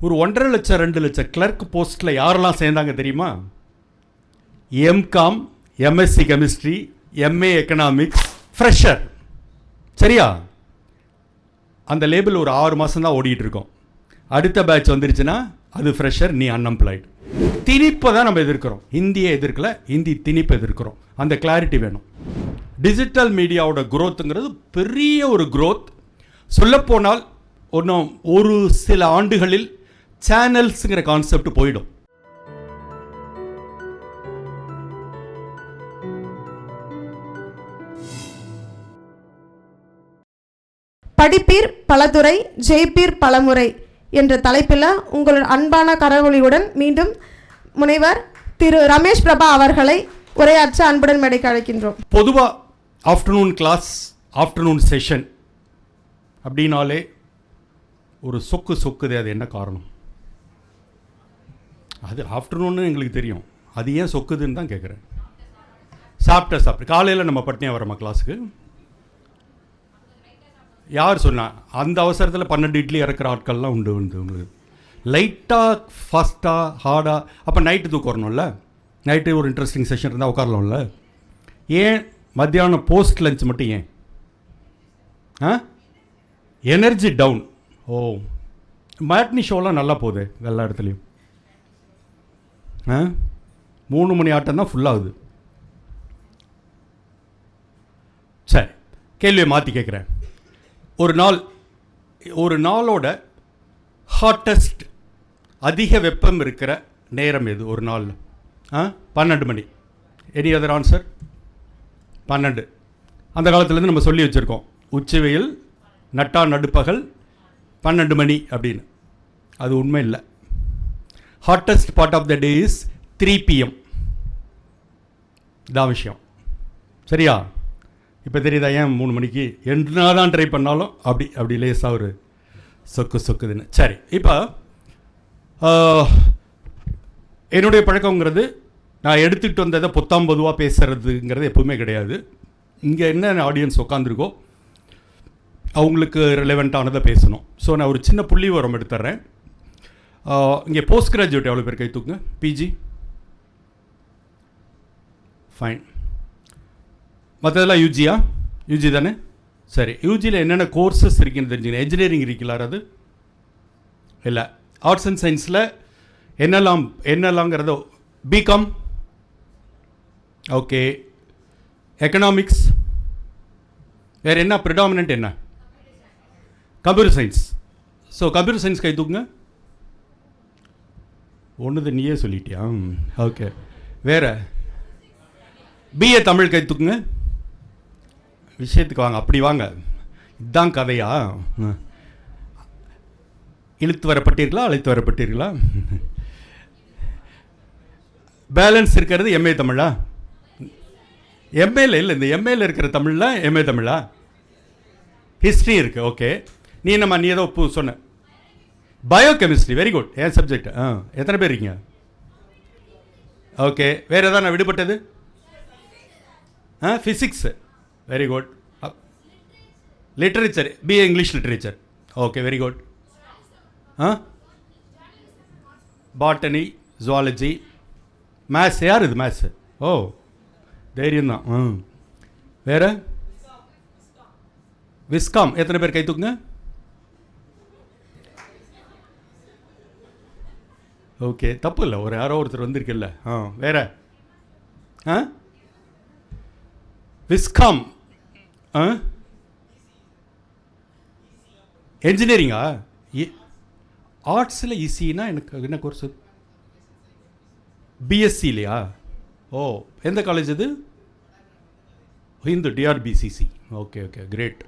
ஒரு 1.5 லட்சம் 2 லட்சம் கிளர்க் போஸ்ட்டில் யாரெல்லாம் சேர்ந்தாங்க தெரியுமா? MCom, MSc chemistry, MA economics, fresher. சரியா? அந்த லேபிள் ஒரு 6 மாதம் தான் ஓடிட்டு இருக்கோம். அடுத்த பேட்ச் வந்துருச்சுன்னா அது ஃப்ரெஷர், நீ அன்எம்ப்ளாய்டு. திணிப்பை தான் நம்ம எதிர்க்கிறோம். ஹிந்தியை எதிர்க்கல, ஹிந்தி திணிப்பை எதிர்க்கிறோம். அந்த கிளாரிட்டி வேணும். டிஜிட்டல் மீடியாவோட குரோத்துங்கிறது பெரிய ஒரு குரோத். சொல்லப்போனால் ஒன்றும் ஒரு சில ஆண்டுகளில் சேனல்ஸுங்கிற கான்செப்ட் போயிடும். படிப்பீர் பலதுறை, ஜெயிப்பீர் பலமுறை என்ற தலைப்பில் உங்கள் அன்பான கரவொலியுடன் மீண்டும் முனைவர் திரு ரமேஷ் பிரபா அவர்களை உரையாற்ற அன்புடன் மேடைக்கு அழைக்கின்றோம். பொதுவாக ஆஃப்டர்நூன் கிளாஸ், ஆஃப்டர்நூன் செஷன் அப்படின்னாலே ஒரு சொக்குது. அது என்ன காரணம்? அது ஆஃப்டர்நூன்னு எங்களுக்கு தெரியும், அது ஏன் சொக்குதுன்னு தான் கேட்குறேன். சாப்பிட்டு காலையில் நம்ம பட்னியாக வரோமா கிளாஸுக்கு? யார் சொன்னா? அந்த அவசரத்தில் 12 இட்லி இறக்குற ஆட்கள்லாம் உண்டு உங்களுக்கு. லைட்டாக ஃபாஸ்ட்டாக ஹார்டாக. அப்போ நைட்டு தூக்கம் வரணும்ல, நைட்டு ஒரு இன்ட்ரெஸ்டிங் செஷன் இருந்தால் உட்காரலாம்ல. ஏன் மத்தியானம் போஸ்ட் லஞ்ச் மட்டும் ஏன்? Energy down. ஓ, மேட்னி ஷோலாம் நல்லா போகுது எல்லா இடத்துலையும். 3 மணி ஆட்டம் தான் ஃபுல்லாகுது. சரி, கேள்வியை மாற்றி கேட்குறேன். ஒரு நாளோட ஹாட்டஸ்ட், அதிக வெப்பம் இருக்கிற நேரம் எது ஒரு நாளில்? 12 மணி. Any other answer? 12. அந்த காலத்துலேருந்து நம்ம சொல்லி வச்சுருக்கோம், உச்சி வெயில், நட்டா நடுப்பகல், 12 மணி அப்படின்னு. அது உண்மை இல்லை. Hottest part of the day is 3 PM. இதான் விஷயம். சரியா? இப்போ தெரியுதா ஏன் 3 மணிக்கு? என்ன தான் ட்ரை பண்ணாலும் அப்படி லேசாக ஒரு சொக்குதுன்னு. சரி, இப்போ என்னுடைய பழக்கங்கிறது, நான் எடுத்துகிட்டு வந்ததை பொத்தாம் பொதுவாக பேசுகிறதுங்கிறது எப்பவுமே கிடையாது. இங்கே என்ன ஆடியன்ஸ் உட்காந்துருக்கோ அவங்களுக்கு ரிலவெண்ட்டானதை பேசணும். ஸோ நான் ஒரு சின்ன புள்ளி விவரம் எடுத்துட்றேன். இங்கே போஸ்ட் கிராஜுவேட் எவ்வளோ பேர் கை தூக்குங்க? பிஜி? ஃபைன். மற்றதெல்லாம் யூஜியா? யூஜி தானே? சரி, யூஜியில் என்னென்ன கோர்சஸ் இருக்குன்னு தெரிஞ்சுக்கணும். என்ஜினியரிங் இருக்குல்ல? அது இல்லை. ஆர்ட்ஸ் அண்ட் சயின்ஸில் என்னெல்லாங்கிறதோ. BCom, okay. எக்கனாமிக்ஸ், வேறு என்ன ப்ரிடாமினன்ட்? என்ன? Computer science. So computer science கை தூக்குங்க. ஒன்றுது நீயே சொல்லிட்டியா? ஓகே. வேறு? பிஏ தமிழ் கை தூக்குங்க. விஷயத்துக்கு வாங்க, அப்படி வாங்க. இதுதான் கதையா? இழுத்து வரப்பட்டீர்களா, அழைத்து வரப்பட்டீர்களா? பேலன்ஸ் இருக்கிறது எம்ஏ தமிழா? எம்ஏல இல்லை, இந்த எம்ஏல இருக்கிற தமிழில் எம்ஏ தமிழா? ஹிஸ்ட்ரி இருக்குது. ஓகே. நீ என்னம்மா, நீ ஏதோ சொன்ன பயோகெமிஸ்ட்ரி. Very good. ஏன் சப்ஜெக்ட்? எத்தனை பேர் இருக்கீங்க? ஓகே. வேறு எதாவது நான் விடுபட்டது? Physics. Very good. Literature, BA English literature. Okay, very good. Botany, zoology, maths. யார் இது மேத்ஸு? ஓ, தைரியம்தான். வேறு? விஸ்காம். எத்தனை பேர் கை தூக்குங்க? ஓகே, தப்பு இல்லை, ஒரு யாரோ ஒருத்தர் வந்திருக்குல்ல. வேறு? விஸ்காம். என்ஜினியரிங்கா? ஆர்ட்ஸில் ஈஸினா எனக்கு என்ன கோர்ஸ்? பிஎஸ்சி இல்லையா? ஓ, எந்த காலேஜ் இது? Hindu, DRBCC. Okay okay, great.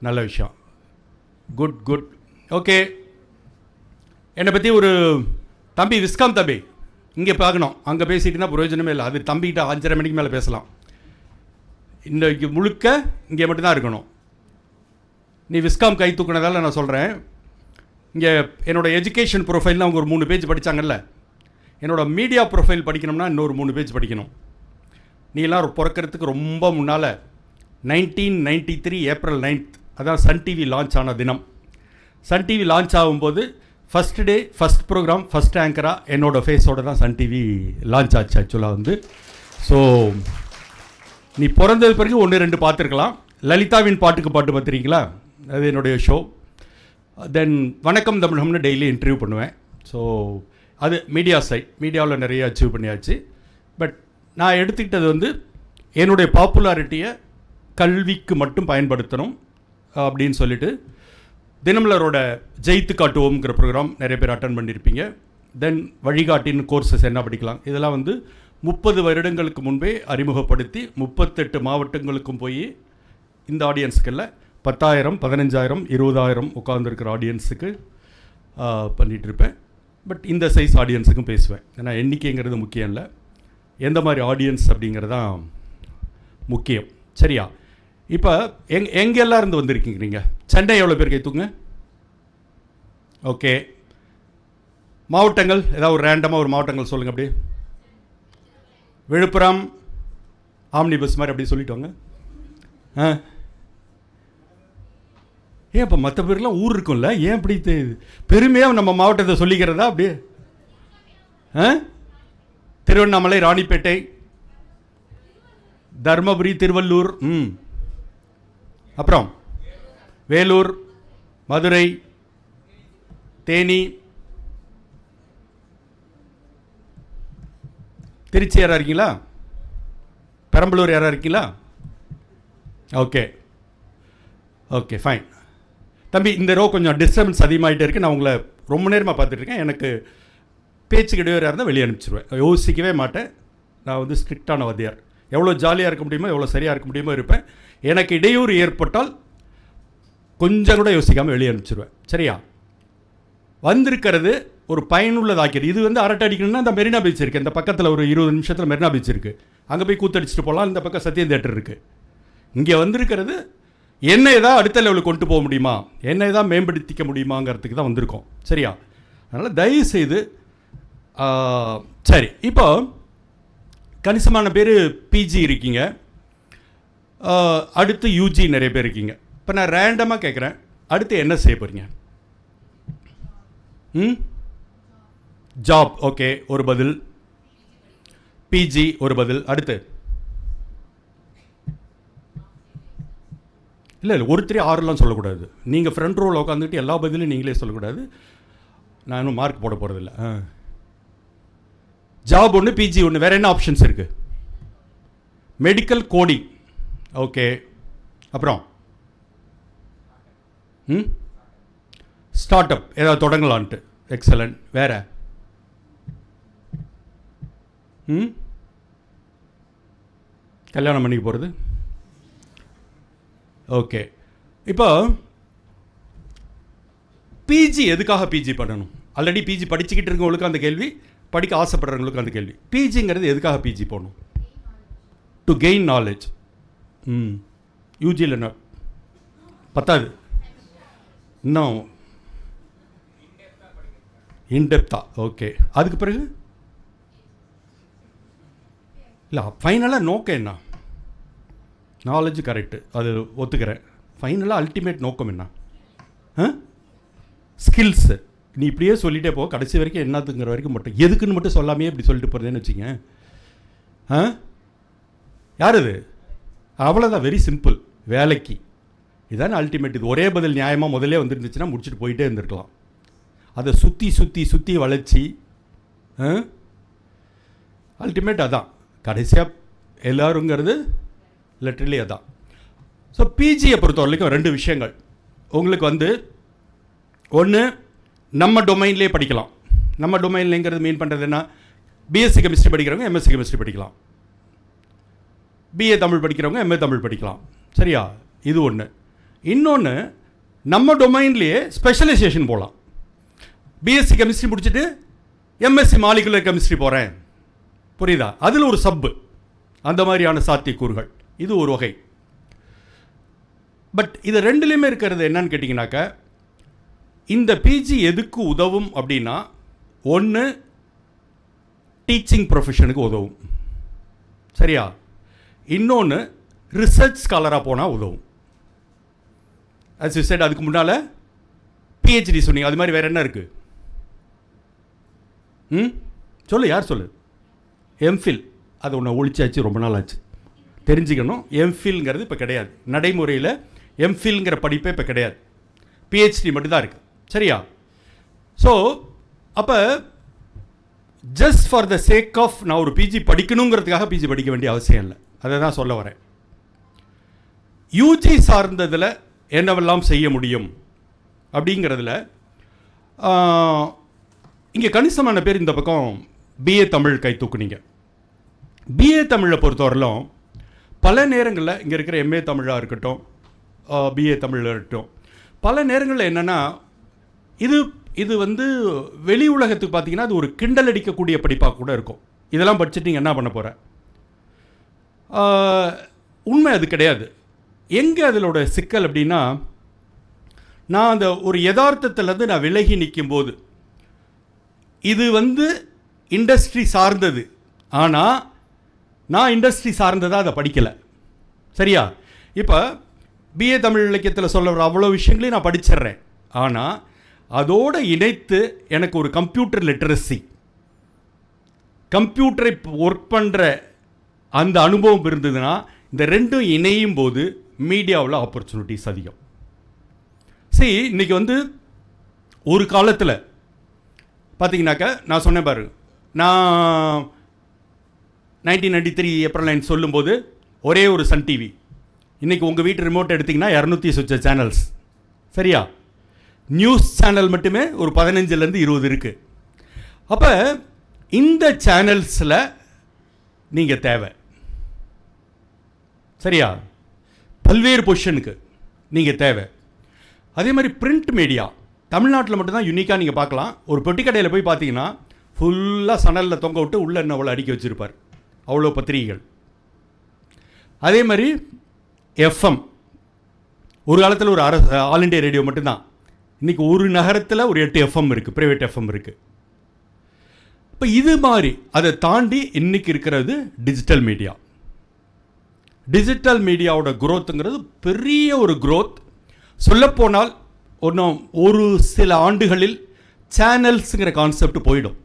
நல்ல விஷயம். குட். ஓகே. என்னை பற்றி ஒரு தம்பி, விஸ்காம் தம்பி, இங்கே பார்க்கணும். அங்கே பேசிட்டுனா பிரயோஜனமே இல்லை. அது தம்பிக்கிட்ட 5:30 மணிக்கு மேலே பேசலாம். இன்றைக்கு முழுக்க இங்கே மட்டும்தான் இருக்கணும். நீ விஸ்காம் கை தூக்குனதால் நான் சொல்கிறேன். இங்கே என்னோடய எஜுகேஷன் ப்ரொஃபைல்லாம் அவங்க ஒரு 3 பேஜ் படித்தாங்கல்ல. என்னோடய மீடியா ப்ரொஃபைல் படிக்கணும்னா இன்னொரு 3 பேஜ் படிக்கணும். நீ எல்லாம் பிறக்கிறதுக்கு ரொம்ப முன்னால் 1993 ஏப்ரல் 9th, அதான் சன் டிவி லான்ச் ஆன தினம். சன் டிவி லான்ச் ஆகும்போது first day first programme first ஆங்கராக என்னோடய ஃபேஸோடு தான் சன் டிவி லான்ச் ஆச்சு ஆக்சுவலாக வந்து. ஸோ நீ பிறந்தது பிறகு 1-2 பார்த்துருக்கலாம். லலிதாவின் பாட்டுக்கு பாட்டு பார்த்துருக்கீங்களா, அது என்னுடைய ஷோ. தென் வணக்கம் தமிழகம்னு டெய்லி இன்டர்வியூ பண்ணுவேன். ஸோ அது மீடியா சைட், மீடியாவில் நிறைய அச்சீவ் பண்ணியாச்சு. பட் நான் எடுத்துக்கிட்டது வந்து என்னுடைய பாப்புலாரிட்டியை கல்விக்கு மட்டும் பயன்படுத்தணும் அப்படின்னு சொல்லிட்டு தினமலரோட ஜெயித்து காட்டுவோம்ங்கிற ப்ரோக்ராம் நிறைய பேர் அட்டன் பண்ணியிருப்பீங்க. தென் வழிகாட்டின்னு கோர்சஸ் என்ன படிக்கலாம், இதெல்லாம் வந்து 30 வருடங்களுக்கு முன்பே அறிமுகப்படுத்தி 38 மாவட்டங்களுக்கும் போய் இந்த ஆடியன்ஸுக்கெல்லாம் 10,000, 15,000, 20,000 உட்காந்துருக்கிற ஆடியன்ஸுக்கு பண்ணிகிட்ருப்பேன். பட் இந்த சைஸ் ஆடியன்ஸுக்கும் பேசுவேன். ஏன்னா எண்ணிக்கைங்கிறது முக்கியம் இல்லை, எந்த மாதிரி ஆடியன்ஸ் அப்படிங்கிறது தான் முக்கியம். சரியா? இப்போ எங்கெல்லாம் இருந்து வந்திருக்கீங்க நீங்கள்? சென்னை எவ்வளோ பேர் கைத்துங்க? ஓகே. மாவட்டங்கள் ஏதாவது ஒரு ரேண்டமாக ஒரு மாவட்டங்கள் சொல்லுங்கள். அப்படியே விழுப்புரம் ஆம்னி பஸ் மாதிரி அப்படி சொல்லிட்டு வாங்க. ஏன் இப்போ மற்ற பேர்லாம் ஊர் இருக்கும்ல, ஏன் அப்படி பெருமையாக நம்ம மாவட்டத்தை சொல்லிக்கிறதா? அப்படியே திருவண்ணாமலை, ராணிப்பேட்டை, தர்மபுரி, திருவள்ளூர், அப்புறம் வேலூர், மதுரை, தேனி, திருச்சி யாராக இருக்கீங்களா? பெரம்பலூர் யாராக இருக்கீங்களா? Okay okay fine. தம்பி இந்த ரோ கொஞ்சம் டிஸ்டர்பன்ஸ் அதிகமாகிட்டே இருக்குது. நான் உங்களை ரொம்ப நேரமாக பார்த்துட்ருக்கேன். எனக்கு பேச்சுக்கு இடையூறாக இருந்தால் வெளியே அனுப்பிச்சிடுவேன், யோசிக்கவே மாட்டேன். நான் வந்து ஸ்ட்ரிக்டான வாத்தியார். எவ்வளோ ஜாலியாக இருக்க முடியுமோ, எவ்வளோ சரியாக இருக்க முடியுமோ இருப்பேன். எனக்கு இடையூறு ஏற்பட்டால் கொஞ்சம் கூட யோசிக்காமல் வெளியே அனுப்பிச்சிடுவேன். சரியா? வந்திருக்கிறது ஒரு பயனுள்ளதாக்கிறது. இது வந்து அரட்டை அடிக்கணும்னா இந்த மெரினா பீச் இருக்குது, இந்த பக்கத்தில் ஒரு 20 நிமிஷத்தில் மெரினா பீச் இருக்குது, அங்கே போய் கூத்தடிச்சிட்டு போகலாம். இந்த பக்கம் சத்யம் தேட்டர் இருக்குது. இங்கே வந்திருக்கிறது என்ன ஏதாவது அடுத்த லெவலுக்கு கொண்டு போக முடியுமா, என்ன ஏதாவது மேம்படுத்திக்க முடியுமாங்கிறதுக்கு தான் வந்திருக்கோம். சரியா? அதனால் தயவுசெய்து சரி. இப்போ கணிசமான பேர் பிஜி இருக்கீங்க, அடுத்து யூஜி நிறைய பேர் இருக்கீங்க. இப்போ நான் ரேண்டமாக கேட்குறேன், அடுத்து என்ன செய்ய போகிறீங்க? ஜாப் ஓகே, ஒரு பதில். பிஜி ஒரு பதில். அடுத்து இல்லை 1-3-6 சொல்லக்கூடாது. நீங்கள் ஃப்ரண்ட் ரோவில் உட்காந்துக்கிட்டு எல்லா பதிலும் நீங்களே சொல்லக்கூடாது. நான் இன்னும் மார்க் போட போகிறதில்ல. ஜாப் ஒன்று, பிஜி ஒன்று. வேறு என்ன ஆப்ஷன்ஸ் இருக்குது? Medical coding okay. அப்புறம் ஸ்டார்ட் அப் ஏதாவது தொடங்கலான்ட்டு. எக்ஸலண்ட். வேறு கல்யாணம் பண்ணிக்க போகிறது. ஓகே. இப்போ பிஜி எதுக்காக பிஜி பண்ணணும்? ஆல்ரெடி பிஜி படிச்சுக்கிட்டு இருக்கவங்களுக்கு அந்த கேள்வி, படிக்க ஆசைப்படுறவங்களுக்கு அந்த கேள்வி. பிஜிங்கிறது எதுக்காக பிஜி போகணும்? To gain knowledge. யூஜியில் என்ன பத்தாது, இன்னும் இன்டெப்தா. ஓகே. அதுக்கு பிறகு இல்லை, ஃபைனலாக நோக்கம் என்ன? நாலேஜ் கரெக்டு, அது ஒத்துக்கிறேன். ஃபைனலாக அல்டிமேட் நோக்கம் என்ன? ஸ்கில்ஸு. நீ இப்படியே சொல்லிகிட்டே போ, கடைசி வரைக்கும் என்னத்துங்கிற வரைக்கும் மட்டும், எதுக்குன்னு மட்டும் சொல்லாமே இப்படி சொல்லிட்டு போகிறதுன்னு வச்சுங்க. யார் இது? அவ்வளோதான், வெரி சிம்பிள். வேலைக்கு இதான அல்டிமேட். இது ஒரே பதில் நியாயமாக முதலே வந்துருந்துச்சுன்னா முடிச்சுட்டு போயிட்டே இருந்திருக்கலாம். அதை சுற்றி சுற்றி சுற்றி வளைச்சி அல்டிமேட் அதான் கடைசியாக எல்லோருங்கிறது லிட்ரலி அதான். ஸோ பிஜியை பொறுத்த வரைக்கும் 2 விஷயங்கள் உங்களுக்கு வந்து, ஒன்று நம்ம டொமைன்லேயே படிக்கலாம். நம்ம டொமைன்லேங்கிறது மீன் பண்ணுறது என்ன? பிஎஸ்சி கெமிஸ்ட்ரி படிக்கிறவங்க எம்எஸ்சி கெமிஸ்ட்ரி படிக்கலாம், பிஏ தமிழ் படிக்கிறவங்க எம்ஏ தமிழ் படிக்கலாம். சரியா? இது ஒன்று. இன்னொன்று, நம்ம டொமைன்லேயே ஸ்பெஷலைசேஷன் போகலாம். பிஎஸ்சி கெமிஸ்ட்ரி முடிச்சுட்டு எம்எஸ்சி மாலிகுலர் கெமிஸ்ட்ரி போகிறேன், புரியுதா? அதில் ஒரு சப்பு, அந்த மாதிரியான சாத்தியக்கூறுகள். இது ஒரு வகை. பட் இது ரெண்டுலேயுமே இருக்கிறது என்னன்னு கேட்டிங்கனாக்கா, இந்த பிஜி எதுக்கு உதவும் அப்படின்னா, ஒன்று டீச்சிங் ப்ரொஃபஷனுக்கு உதவும். சரியா? இன்னொன்று ரிசர்ச் ஸ்காலராக போனால் உதவும். as you said. அதுக்கு முன்னால் பிஹெச்டி சொன்னீங்க, அது மாதிரி வேறு என்ன இருக்குது? சொல்லு, யார் சொல்லு? எம்ஃபில். அது ஒன்று ஒழிச்சாச்சு, ரொம்ப நாள் ஆச்சு. தெரிஞ்சுக்கணும், எம்ஃபில்ங்கிறது இப்போ கிடையாது நடைமுறையில். எம்ஃபில்ங்கிற படிப்பே இப்போ கிடையாது, பிஹெச்டி மட்டும்தான் இருக்குது. சரியா? ஸோ அப்போ just for the sake of நான் ஒரு பிஜி படிக்கணுங்கிறதுக்காக பிஜி படிக்க வேண்டிய அவசியம் இல்லை. அதை தான் சொல்ல வரேன். யூஜி சார்ந்ததில் என்னவெல்லாம் செய்ய முடியும் அப்படிங்கிறதுல இங்கே கணிசமான பேர் இந்த பக்கம் பிஏ தமிழ் கை தூக்குனீங்க. பிஏ தமிழை பொறுத்தவரையிலும் பல நேரங்களில் இங்கே இருக்கிற எம்ஏ தமிழாக இருக்கட்டும், பிஏ தமிழில் இருக்கட்டும், பல நேரங்களில் என்னென்னா இது வந்து வெளி உலகத்துக்கு பார்த்தீங்கன்னா அது ஒரு கிண்டல் அடிக்கக்கூடிய படிப்பாக கூட இருக்கும். இதெல்லாம் படிச்சுட்டு நீங்கள் என்ன பண்ண போகிற? உண்மை அது கிடையாது. எங்கே அதிலோட சிக்கல் அப்படின்னா, நான் அந்த ஒரு யதார்த்தத்திலேருந்து நான் விலகி நிற்கும்போது இது வந்து இண்டஸ்ட்ரி சார்ந்தது, ஆனால் நான் இண்டஸ்ட்ரி சார்ந்ததாக அதை படிக்கலை. சரியா? இப்போ பிஏ தமிழ் இலக்கியத்தில் சொல்ல அவ்வளோ விஷயங்களையும் நான் படிச்சிடுறேன், ஆனால் அதோடு இணைத்து எனக்கு ஒரு கம்ப்யூட்டர் லிட்ரஸி, கம்ப்யூட்டரை ஒர்க் பண்ணுற அந்த அனுபவம் இருந்ததுன்னா இந்த ரெண்டும் இணையும் போது மீடியாவில் ஆப்பர்ச்சுனிட்டிஸ் அதிகம். சரி, இன்றைக்கி வந்து ஒரு காலத்தில் பார்த்தீங்கன்னாக்கா நான் சொன்னேன் பாரு, நான் 1993 ஏப்ரல் 9 சொல்லும்போது ஒரே ஒரு சன் டிவி. இன்றைக்கி உங்கள் வீட்டு ரிமோட் எடுத்திங்கன்னா 200 சுற்ற சேனல்ஸ். சரியா? நியூஸ் சேனல் மட்டுமே ஒரு 15லேருந்து 20 இருக்குது. அப்போ இந்த சேனல்ஸில் நீங்கள் தேவை. சரியா? பல்வேறு பொசிஷனுக்கு நீங்கள் தேவை. அதே மாதிரி பிரிண்ட் மீடியா தமிழ்நாட்டில் மட்டும்தான் யூனிக்காக நீங்கள் பார்க்கலாம். ஒரு பெட்டி கடையில் போய் பார்த்தீங்கன்னா ஃபுல்லாக சணலில் தொங்க விட்டு உள்ளே என்ன அவ்வளோ அடுக்கி வச்சுருப்பார், அவ்வளோ பத்திரிகைகள். அதே மாதிரி எஃப்எம் ஒரு காலத்தில் ஒரு ஆல் இண்டியா ரேடியோ மட்டும்தான். இன்றைக்கி ஒரு நகரத்தில் ஒரு 8 எஃப்எம் இருக்குது, ப்ரைவேட் எஃப்எம் இருக்குது. இப்போ இது மாதிரி அதை தாண்டி இன்றைக்கி இருக்கிறது டிஜிட்டல் மீடியா. டிஜிட்டல் மீடியாவோட குரோத்துங்கிறது பெரிய ஒரு குரோத். சொல்லப்போனால் ஒன்றும் ஒரு சில ஆண்டுகளில் சேனல்ஸுங்கிற கான்செப்ட் போயிடும்.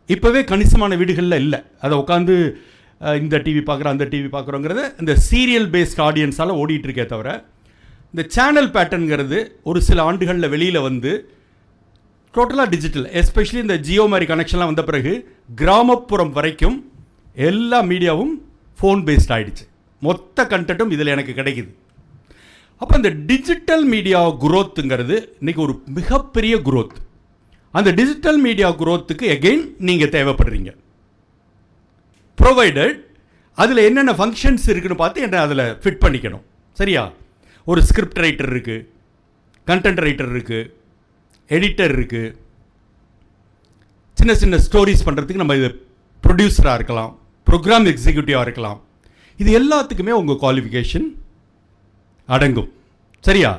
இப்போவே கணிசமான வீடுகளில் இல்லை. அதை உட்காந்து இந்த டிவி பார்க்குறோம் அந்த டிவி பார்க்குறோங்கிறது இந்த சீரியல் பேஸ்ட் ஆடியன்ஸால் ஓடிட்டுருக்கே தவிர, இந்த சேனல் பேட்டர்னுங்கிறது ஒரு சில ஆண்டுகளில் வெளியில் வந்து டோட்டலாக டிஜிட்டல், எஸ்பெஷலி இந்த ஜியோ மாதிரி கனெக்ஷன்லாம் வந்த பிறகு கிராமப்புறம் வரைக்கும் எல்லா மீடியாவும் ஃபோன் பேஸ்ட் ஆகிடுச்சு. மொத்த கண்டென்ட்டும் இதில் எனக்கு கிடைக்குது. அப்போ இந்த டிஜிட்டல் மீடியா குரோத்துங்கிறது இன்றைக்கி ஒரு மிகப்பெரிய குரோத். அந்த டிஜிட்டல் மீடியா குரோத்துக்கு எகெயின் நீங்கள் தேவைப்படுறீங்க. ப்ரொவைடட் அதில் என்னென்ன ஃபங்க்ஷன்ஸ் இருக்குன்னு பார்த்து என்ன அதில் ஃபிட் பண்ணிக்கணும். சரியா? ஒரு ஸ்கிரிப்ட் ரைட்டர் இருக்குது, கண்டென்ட் ரைட்டர் இருக்குது, எடிட்டர் இருக்குது. சின்ன சின்ன ஸ்டோரிஸ் பண்ணுறதுக்கு நம்ம இது ப்ரொடியூசராக இருக்கலாம், ப்ரோக்ராம் எக்ஸிக்யூட்டிவாக இருக்கலாம். இது எல்லாத்துக்குமே உங்கள் குவாலிஃபிகேஷன் அடங்கும். சரியா?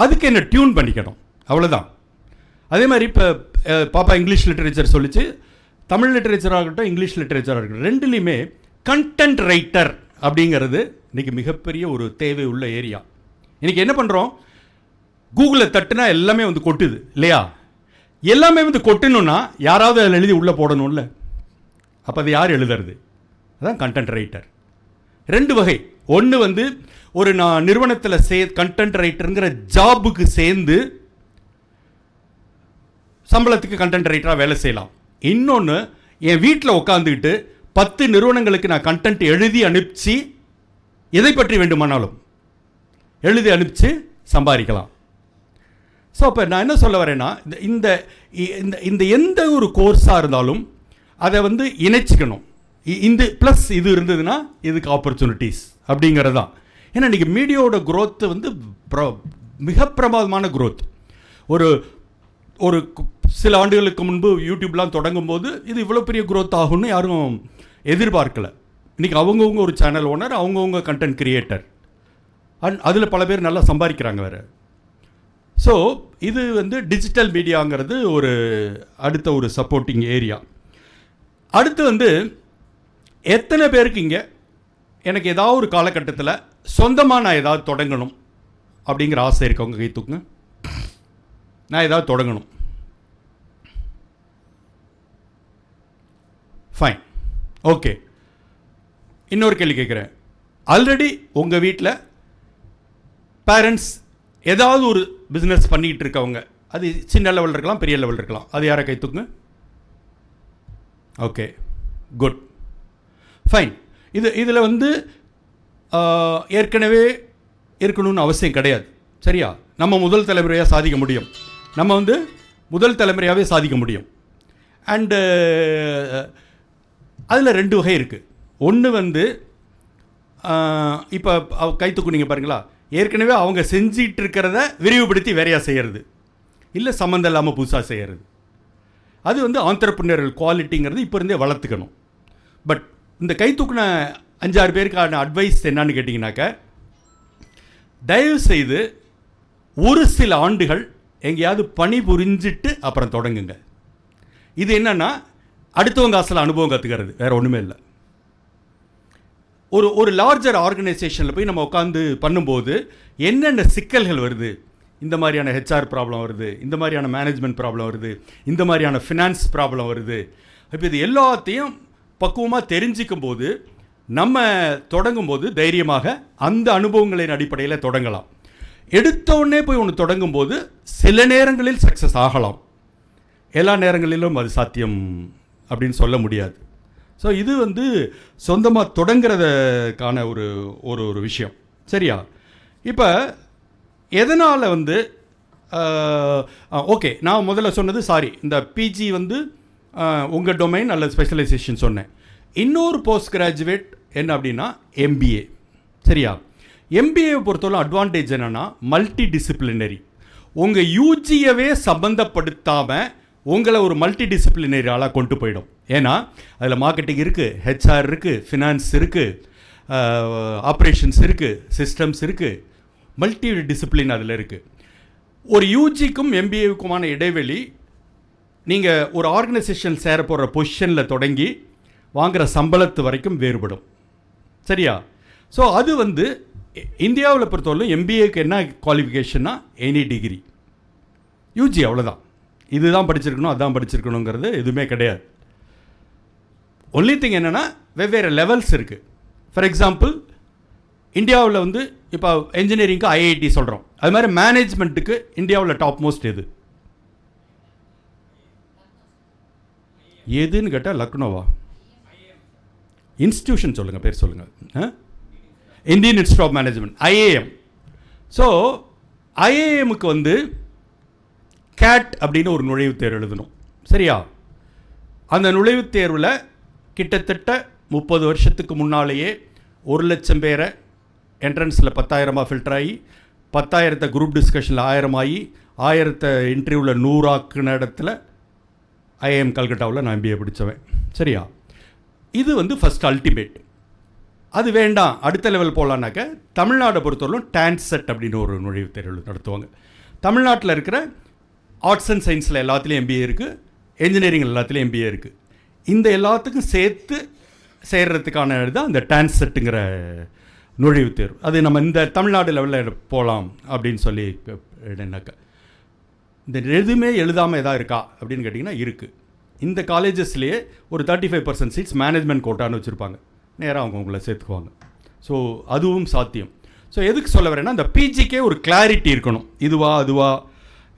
அதுக்கு என்ன டியூன் பண்ணிக்கணும், அவ்வளோதான். அதே மாதிரி இப்போ பாப்பா இங்கிலீஷ் லிட்ரேச்சர் சொல்லிச்சு, தமிழ் லிட்ரேச்சராக இருக்கட்டும் இங்கிலீஷ் லிட்ரேச்சராக இருக்கட்டும், ரெண்டுலேயுமே கண்டென்ட் ரைட்டர் அப்படிங்கிறது இன்றைக்கி மிகப்பெரிய ஒரு தேவை உள்ள ஏரியா. இன்றைக்கி என்ன பண்ணுறோம், கூகுளில் தட்டுனா எல்லாமே வந்து கொட்டுது இல்லையா? எல்லாமே வந்து கொட்டணுன்னா யாராவது அதில் எழுதி உள்ளே போடணும்ல. அப்போ அது யார் எழுதுறது? அதான் கண்டென்ட் ரைட்டர். ரெண்டு வகை. ஒன்று வந்து ஒரு நான் நிறுவனத்தில் கண்டென்ட் ரைட்டருங்கிற ஜாபுக்கு சேர்ந்து சம்பளத்துக்கு கண்டென்ட் ரைட்டராக வேலை செய்யலாம். இன்னொன்று, என் வீட்டில் உட்காந்துக்கிட்டு 10 நிறுவனங்களுக்கு நான் கண்டென்ட் எழுதி அனுப்பிச்சு எதை பற்றி வேண்டுமானாலும் எழுதி அனுப்பிச்சு சம்பாதிக்கலாம். ஸோ அப்போ நான் என்ன சொல்ல வரேன்னா, இந்த இந்த எந்த ஒரு கோர்ஸாக இருந்தாலும் அதை வந்து இணைச்சிக்கணும். இந்த ப்ளஸ் இது இருந்ததுன்னா இதுக்கு ஆப்பர்ச்சுனிட்டிஸ் அப்படிங்கிறது தான். ஏன்னா இன்றைக்கி மீடியாவோட குரோத்து வந்து மிக பிரமாதமான குரோத். ஒரு ஒரு சில ஆண்டுகளுக்கு முன்பு யூடியூப்லாம் தொடங்கும் போது இது இவ்வளோ பெரிய குரோத் ஆகும்னு யாரும் எதிர்பார்க்கலை. இன்றைக்கி அவங்கவுங்க ஒரு சேனல் ஓனர், அவங்கவுங்க கண்டென்ட் கிரியேட்டர், அதில் பல பேர் நல்லா சம்பாதிக்கிறாங்க வேறு. ஸோ இது வந்து டிஜிட்டல் மீடியாங்கிறது ஒரு அடுத்த ஒரு சப்போர்ட்டிங் ஏரியா. அடுத்து வந்து எத்தனை பேருக்கு இங்கே எனக்கு ஏதாவது ஒரு காலகட்டத்தில் சொந்தமாக நான் ஏதாவது தொடங்கணும் அப்படிங்கிற ஆசை இருக்கவங்க கை தூக்குங்க. நான் ஏதாவது தொடங்கணும். ஃபைன். ஓகே, இன்னொரு கேள்வி கேட்குறேன். ஆல்ரெடி உங்கள் வீட்டில் பேரண்ட்ஸ் ஏதாவது ஒரு பிஸ்னஸ் பண்ணிகிட்டு இருக்கவங்க, அது சின்ன லெவலில் இருக்கலாம், பெரிய லெவலில் இருக்கலாம், அது யாரை கை தூக்குங்க? Okay, good, fine. இதில் வந்து ஏற்கனவே இருக்கணும்னு அவசியம் கிடையாது, சரியா? நம்ம முதல் தலைமுறையாக சாதிக்க முடியும், நம்ம வந்து முதல் தலைமுறையாகவே சாதிக்க முடியும். அண்டு அதில் 2 வகை இருக்குது. ஒன்று வந்து இப்போ கை தூக்குனீங்க பாருங்களா, ஏற்கனவே அவங்க செஞ்சிகிட்டு இருக்கிறத விரிவுபடுத்தி வேறையாக செய்கிறது, இல்லை சம்மந்தம் இல்லாமல் புதுசாக செய்கிறது. அது வந்து ஆண்டர்ப்ரனரியல் குவாலிட்டிங்கிறது இப்போ இருந்தே வளர்த்துக்கணும். பட் இந்த கை தூக்குன 5-6 பேருக்கான அட்வைஸ் என்னன்னு கேட்டிங்கனாக்கா, தயவு செய்து ஒரு சில ஆண்டுகள் எங்கேயாவது பணி புரிஞ்சிட்டு அப்புறம் தொடங்குங்க. இது என்னன்னா அடுத்தவங்க காசில் அனுபவம் கற்றுக்கிறது, வேறு ஒன்றுமே இல்லை. ஒரு லார்ஜர் ஆர்கனைசேஷனில் போய் நம்ம உட்காந்து பண்ணும்போது என்னென்ன சிக்கல்கள் வருது, இந்த மாதிரியான ஹெச்ஆர் ப்ராப்ளம் வருது, இந்த மாதிரியான மேனேஜ்மெண்ட் ப்ராப்ளம் வருது, இந்த மாதிரியான ஃபினான்ஸ் ப்ராப்ளம் வருது. இப்போ இது எல்லாத்தையும் பக்குவமாக தெரிஞ்சிக்கும் போது நம்ம தொடங்கும்போது தைரியமாக அந்த அனுபவங்களின் அடிப்படையில் தொடங்கலாம். எடுத்தோடனே போய் ஒன்று தொடங்கும்போது சில நேரங்களில் சக்ஸஸ் ஆகலாம், எல்லா நேரங்களிலும் அது சாத்தியம் அப்படின்னு சொல்ல முடியாது. ஸோ இது வந்து சொந்தமாக தொடங்கிறதுக்கான ஒரு விஷயம், சரியா? இப்போ எதனால் வந்து ஓகே, நான் முதல்ல சொன்னது இந்த பிஜி வந்து உங்கள் டொமைன் அல்லது ஸ்பெஷலைசேஷன் சொன்னேன். இன்னொரு போஸ்ட் கிராஜுவேட் என்ன அப்படின்னா எம்பிஏ, சரியா? எம்பிஏவை பொறுத்தவரை அட்வான்டேஜ் என்னென்னா மல்டி டிசிப்ளினரி. உங்கள் யூஜியவே சம்மந்தப்படுத்தாமல் உங்களை ஒரு மல்டி டிசிப்ளினரி ஆளாக கொண்டு போயிடும். ஏன்னா அதில் மார்க்கெட்டிங் இருக்குது, ஹெச்ஆர் இருக்குது, ஃபினான்ஸ் இருக்குது, ஆப்ரேஷன்ஸ் இருக்குது, சிஸ்டம்ஸ் இருக்குது, மல்டி டிசிப்ளின் அதில் இருக்குது. ஒரு யூஜிக்கும் எம்பிஏவுக்குமான இடைவெளி நீங்கள் ஒரு ஆர்கனைசேஷன் சேர போகிற பொசிஷனில் தொடங்கி வாங்குகிற சம்பளத்து வரைக்கும் வேறுபடும், சரியா? ஸோ அது வந்து இந்தியாவில் பொறுத்தவரை எம்பிஏக்கு என்ன குவாலிஃபிகேஷன்னா எனி டிகிரி, யூஜி அவ்வளோதான். இதுதான் படிச்சிருக்கணும் அதுதான் படிச்சிருக்கணுங்கிறது எதுவுமே கிடையாது. ஒன்லி திங் என்னென்னா வெவ்வேறு லெவல்ஸ் இருக்குது. ஃபார் எக்ஸாம்பிள் இந்தியாவில் வந்து இப்போ என்ஜினியரிங்க்கு ஐஐடி சொல்கிறோம், அது மாதிரி மேனேஜ்மெண்ட்டுக்கு இந்தியாவில் டாப் மோஸ்ட் எதுன்னு கேட்டால் லக்னோவா? இன்ஸ்டிடியூஷன் சொல்லுங்கள், பேர் சொல்லுங்கள். Indian Institute of Management, IIM. So ஐஏஎம்முக்கு வந்து கேட் அப்படின்னு ஒரு நுழைவுத் தேர்வு எழுதணும், சரியா? அந்த நுழைவுத் தேர்வில் கிட்டத்தட்ட 30 வருஷத்துக்கு முன்னாலேயே 1,00,000 பேரை என்ட்ரன்ஸில் 10,000 ஃபில்டர் ஆகி 10,000 குரூப் டிஸ்கஷனில் 1000 ஆகி 1000 இன்டர்வியூவில் 100 ஆக்குன இடத்துல ஐஏஎம் கல்கட்டாவில் நான் எம்பிஏ படித்தவன், சரியா? இது வந்து ஃபஸ்ட் அல்டிமேட். அது வேண்டாம், அடுத்த லெவல் போகலான்னாக்க தமிழ்நாடை பொறுத்தவரைக்கும் டான்செட் அப்படின்னு ஒரு நுழைவுத் தேர்வு நடத்துவாங்க. தமிழ்நாட்டில் இருக்கிற ஆர்ட்ஸ் அண்ட் சயின்ஸில் எல்லாத்துலேயும் எம்பிஏ இருக்குது, என்ஜினியரிங் எல்லாத்துலேயும் எம்பிஏ இருக்குது. இந்த எல்லாத்துக்கும் சேர்த்து சேர்கிறதுக்கான தான் இந்த டான்செட்டுங்கிற நுழைவுத் தேர்வு. அது நம்ம இந்த தமிழ்நாடு லெவலில் போகலாம் அப்படின்னு சொல்லி என்னக்கா இந்த எதுவுமே எழுதாமல் எதாவது இருக்கா அப்படின்னு கேட்டிங்கன்னா இருக்குது. இந்த காலேஜஸ்லேயே ஒரு 35% சீட்ஸ் மேனேஜ்மெண்ட் கோட்டான்னு வச்சுருப்பாங்க, நேராக அவங்க உங்களை சேர்த்துக்குவாங்க. ஸோ அதுவும் சாத்தியம். ஸோ எதுக்கு சொல்ல வரேன்னா இந்த பிஜிக்கே ஒரு கிளாரிட்டி இருக்கணும், இதுவா அதுவா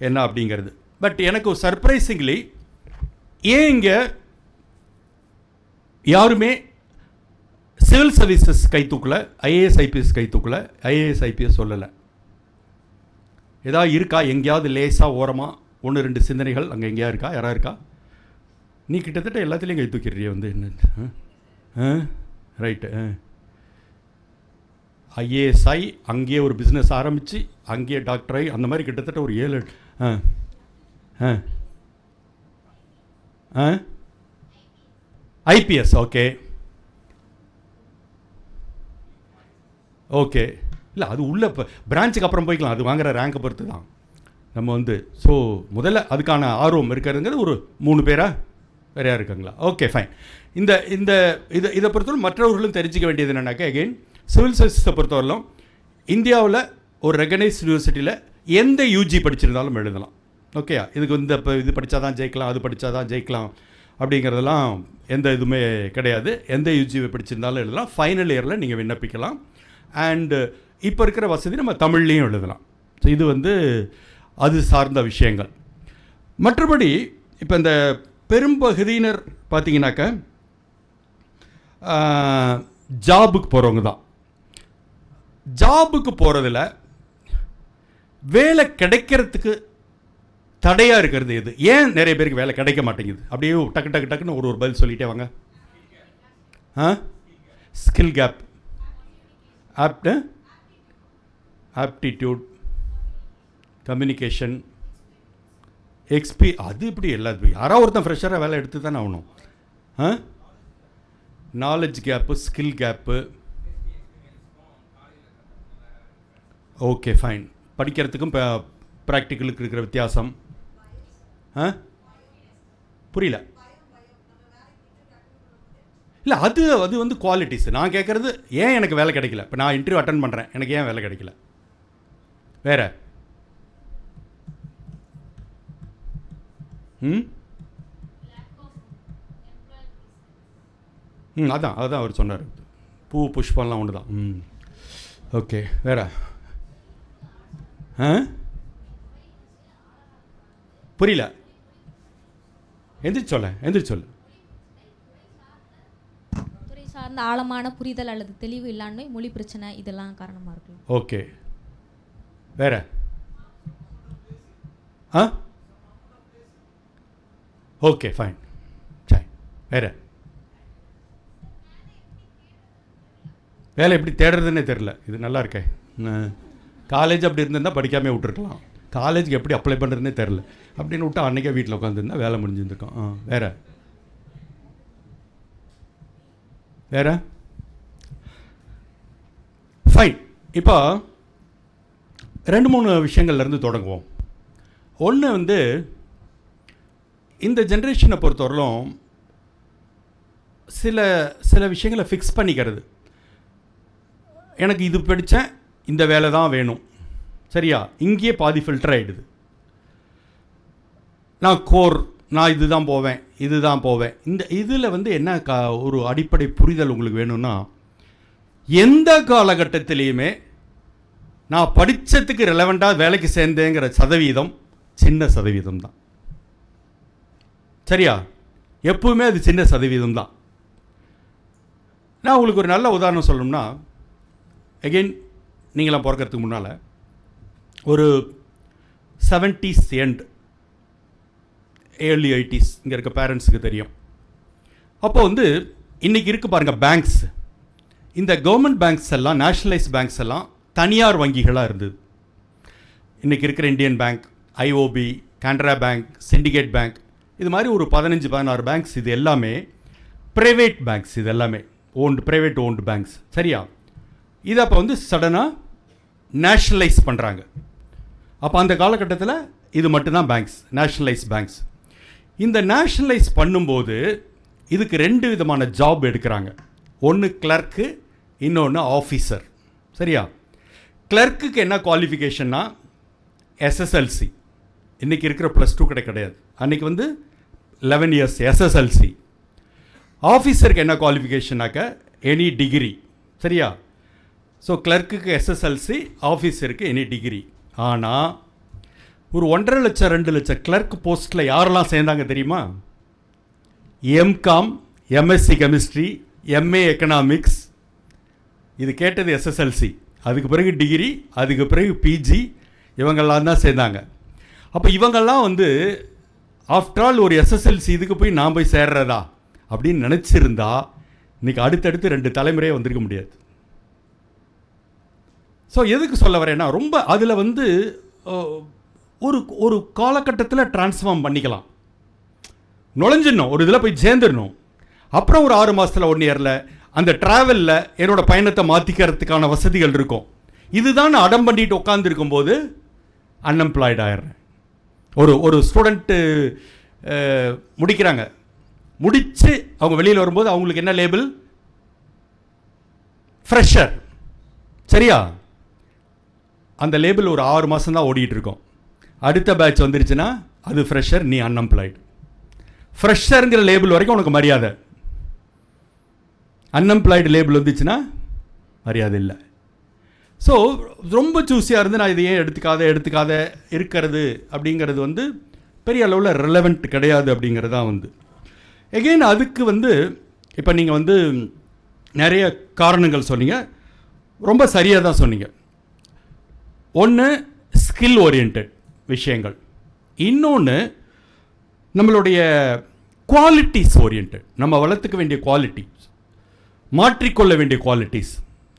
என்ன அப்படிங்கிறது. பட் எனக்கு சர்ப்ரைசிங்லி ஏன் இங்கே யாருமே சிவில் சர்வீசஸ் கை தூக்கல, ஐஏஎஸ் ஐபிஎஸ் கை தூக்கல, ஐஏஎஸ் ஐபிஎஸ் சொல்லலை. ஏதாவது இருக்கா எங்கேயாவது லேசாக ஓரமாக 1-2 சிந்தனைகள் அங்கே எங்கேயா இருக்கா? யாராக இருக்கா? நீ கிட்டத்தட்ட எல்லாத்துலேயும் கை தூக்கிடுறிய வந்து என்ன ரைட்டு. ஐஏஎஸ்ஐ அங்கேயே ஒரு பிஸ்னஸ் ஆரம்பித்து அங்கேயே டாக்டரை அந்த மாதிரி கிட்டத்தட்ட ஒரு 7 ஐபிஎஸ். ஓகே ஓகே, இல்லை அது உள்ள இப்போ பிரான்ச்சுக்கு அப்புறம் போய்க்கலாம், அது வாங்குகிற ரேங்கை பொறுத்து தான் நம்ம வந்து. ஸோ முதல்ல அதுக்கான ஆர்வம் இருக்கிறதுங்கிறது ஒரு 3 பேரா வேறையாக இருக்காங்களா? Okay fine. இதை பொறுத்தவரை மற்றவர்களும் தெரிஞ்சிக்க வேண்டியது என்னன்னாக்கா, அகெயின் சிவில் சர்வீஸை பொறுத்தவரையிலும் இந்தியாவில் ஒரு ரெகனைஸ்ட் யூனிவர்சிட்டியில் எந்த யூஜி படிச்சிருந்தாலும் எழுதலாம். ஓகேயா? இதுக்கு இந்த இப்போ இது படித்தா தான் ஜெயிக்கலாம், அது படித்தா தான் ஜெயிக்கலாம் அப்படிங்கிறதெல்லாம் எந்த இதுவுமே கிடையாது. எந்த யூஜிவை படிச்சிருந்தாலும் எழுதலாம். ஃபைனல் இயரில் நீங்கள் விண்ணப்பிக்கலாம். அண்டு இப்போ இருக்கிற வசதி நம்ம தமிழ்லேயும் எழுதலாம். ஸோ இது வந்து அது சார்ந்த விஷயங்கள். மற்றபடி இப்போ இந்த பெரும்பகுதியினர் பார்த்தீங்கன்னாக்க ஜாபுக்கு போகிறவங்க தான். ஜாபுக்கு போகிறதுல வேலை கிடைக்கிறதுக்கு தடையாக இருக்கிறது எது? ஏன் நிறைய பேருக்கு வேலை கிடைக்க மாட்டேங்குது? அப்படியே டக்கு டக்கு டக்குன்னு ஒரு பதில் சொல்லிட்டே வாங்க. ஸ்கில் கேப், ஆப்டிடியூட், கம்யூனிகேஷன், அது இப்படி எல்லாத்துக்கும் யாராவது ஒருத்தன் ஃப்ரெஷராக வேலை எடுத்து தானே ஆகணும். Knowledge gap, skill gap. Okay fine. படிக்கிறதுக்கும் ப்ராக்டிக்கலுக்கு இருக்கிற வித்தியாசம். புரியல. இல்லை அது அது வந்து குவாலிட்டிஸ். நான் கேட்குறது ஏன் எனக்கு வேலை கிடைக்கல. இப்போ நான் இன்டர்வியூ அட்டன் பண்ணுறேன், எனக்கு ஏன் வேலை கிடைக்கல? வேற அதான் அவர் சொன்னார். பூ புஷ்பம்லாம் ஒன்று தான். ஓகே வேற புரியல. எந்திரிச்சு சொல்ல. துறை சார்ந்த ஆழமான புரிதல் அல்லது தெளிவு இல்லாண்மை, மொழி பிரச்சனை, இதெல்லாம் காரணமாக இருக்கு. ஓகே வேற ஓகே ஃபைன். சரி வேற வேலை எப்படி தேடுறதுன்னே தெரில. இது நல்லா இருக்கே. காலேஜ் அப்படி இருந்திருந்தால் படிக்காமே விட்டுருக்கலாம். காலேஜுக்கு எப்படி அப்ளை பண்ணுறதுனே தெரில. அப்படின்னு விட்டு அன்றைக்கே வீட்டில் உட்காந்துருந்தா வேலை முடிஞ்சுருந்துருக்கோம். வேற ஃபைன். இப்போ 2-3 விஷயங்கள்லேருந்து தொடங்குவோம். ஒன்று வந்து இந்த ஜென்ரேஷனை பொறுத்தவரையிலும் சில விஷயங்களை ஃபிக்ஸ் பண்ணிக்கிறது. எனக்கு இது படித்தேன், இந்த வேலை தான் வேணும், சரியா? இங்கேயே பாதி ஃபில்டர் ஆகிடுது. நான் இதுதான் போவேன். இந்த இதில் வந்து என்ன ஒரு அடிப்படை புரிதல் உங்களுக்கு வேணும்னா, எந்த காலகட்டத்திலையுமே நான் படித்ததுக்கு ரெலவெண்ட்டாக வேலைக்கு சேர்ந்தேங்கிற சதவீதம் சின்ன சதவீதம் தான், சரியா? எப்பவுமே அது சின்ன சதவீதம் தான். நான் உங்களுக்கு ஒரு நல்ல உதாரணம் சொல்லணும்னா, அகெயின் நீங்களாம் பிறக்கிறதுக்கு முன்னால் ஒரு 70s எண்ட் ஏர்லி 80s இங்கே இருக்க பேரண்ட்ஸுக்கு தெரியும். அப்போ வந்து இன்றைக்கி இருக்குது பாருங்கள் பேங்க்ஸ். இந்த கவர்மெண்ட் பேங்க்ஸ் எல்லாம், நேஷ்னலைஸ் பேங்க்ஸ் எல்லாம் தனியார் வங்கிகளாக இருந்தது. இன்றைக்கி இருக்கிற Indian bank, IOB, Canara bank, syndicate bank, இது மாதிரி ஒரு 15-16 பேங்க்ஸ். இது எல்லாமே ப்ரைவேட் பேங்க்ஸ். இது எல்லாமே ப்ரைவேட் ஓன்டு பேங்க்ஸ், சரியா? இதை அப்போ வந்து சடனாக நேஷ்னலைஸ் பண்ணுறாங்க. அப்போ அந்த காலகட்டத்தில் இது மட்டும்தான் பேங்க்ஸ், நேஷ்னலைஸ் பேங்க்ஸ். இந்த நேஷ்னலைஸ் பண்ணும்போது இதுக்கு 2 விதமான ஜாப் எடுக்கிறாங்க. ஒன்று கிளர்க்கு, இன்னொன்று ஆஃபீஸர், சரியா? கிளர்க்குக்கு என்ன குவாலிஃபிகேஷன்னா எஸ்எஸ்எல்சி. இன்றைக்கி இருக்கிற +2 கிடையாது. அன்றைக்கி வந்து 11 years எஸ்எஸ்எல்சி. ஆஃபீஸருக்கு என்ன குவாலிஃபிகேஷனாக்க எனி டிகிரி, சரியா? ஸோ கிளர்க்குக்கு எஸ்எஸ்எல்சி, ஆஃபீஸருக்கு எனி டிகிரி. ஆனால் ஒரு 1.5 லட்சம் 2 லட்சம் கிளர்க் போஸ்ட்டில் யாரெல்லாம் சேர்ந்தாங்க தெரியுமா? MCom, MSc chemistry, MA economics. இது கேட்டது எஸ்எஸ்எல்சி, அதுக்கு பிறகு டிகிரி, அதுக்கு பிறகு பிஜி, இவங்கெல்லாம் தான் சேர்ந்தாங்க. அப்போ இவங்கெல்லாம் வந்து ஆஃப்டர் ஆல் ஒரு எஸ்எஸ்எல்சி இதுக்கு போய் நான் போய் சேர்றதா அப்படின்னு நினச்சிருந்தா இன்றைக்கி அடுத்தடுத்து 2 தலைமுறையே வந்திருக்க முடியாது. ஸோ எதுக்கு சொல்ல வரேன்னா, ரொம்ப அதில் வந்து ஒரு காலகட்டத்தில் டிரான்ஸ்ஃபார்ம் பண்ணிக்கலாம், நுழைஞ்சிடணும், ஒரு இதில் போய் சேர்ந்துடணும். அப்புறம் ஒரு 6 மாதத்தில் 1 இயரில் அந்த ட்ராவலில் என்னோடய பயணத்தை மாற்றிக்கிறதுக்கான வசதிகள் இருக்கும். இதுதான் நான் அடம் பண்ணிட்டு உட்காந்துருக்கும்போது அன்எம்ப்ளாய்டு ஆயிடுறேன். ஒரு ஸ்டூடெண்ட்டு முடிக்கிறாங்க, முடித்து அவங்க வெளியில் வரும்போது அவங்களுக்கு என்ன லேபிள்? ஃப்ரெஷர், சரியா? அந்த லேபிள் ஒரு 6 மாதம் தான் ஓடிட்டு இருக்கோம். அடுத்த பேட்ச் வந்துருச்சுன்னா அது ஃப்ரெஷர், நீ அன்எம்ப்ளாய்டு. ஃப்ரெஷருங்கிற லேபிள் வரைக்கும் உனக்கு மரியாதை. அன்எம்ப்ளாய்டு லேபிள் வந்துச்சுன்னா மரியாதை இல்லை. ஸோ ரொம்ப சூஸியாக இருந்து நான் இதையே எடுத்துக்காத இருக்கிறது அப்படிங்கிறது வந்து பெரிய அளவில் ரெலவெண்ட் கிடையாது அப்படிங்கிறது தான் வந்து. எகெயின் அதுக்கு இப்போ நீங்கள் நிறைய காரணங்கள் சொன்னீங்க, ரொம்ப சரியாக தான் சொன்னீங்க. ஒன்று ஸ்கில் ஓரியன்ட் விஷயங்கள், இன்னொன்று நம்மளுடைய குவாலிட்டிஸ் ஓரியன்ட், நம்ம வளர்த்துக்க வேண்டிய குவாலிட்டிஸ், மாற்றிக்கொள்ள வேண்டிய குவாலிட்டிஸ்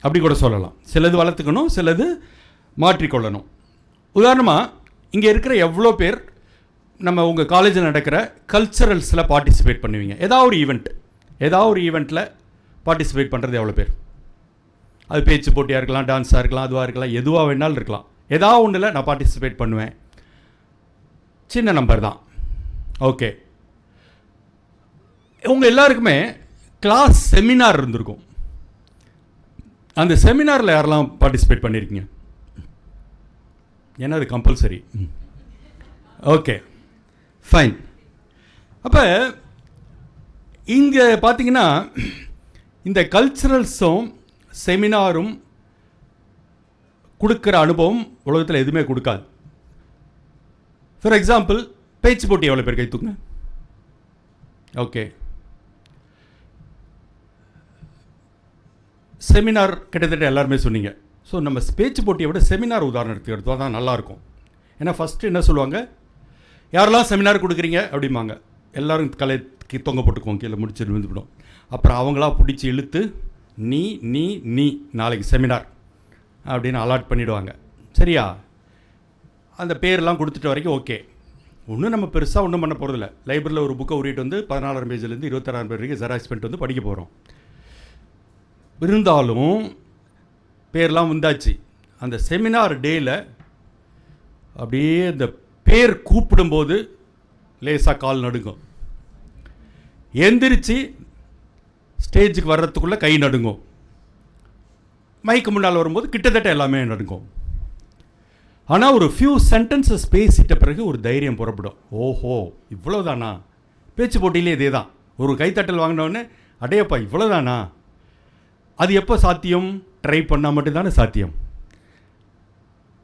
அப்படி கூட சொல்லலாம். சிலது வளர்த்துக்கணும், சிலது மாற்றிக்கொள்ளணும். உதாரணமாக இங்கே இருக்கிற எவ்வளோ பேர் நம்ம உங்கள் காலேஜில் நடக்கிற கல்ச்சரல்ஸில் பார்ட்டிசிபேட் பண்ணுவீங்க? ஏதாவது ஒரு ஈவெண்ட்டில் பார்ட்டிசிபேட் பண்ணுறது எவ்வளோ பேர்? அது பேச்சு போட்டியாக இருக்கலாம், டான்ஸாக இருக்கலாம், அதுவாக இருக்கலாம், எதுவாக வேணாலும் இருக்கலாம். ஏதாவது ஒன்றில் நான் பார்ட்டிசிபேட் பண்ணுவேன். சின்ன நம்பர் தான். ஓகே, உங்கள் எல்லாருக்குமே கிளாஸ் செமினார் இருந்திருக்கும். அந்த செமினாரில் யாரெல்லாம் பார்ட்டிசிபேட் பண்ணியிருக்கீங்க? ஏன்னா அது கம்பல்சரி. Okay, fine. அப்போ இங்கே பார்த்தீங்கன்னா இந்த கல்ச்சுரல்ஸும் செமினாரும் கொடுக்குற அனுபவம் உலகத்தில் எதுவுமே கொடுக்காது. ஃபார் எக்ஸாம்பிள், பேச்சு போட்டி எவ்வளோ பேர் கை தூக்குங்க? ஓகே, செமினார் கிட்டத்தட்ட எல்லாருமே சொன்னீங்க. ஸோ நம்ம பேச்சு போட்டியை விட செமினார் உதாரணத்துக்கு எடுத்தால் தான் நல்லாயிருக்கும். ஏன்னா ஃபஸ்ட்டு என்ன சொல்லுவாங்க, யாரெல்லாம் செமினார் கொடுக்குறீங்க அப்படிம்பாங்க. எல்லோரும் கலைக்கு தொங்க போட்டுக்குவோம், கீழே முடிச்சு விழுந்துவிடும். அப்புறம் அவங்களா பிடிச்சி இழுத்து நீ நீ நீ நாளைக்கு செமினார் அப்படின்னு அலாட் பண்ணிவிடுவாங்க. சரியா? அந்த பேரெலாம் கொடுத்துட்ட வரைக்கும் ஓகே. ஒன்றும் நம்ம பெருசாக ஒன்றும் பண்ண போகிறதில்ல. லைப்ரரியில் ஒரு புக்கை உருவிட்டு 14ஆம் பேஜ்லேருந்து 26ஆம் பேஜ் வரைக்கும் ஜெராக்ஸ் பண்ணிட்டு படிக்க போகிறோம். இருந்தாலும் பேர்லாம் வந்தாச்சு. அந்த செமினார் டேயில் அப்படியே இந்த பேர் கூப்பிடும்போது லேசாக கால் நடுங்கும். எந்திரிச்சு ஸ்டேஜுக்கு வர்றதுக்குள்ளே கை நடுங்கும். மைக்கு முன்னால் வரும்போது கிட்டத்தட்ட எல்லாமே நடுங்கும். ஆனால் ஒரு ஃபியூ சென்டென்சஸ் பேசிட்ட பிறகு ஒரு தைரியம் புறப்படும். ஓஹோ, இவ்வளோதானா? பேச்சு போட்டியிலே இதே தான். ஒரு கைத்தட்டல் வாங்கினோடனே அடையப்பா இவ்வளோதானா? அது எப்போ சாத்தியம்? ட்ரை பண்ணால் மட்டும்தானே சாத்தியம்.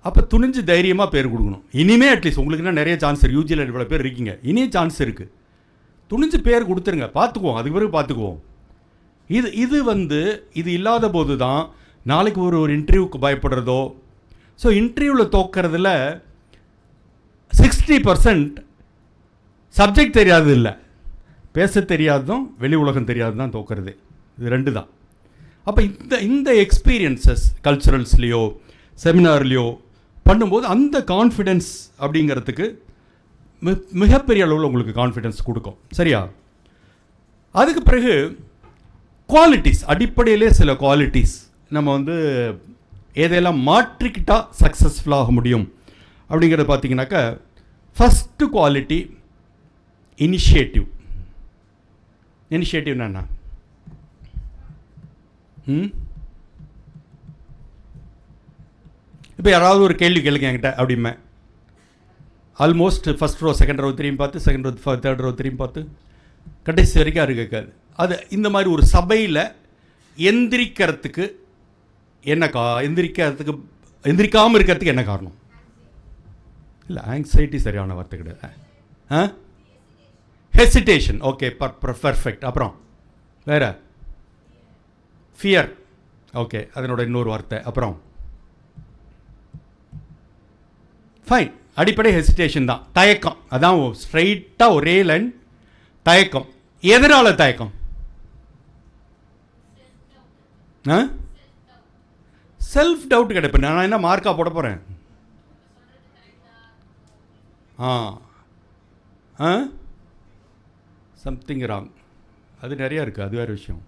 அப்போ துணிஞ்சு தைரியமாக பேர் கொடுக்கணும். இனிமே அட்லீஸ்ட் உங்களுக்குன்னா நிறைய சான்ஸ் இருக்குது. யூஜியில் இவ்வளோ பேர் இருக்கீங்க, இனியும் சான்ஸ் இருக்குது. துணிஞ்சு பேர் கொடுத்துருங்க, பார்த்துக்குவோம், அதுக்கு பிறகு பார்த்துக்குவோம். இது இல்லாத போது தான் நாளைக்கு ஒரு இன்டர்வியூக்கு பயப்படுறதோ. ஸோ இன்டர்வியூவில் தோக்கிறதுல 60% சப்ஜெக்ட் தெரியாது இல்லை, பேச தெரியாததும் வெளி உலகம் தெரியாது தான் தோக்கிறது. இது ரெண்டு தான். அப்போ இந்த எக்ஸ்பீரியன்சஸ் கல்ச்சுரல்ஸ்லேயோ செமினார்லேயோ பண்ணும்போது அந்த கான்ஃபிடென்ஸ் அப்படிங்கிறதுக்கு மிகப்பெரிய அளவில் உங்களுக்கு கான்ஃபிடென்ஸ் கொடுக்கும். சரியா? அதுக்கு பிறகு குவாலிட்டிஸ், அடிப்படையிலே சில குவாலிட்டிஸ் நம்ம எதையெல்லாம் மாற்றிக்கிட்டால் சக்ஸஸ்ஃபுல்லாக முடியும் அப்படிங்கிறத பார்த்தீங்கன்னாக்கா, ஃபஸ்ட்டு குவாலிட்டி இனிஷியேட்டிவ். இனிஷியேட்டிவ்னா என்ன? இப்போ யாராவது ஒரு கேள்வி கேளுங்க என்கிட்ட அப்படிமே, almost first row second row திரும்பி பார்த்து, செகண்ட் ரோ தேர்ட் ரோ திரும்பி பார்த்து கடைசி வரைக்கும் அது கேட்காது. அது இந்த மாதிரி ஒரு சபையில் எந்திரிக்கிறதுக்கு என்ன எந்திரிக்காமல் இருக்கிறதுக்கு என்ன காரணம்? இல்லை, ஆங்ஸைட்டி சரியான வார்த்தை கிடையாது. ஹெசிடேஷன். Okay, perfect. அப்புறம் வேறு ஃபியர். ஓகே, அதனோட இன்னொரு வார்த்தை. அப்புறம் ஃபைன், அடிப்படை ஹெசிடேஷன் தான், தயக்கம். அதான் ஸ்ட்ரைட்டாக ஒரே லைன், தயக்கம். எதனால் தயக்கம்? செல்ஃப் டவுட் கிடைப்பேன். நான் என்ன மார்க்காக போட போகிறேன்? Something wrong. அது நிறையா இருக்குது, அது வேறு விஷயம்.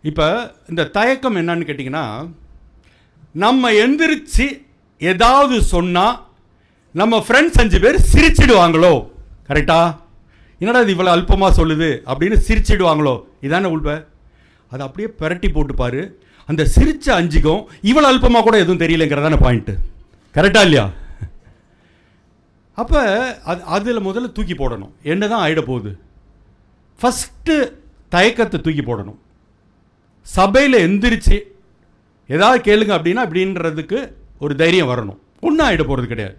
இப்போ இந்த தயக்கம் என்னன்னு கேட்டிங்கன்னா, நம்ம எந்திரிச்சு ஏதாவது சொன்னால் நம்ம ஃப்ரெண்ட்ஸ் 5 பேர் சிரிச்சிடுவாங்களோ. கரெக்டா? என்னடா இது இவ்வளோ அல்பமாக சொல்லுது அப்படின்னு சிரிச்சிடுவாங்களோ. இதானே உள்ப. அதை அப்படியே பெரட்டி போட்டுப்பார். அந்த சிரிச்ச 5க்கும் இவ்வளோ அல்பமாக கூட எதுவும் தெரியலைங்கிறதான பாயிண்ட்டு. கரெக்டா இல்லையா? அப்போ அதில் முதல்ல தூக்கி போடணும். என்ன தான் ஆகிட போகுது? ஃபஸ்ட்டு தயக்கத்தை தூக்கி போடணும். சபையில் எந்திரிச்சு ஏதாவது கேளுங்க அப்படின்னா அப்படின்றதுக்கு ஒரு தைரியம் வரணும். ஒன்றும் ஆகிட போகிறது கிடையாது.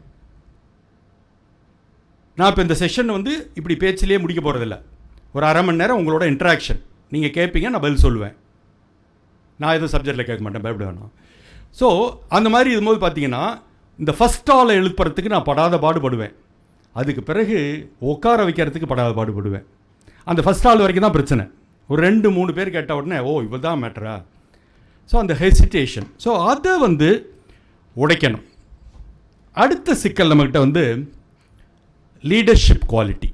நான் இப்போ இந்த செஷன் வந்து இப்படி பேச்சிலேயே முடிக்க போகிறதில்ல. ஒரு அரை மணி நேரம் உங்களோட இன்ட்ராக்ஷன். நீங்கள் கேட்பீங்க, நான் பதில் சொல்லுவேன். நான் எதுவும் சப்ஜெக்டில் கேட்க மாட்டேன், பயப்பட வேணாம். ஸோ அந்த மாதிரி இருக்கும்போது பார்த்தீங்கன்னா இந்த ஃபஸ்ட் ஆளை எழுப்புறதுக்கு நான் படாத பாடுபடுவேன். அதுக்கு பிறகு உட்கார வைக்கிறதுக்கு படாத பாடுபடுவேன். அந்த ஃபஸ்ட் ஆள் வரைக்கும் தான் பிரச்சனை. ஒரு 2-3 பேர் கேட்ட உடனே ஓ இவ்வளோ தான் மேட்டரா. ஸோ அந்த ஹெசிடேஷன், ஸோ அதை வந்து உடைக்கணும். அடுத்த சிக்கல் நம்மக்கிட்ட வந்து லீடர்ஷிப் குவாலிட்டி,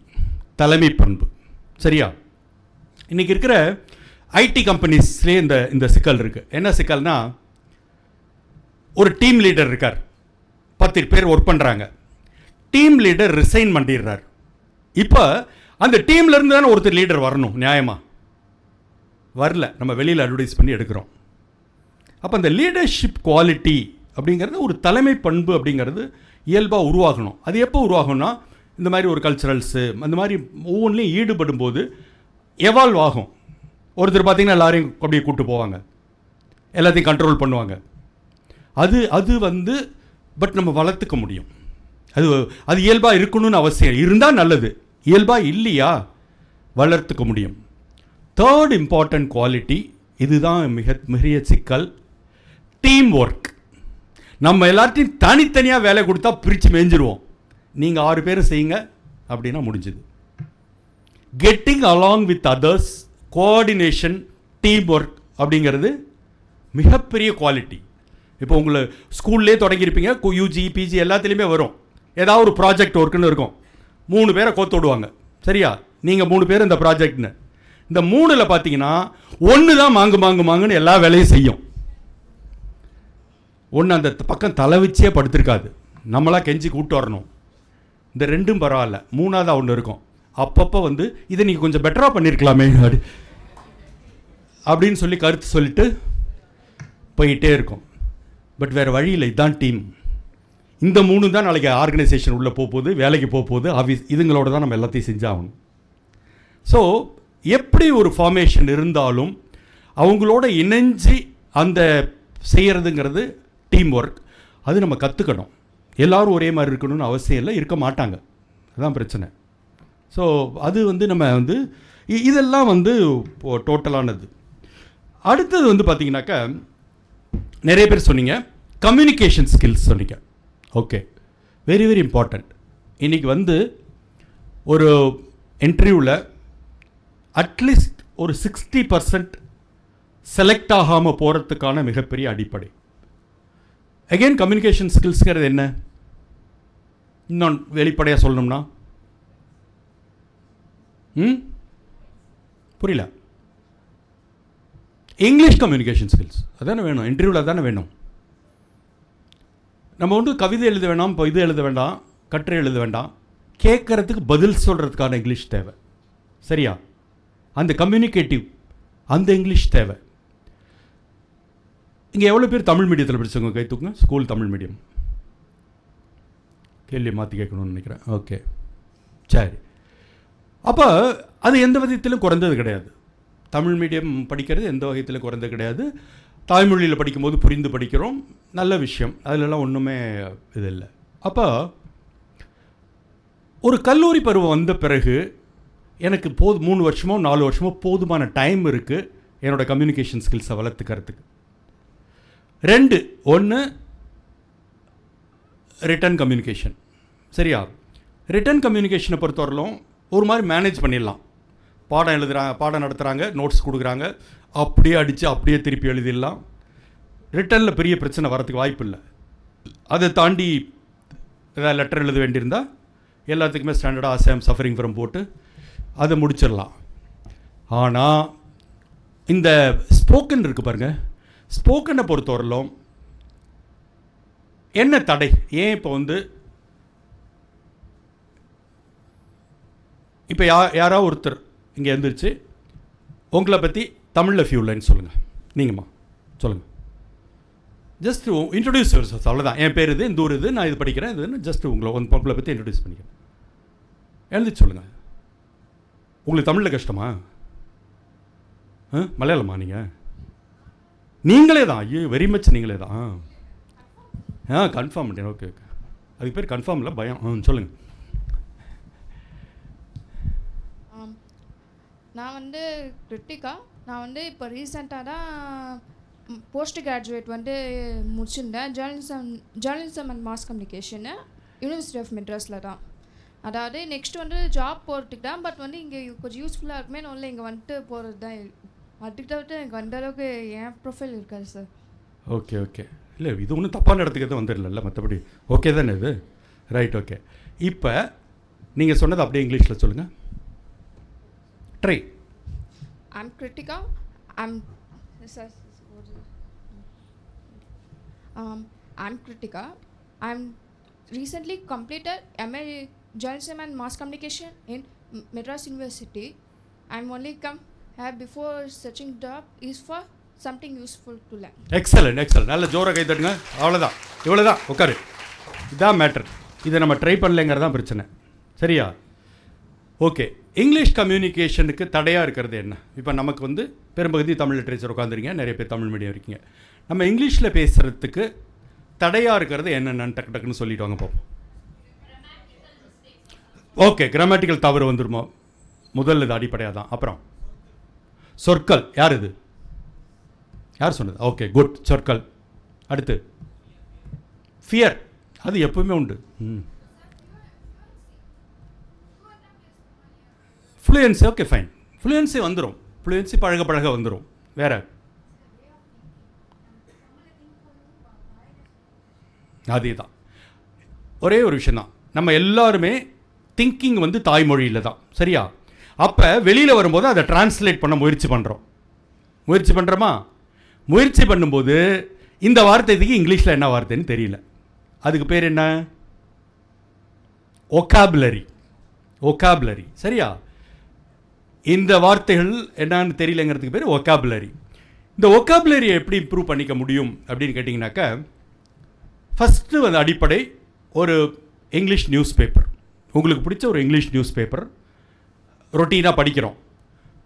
தலைமை பண்பு. சரியா? இன்றைக்கி இருக்கிற ஐடி கம்பெனிஸ்லேயே இந்த சிக்கல் இருக்குது. என்ன சிக்கல்னா, ஒரு டீம் லீடர் இருக்கார், 10 பேர் ஒர்க் பண்ணுறாங்க. டீம் லீடர் ரிசைன் பண்ணிடுறார். இப்போ அந்த டீம்லேருந்து தானே ஒருத்தர் லீடர் வரணும், நியாயமாக வரல. நம்ம வெளியில் அட்வர்டைஸ் பண்ணி எடுக்கிறோம். அப்போ அந்த லீடர்ஷிப் குவாலிட்டி அப்படிங்கிறது, ஒரு தலைமை பண்பு அப்படிங்கிறது இயல்பாக உருவாகணும். அது எப்போ உருவாகும்னா, இந்த மாதிரி ஒரு கல்ச்சுரல்ஸு அந்த மாதிரி ஒவ்வொன்றிலையும் ஈடுபடும் போது எவால்வ் ஆகும். ஒருத்தர் பார்த்திங்கன்னா எல்லாரையும் அப்படியே கூப்பிட்டு போவாங்க, எல்லாத்தையும் கண்ட்ரோல் பண்ணுவாங்க. அது வந்து பட் நம்ம வளர்த்துக்க முடியும். அது இயல்பாக இருக்கணும்னு அவசியம் இருந்தால் நல்லது. இயல்பாக இல்லையா, வளர்த்துக்க முடியும். தேர்ட் இம்பார்ட்டன்ட் குவாலிட்டி, இதுதான் மிக சிக்கல், டீம் ஒர்க். நம்ம எல்லாத்தையும் தனித்தனியாக வேலை கொடுத்தா பிரித்து மேய்ஞ்சிருவோம். நீங்கள் 6 பேரும் செய்யுங்க அப்படின்னா முடிஞ்சுது. Getting along with others, coordination, team work அப்படிங்கிறது மிகப்பெரிய குவாலிட்டி. இப்போ உங்களை ஸ்கூல்லே தொடங்கியிருப்பீங்க, யூஜி பிஜி எல்லாத்துலேயுமே வரும். ஏதாவது ஒரு ப்ராஜெக்ட் ஒர்க்குன்னு இருக்கும், 3 பேரை கோத்து விடுவாங்க. சரியா? நீங்கள் 3 பேர் இந்த ப்ராஜெக்ட்னு. இந்த 3ல் பார்த்தீங்கன்னா 1 தான் மாங்குன்னு எல்லா வேலையும் செய்யும். 1 அந்த பக்கம் தலை வச்சே படுத்திருக்காது, நம்மளாக கெஞ்சி கூப்பிட்டு வரணும். இந்த 2ம் பரவாயில்ல, 3ஆவதாக ஒன்று இருக்கும். அப்பப்போ வந்து இதை நீங்கள் கொஞ்சம் பெட்டராக பண்ணியிருக்கலாமே அப்படின்னு சொல்லி கருத்து சொல்லிட்டு போயிட்டே இருக்கும். பட் வேறு வழியில் இதுதான் டீம். இந்த 3 தான் நாளைக்கு ஆர்கனைசேஷன் உள்ளே போகுது, வேலைக்கு போகுது, ஆஃபீஸ், இதுங்களோட தான் நம்ம எல்லாத்தையும் செஞ்சாகணும். ஸோ எப்படி ஒரு ஃபார்மேஷன் இருந்தாலும் அவங்களோட இணைஞ்சு அந்த செய்கிறதுங்கிறது டீம் ஒர்க். அது நம்ம கற்றுக்கணும். எல்லோரும் ஒரே மாதிரி இருக்கணும்னு அவசியம் இல்லை, இருக்க மாட்டாங்க, அதுதான் பிரச்சனை. ஸோ அது வந்து நம்ம வந்து இதெல்லாம் வந்து டோட்டலானது. அடுத்தது வந்து பார்த்திங்கனாக்கா, நிறைய பேர் சொன்னீங்க கம்யூனிகேஷன் ஸ்கில்ஸ் சொன்னீங்க. Okay, very very important. இன்றைக்கி வந்து ஒரு இன்டர்வியூவில் அட்லீஸ்ட் ஒரு 60% செலக்ட் ஆகாமல் போகிறதுக்கான மிகப்பெரிய அடிப்படை. அகெயின் கம்யூனிகேஷன் ஸ்கில்ஸ்ங்கிறது என்ன? இன்னும் வெளிப்படையாக சொல்லணும்னா புரியல. இங்கிலீஷ் கம்யூனிகேஷன் ஸ்கில்ஸ் அதானே வேணும், இன்டர்வியூவில் அதானே வேணும். நம்ம வந்து கவிதை எழுத வேண்டாம், இப்போ இது எழுத வேண்டாம், கட்டுரை எழுத வேண்டாம், கேட்குறதுக்கு பதில் சொல்கிறதுக்கான இங்கிலீஷ் தேவை. சரியா? அந்த கம்யூனிகேட்டிவ், அந்த இங்கிலீஷ் தேவை. இங்கே எவ்வளோ பேர் தமிழ் மீடியத்தில் படித்தவங்க கை தூக்குங்க. School Tamil medium. கேள்வி மாற்றி கேட்கணும்னு நினைக்கிறேன். ஓகே, சரி. அப்போ அது எந்த விதத்திலும் குறைந்தது கிடையாது. தமிழ் மீடியம் படிக்கிறது எந்த வகையிலும் குறைந்தது கிடையாது. தாய்மொழியில் படிக்கும்போது புரிந்து படிக்கிறோம், நல்ல விஷயம், அதிலெல்லாம் ஒன்றுமே இது இல்லை. அப்போ ஒரு கல்லூரி பருவம் வந்த பிறகு எனக்கு 3 வருஷமோ 4 வருஷமோ போதுமான டைம் இருக்குது என்னோடய கம்யூனிகேஷன் ஸ்கில்ஸை வளர்த்துக்கிறதுக்கு. 2, 1 return communication. சரியா? ரிட்டன் கம்யூனிகேஷனை பொறுத்தவரையிலும் ஒரு மாதிரி மேனேஜ் பண்ணிடலாம். பாடம் நடத்துகிறாங்க, நோட்ஸ் கொடுக்குறாங்க, அப்படியே அடித்து அப்படியே திருப்பி எழுதிடலாம். ரிட்டனில் பெரிய பிரச்சனை வரதுக்கு வாய்ப்பு இல்லை. அதை தாண்டி ஏதாவது லெட்டர் எழுத வேண்டியிருந்தால் எல்லாத்துக்குமே ஸ்டாண்டர்டாக ஆசையம் சஃபரிங் ஃப்ரம் போட்டு அதை முடிச்சிடலாம். ஆனால் இந்த ஸ்போக்கன் இருக்குது பாருங்கள், ஸ்போக்கனை பொறுத்தவரையிலும் என்ன தடை? ஏன் இப்போ வந்து இப்போ யாராவது ஒருத்தர் இங்கே எழுந்திரிச்சு உங்களை பற்றி தமிழில் ஃபியூ லைன் சொல்லுங்கள். நீங்கம்மா சொல்லுங்கள். ஜஸ்ட் இன்ட்ரடியூஸ் யுவர்செல்ஃப், அவ்வளோதான். என் பேர் இது, இந்த ஊர் இது, நான் இது படிக்கிறேன், இதுன்னு ஜஸ்ட் உங்களை பற்றி இன்ட்ரடியூஸ் பண்ணிக்கிறேன். எழுதி சொல்லுங்கள். உங்களுக்கு தமிழில் கஷ்டமா? மலையாளமா நீங்கள்? நீங்களே தான். ஐயோ வெரி மச் நீங்களே தான். கன்ஃபார்ம் பண்ணிட்டேன். ஓகே ஓகே, அதுக்கு பேர் கன்ஃபார்ம் இல்லை, பயம். சொல்லுங்கள். நான் வந்து கிருத்திகா. நான் வந்து இப்போ ரீசெண்டாக தான் போஸ்ட் கிராஜுவேட் வந்து முடிச்சிருந்தேன். Journalism and mass communication university of மெட்ராஸில் தான். அதாவது நெக்ஸ்ட் வந்து ஜாப் போகிறதுக்கு தான். பட் வந்து இங்கே கொஞ்சம் யூஸ்ஃபுல்லாக இருக்குமே ஒன்றும் இங்கே வந்துட்டு போகிறது தான். அதுக்கு தவிர்த்து எனக்கு அந்த அளவுக்கு என் ப்ரொஃபைல் இருக்காது சார். ஓகே ஓகே, இல்லை இது ஒன்றும் தப்பான இடத்துக்கு தான் வந்துடல, மற்றபடி ஓகே தானே இது? Right, okay. இப்போ நீங்கள் சொன்னது அப்படியே இங்கிலீஷில் சொல்லுங்கள். Try. I'm Kritika. I'm Kritika. I'm recently completed MA Journalism and Mass Communication in Madras University. I'm only come here before searching job is for something useful to learn. Excellent excellent, நல்ல ஜோராக கை தட்டுங்க. அவ்வளோதான், இவ்வளோதான், உட்காரு. இதான் matter. இதை நம்ம try பண்ணலைங்கிறதான் பிரச்சனை, சரியா? ஓகே, இங்கிலீஷ் கம்யூனிகேஷனுக்கு தடையாக இருக்கிறது என்ன? இப்போ நமக்கு வந்து பெரும்பகுதி தமிழ் லிட்ரேச்சர் உட்காந்துருங்க, நிறைய பேர் தமிழ் மீடியம் இருக்கீங்க. நம்ம இங்கிலீஷில் பேசுகிறதுக்கு தடையாக இருக்கிறது என்னென்னு டக்கு டக்குன்னு சொல்லிட்டு வாங்க பார்ப்போம். ஓகே, கிராமட்டிக்கல் தவறு வந்துருமோ முதல்ல, இது அடிப்படையாக தான். அப்புறம் சொற்கள், யார் இது? யார் சொன்னது? ஓகே குட், சொற்கள். அடுத்து ஃபியர், அது எப்பவுமே உண்டு. ஃப்ளூயன்சி, ஓகே ஃபைன், ஃப்ளூயன்சி வந்துடும். ஃப்ளூயன்சி பழக பழக வந்துடும். வேறு அதே தான், ஒரே ஒரு விஷயந்தான். நம்ம எல்லாருமே திங்கிங் வந்து தாய்மொழியில் தான், சரியா? அப்போ வெளியில் வரும்போது அதை டிரான்ஸ்லேட் பண்ண முயற்சி பண்ணுறோமா? முயற்சி பண்ணும்போது இந்த வார்த்தைக்கு இங்கிலீஷில் என்ன வார்த்தைன்னு தெரியல. அதுக்கு பேர் என்ன? ஒகாபுலரி, சரியா? இந்த வார்த்தைகள் என்னன்னு தெரியலங்கிறதுக்கு பேர் ஒகாபுலரி. இந்த ஒகாபுலரியை எப்படி இம்ப்ரூவ் பண்ணிக்க முடியும் அப்படின்னு கேட்டிங்கனாக்கா, ஃபஸ்ட்டு வந்து அடிப்படை ஒரு இங்கிலீஷ் நியூஸ் பேப்பர், உங்களுக்கு பிடிச்ச ஒரு இங்கிலீஷ் நியூஸ் பேப்பர் ரொட்டீனாக படிக்கிறோம்.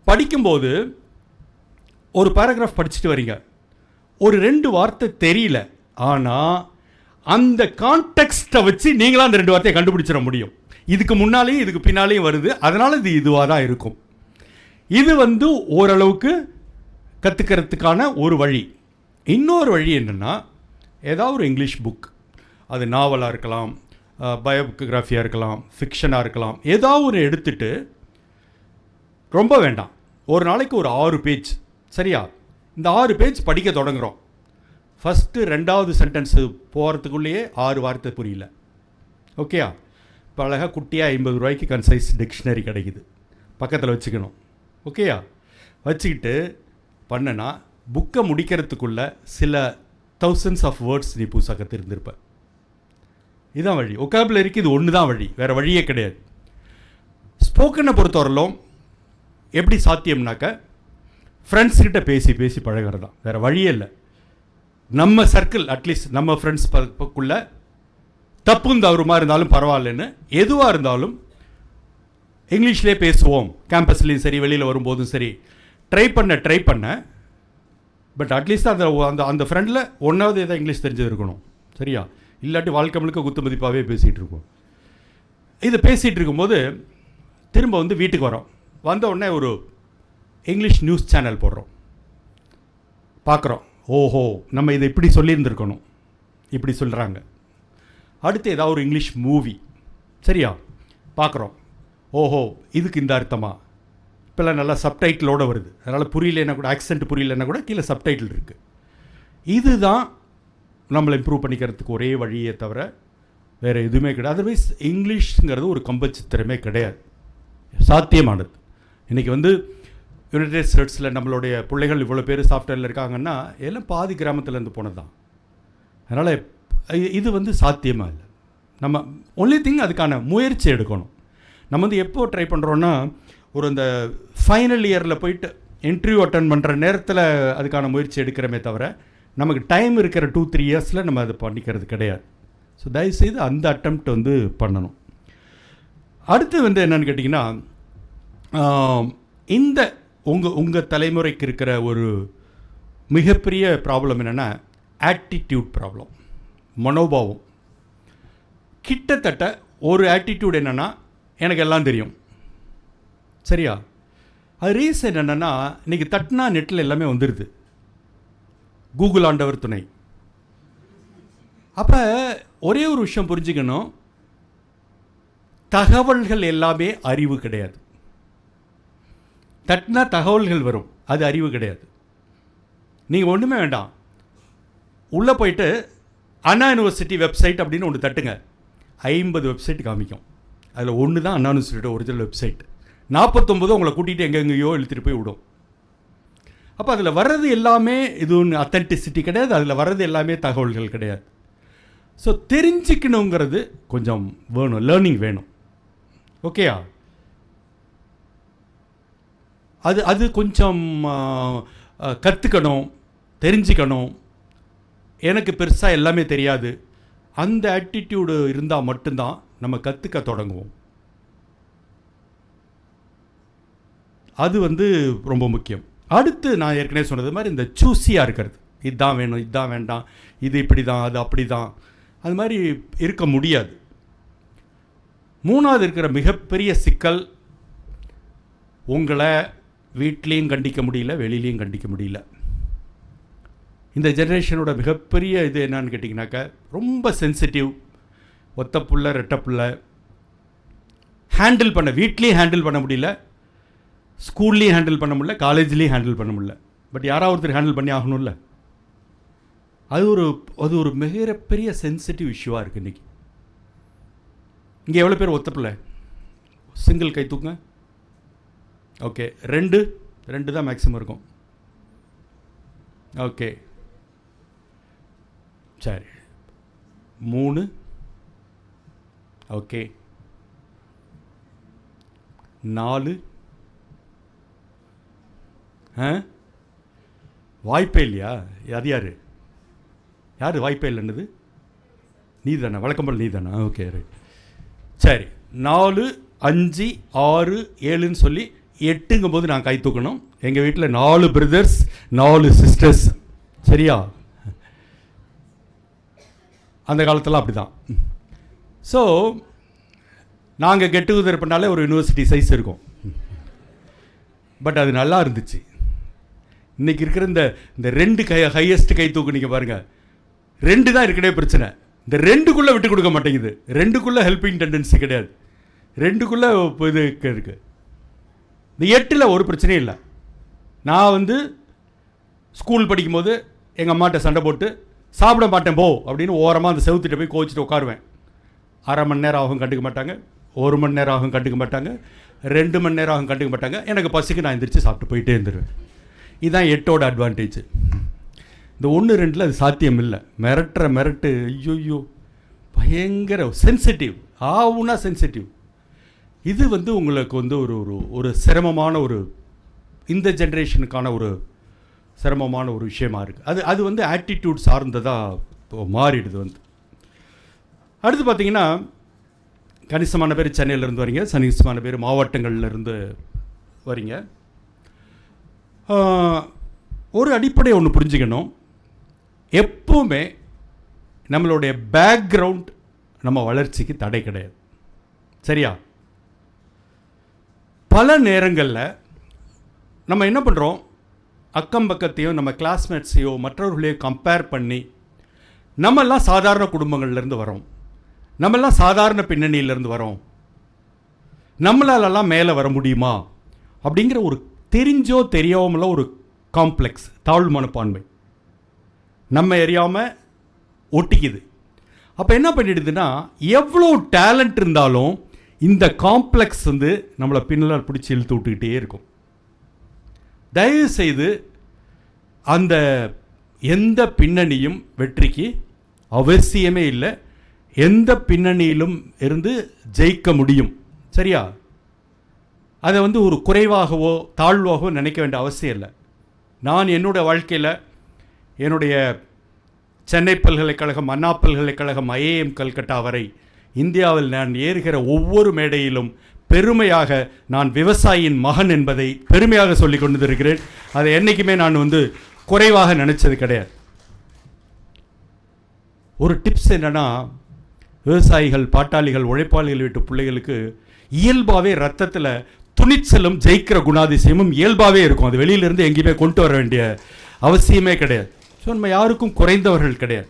படிக்கும்போது ஒரு பேராகிராஃப் படிச்சுட்டு வரீங்க, ஒரு 2 வார்த்தை தெரியல, ஆனால் அந்த கான்டெக்ஸ்ட்டை வச்சு நீங்களாம் அந்த 2 வார்த்தையை கண்டுபிடிச்சிட முடியும். இதுக்கு முன்னாலேயும் இதுக்கு பின்னாலேயும் வருது, அதனால் இது இதுவாக தான் இருக்கும். இது வந்து ஓரளவுக்கு கற்றுக்கிறதுக்கான ஒரு வழி. இன்னொரு வழி என்னென்னா, ஏதாவது ஒரு இங்கிலீஷ் புக், அது நாவலாக இருக்கலாம், பயோகிராஃபியாக இருக்கலாம், ஃபிக்ஷனாக இருக்கலாம், ஏதாவது ஒரு எடுத்துகிட்டு, ரொம்ப வேண்டாம், ஒரு நாளைக்கு ஒரு 6 பேஜ், சரியா? இந்த 6 பேஜ் படிக்க தொடங்குகிறோம். ஃபஸ்ட்டு 2வது சென்டென்ஸு போகிறதுக்குள்ளேயே 6 வார்த்தை புரியல, ஓகேயா? இப்போ அழகாக குட்டியாக 50 ரூபாய்க்கு கன்சைஸ் டிக்ஷனரி கிடைக்குது, பக்கத்தில் வச்சுக்கணும், ஓகேயா? வச்சுக்கிட்டு பண்ணனா புக்கை முடிக்கிறதுக்குள்ள சில thousands ஆஃப் வேர்ட்ஸ் நீ புதுசாக கற்றுருந்துருப்ப. இதுதான் வழி. ஒகாபுலரிக்கு இது ஒன்று தான் வழி, வேறு வழியே கிடையாது. ஸ்போக்கனை பொறுத்தவரையிலும் எப்படி சாத்தியம்னாக்க, ஃப்ரெண்ட்ஸ்கிட்ட பேசி பேசி பழகிறது தான், வேறு வழியே இல்லை. நம்ம சர்க்கிள், அட்லீஸ்ட் நம்ம ஃப்ரெண்ட்ஸ் பக்குள்ள தப்பும் தவறுமா இருந்தாலும் பரவாயில்லன்னு, எதுவாக இருந்தாலும் இங்கிலீஷ்லேயே பேசுவோம். கேம்பஸ்லேயும் சரி, வெளியில் வரும்போதும் சரி, ட்ரை பண்ண பட் அட்லீஸ்ட் அந்த அந்த அந்த ஃப்ரெண்டில் ஒன்றாவது ஏதாவது இங்கிலீஷ் தெரிஞ்சது இருக்கணும், சரியா? இல்லாட்டி வாழ்க்கை முழுக்க குத்து மதிப்பாகவே பேசிகிட்டு இருக்கோம். இது பேசிகிட்டு இருக்கும்போது திரும்ப வந்து வீட்டுக்கு வரோம். வந்த உடனே ஒரு இங்கிலீஷ் நியூஸ் சேனல் போடுறோம், பார்க்குறோம். ஓஹோ, நம்ம இதை இப்படி சொல்லியிருந்துருக்கணும், இப்படி சொல்கிறாங்க. அடுத்து ஏதாவது ஒரு இங்கிலீஷ் மூவி, சரியா? பார்க்குறோம். ஓஹோ, இதுக்கு இந்த அர்த்தமா? இப்போல்லாம் நல்லா சப்டைட்டிலோடு வருது, அதனால் புரியலன்னா கூட, ஆக்சென்ட் புரியலன்னா கூட கீழே சப்டைட்டில் இருக்குது. இதுதான் நம்மளை இம்ப்ரூவ் பண்ணிக்கிறதுக்கு ஒரே வழியே தவிர வேறு எதுவுமே கிடையாது. அதர்வைஸ் இங்கிலீஷுங்கிறது ஒரு கம்பச்சித்திரமே கிடையாது, சாத்தியமானது. இன்றைக்கி வந்து யுனைடெட் ஸ்டேட்ஸில் நம்மளுடைய பிள்ளைகள் இவ்வளோ பேர் சாஃப்ட்வேரில் இருக்காங்கன்னா எல்லாம் பாதி கிராமத்துலேருந்து போனது தான். அதனால் இது வந்து சாத்தியமாக இல்லை. நம்ம ஒன்லி திங் அதுக்கான முயற்சி எடுக்கணும். நம்ம வந்து எப்போ ட்ரை பண்ணுறோன்னா, ஒரு இந்த ஃபைனல் இயரில் போயிட்டு இன்டர்வியூ அட்டன் பண்ணுற நேரத்தில் அதுக்கான முயற்சி எடுக்கிறமே தவிர, நமக்கு டைம் இருக்கிற 2-3 இயர்ஸில் நம்ம அதை பண்ணிக்கிறது கிடையாது. ஸோ தயவுசெய்து அந்த அட்டெம்ப்ட் வந்து பண்ணணும். அடுத்து வந்து என்னென்னு கேட்டிங்கன்னா, இந்த உங்கள் தலைமுறைக்கு இருக்கிற ஒரு மிகப்பெரிய ப்ராப்ளம் என்னென்னா ஆட்டிடியூட் ப்ராப்ளம், மனோபாவம். கிட்டத்தட்ட ஒரு ஆட்டிடியூட் என்னென்னா எனக்கு எல்லாம் தெரியும், சரியா? அது ரீசன் என்னென்னா இன்றைக்கி தட்டினா நெட்டில் எல்லாமே வந்துடுது, கூகுள் ஆண்டவர் துணை. அப்போ ஒரே ஒரு விஷயம் புரிஞ்சுக்கணும், தகவல்கள் எல்லாமே அறிவு கிடையாது. தட்டினா தகவல்கள் வரும், அது அறிவு கிடையாது. நீங்கள் ஒன்றுமே வேண்டாம், உள்ளே போயிட்டு அண்ணா யூனிவர்சிட்டி வெப்சைட் அப்படின்னு ஒன்று தட்டுங்க, 50 வெப்சைட் காமிக்கும். அதில் ஒன்று தான் அண்ணா யூனிவர்சிட்டியோட ஒரிஜினல் வெப்சைட். 49 உங்களை கூட்டிகிட்டு எங்கெங்கேயோ இழுத்துட்டு போய் விடும். அப்போ அதில் வர்றது எல்லாமே இது ஒன்று அத்தன்டிசிட்டி கிடையாது, அதில் வர்றது எல்லாமே தகவல்கள் கிடையாது. ஸோ தெரிஞ்சுக்கணுங்கிறது கொஞ்சம் வேணும், லேர்னிங் வேணும். ஓகேயா? அது கொஞ்சம் கற்றுக்கணும், தெரிஞ்சுக்கணும். எனக்கு பெருசாக எல்லாமே தெரியாது, அந்த ஆட்டிடியூடு இருந்தால் மட்டும்தான் நம்ம கற்றுக்க தொடங்குவோம். அது ரொம்ப முக்கியம். அடுத்து நான் ஏற்கனவே சொன்னது மாதிரி இந்த சூஸியாக இருக்கிறது, இதுதான் வேணும், இதுதான் வேண்டாம், இது இப்படி தான், அது அப்படி தான், அது மாதிரி இருக்க முடியாது. மூணாவது இருக்கிற மிகப்பெரிய சிக்கல், உங்களை வீட்லேயும் கண்டிக்க முடியல, வெளியிலையும் கண்டிக்க முடியல. இந்த ஜெனரேஷனோட மிகப்பெரிய இது என்னன்னு கேட்டிங்கனாக்கா, ரொம்ப சென்சிட்டிவ், ஒத்த புள்ள ரெட்டை புள்ள ஹேண்டில் பண்ண, வீட்லேயும் ஹேண்டில் பண்ண முடியல, ஸ்கூல்லேயும் ஹேண்டில் பண்ண முடியல, காலேஜ்லேயும் ஹேண்டில் பண்ண முடியல. பட் யாராவது ஒருத்தர் ஹேண்டில் பண்ணி ஆகணும்ல. அது ஒரு மிகப்பெரிய சென்சிட்டிவ் இஷ்யூவாக இருக்குது இன்றைக்கி. இங்கே எவ்வளோ பேர் ஒத்த பிள்ளை? சிங்கிள் கை தூக்குங்க. ஓகே, ரெண்டு தான் மேக்ஸிமம் இருக்கும். ஓகே, சரி, 3, ஓகே, 4. வாய்ப்பே இல்லையா? அது யார் வாய்ப்பே இல்லைன்னது? நீ தானே, வழக்கம் போல் நீ தானே? Okay, right. சரி, 4, 5, 6, 7ன்னு சொல்லி 8ங்கும் போது நான் கை தூக்கணும். எங்கள் வீட்டில் 4 பிரதர்ஸ் 4 சிஸ்டர்ஸ், சரியா? அந்த காலத்தில் அப்படி தான். ஸோ நாங்கள் கெட் டுகெதர் பண்ணாலே ஒரு யூனிவர்சிட்டி சைஸ் இருக்கும். பட் அது நல்லா இருந்துச்சு. இன்றைக்கி இருக்கிற இந்த 2 ஹையஸ்ட் கை தூக்குனீங்க பாருங்கள், 2 தான் இருக்கவே பிரச்சனை. இந்த 2க்குள்ளே விட்டு கொடுக்க மாட்டேங்குது, 2க்குள்ளே ஹெல்பிங் டெண்டன்சி கிடையாது, 2க்குள்ளே இது இருக்குது. இந்த 8ல் ஒரு பிரச்சனையும் இல்லை. நான் ஸ்கூல் படிக்கும்போது எங்கள் அம்மாட்ட சண்டை போட்டு சாப்பிட மாட்டேன் போ அப்படின்னு ஓரமாக அந்த செவுத்திட்ட போய் கோச்சிட்டு உட்காருவேன். 1/2 மணி நேரம் ஆகும் கண்டுக்க மாட்டாங்க, 1 மணி நேரம் ஆகும் கண்டுக்க மாட்டாங்க, 2 மணி நேரம் ஆகும் கண்டுக்க மாட்டாங்க. எனக்கு பசிக்கு நான் எந்திரிச்சு சாப்பிட்டு போயிட்டே இருந்துருவேன். இதுதான் 8ஓட அட்வான்டேஜ். இந்த 1, 2ல் அது சாத்தியம் இல்லை. மிரட்டு, ஐயோ பயங்கர சென்சிட்டிவ், ஆவுனா சென்சிட்டிவ். இது உங்களுக்கு ஒரு சிரமமான இந்த ஜென்ரேஷனுக்கான ஒரு சிரமமான ஒரு விஷயமா இருக்குது. அது ஆட்டிடியூட் சார்ந்ததாக மாறிடுது. அடுத்து பார்த்திங்கன்னா, கணிசமான பேர் சென்னையிலேருந்து வரீங்க, கணிசமான பேர் மாவட்டங்கள்லேருந்து வரீங்க. ஒரு அடிப்படை ஒன்று புரிஞ்சுக்கணும், எப்பவுமே நம்மளுடைய பேக்ரவுண்ட் நம்ம வளர்ச்சிக்கு தடை கிடையாது, சரியா? பல நேரங்களில் நம்ம என்ன பண்ணுறோம், அக்கம் பக்கத்தையோ நம்ம கிளாஸ்மேட்ஸையோ மற்றவர்களையோ கம்பேர் பண்ணி, நம்மெல்லாம் சாதாரண குடும்பங்கள்லேருந்து வரோம், நம்மெல்லாம் சாதாரண பின்னணியிலேருந்து வரோம், நம்மளாலெல்லாம் மேலே வர முடியுமா அப்படிங்கிற ஒரு தெரிஞ்சோ தெரியாமலோ ஒரு காம்ப்ளெக்ஸ், தாழ்வு மனப்பான்மை நம்ம எறியாமல் ஒட்டிக்குது. அப்போ என்ன பண்ணிடுதுன்னா, எவ்வளோ டேலண்ட் இருந்தாலும் இந்த காம்ப்ளெக்ஸ் நம்மளை பின்னால் பிடிச்சி இழுத்து விட்டுக்கிட்டே இருக்கும். தயவு செய்து அந்த எந்த பின்னணியும் வெற்றிக்கு அவசியமே இல்லை. எந்த பின்னணியிலும் இருந்து ஜெயிக்க முடியும், சரியா? அதை ஒரு குறைவாகவோ தாழ்வாகவோ நினைக்க வேண்டிய அவசியம் இல்லை. நான் என்னோடய வாழ்க்கையில் என்னுடைய சென்னை பல்கலைக்கழகம், அண்ணா பல்கலைக்கழகம், IIM கல்கட்டா வரை இந்தியாவில் நான் ஏறுகிற ஒவ்வொரு மேடையிலும் பெருமையாக நான் விவசாயியின் மகன் என்பதை பெருமையாக சொல்லிக் கொண்டிருக்கிறேன். அதை என்றைக்குமே நான் வந்து குறைவாக நினைச்சது கிடையாது. ஒரு டிப்ஸ் என்னன்னா, விவசாயிகள், பாட்டாளிகள், உழைப்பாளிகள் வீட்டு பிள்ளைகளுக்கு இயல்பாகவே ரத்தத்தில் துணிச்சலும் ஜெயிக்கிற குணாதிசயமும் இயல்பாகவே இருக்கும். அது வெளியிலிருந்து எங்கேயுமே கொண்டு வர வேண்டிய அவசியமே கிடையாது. ஸோ நம்ம யாருக்கும் குறைந்தவர்கள் கிடையாது.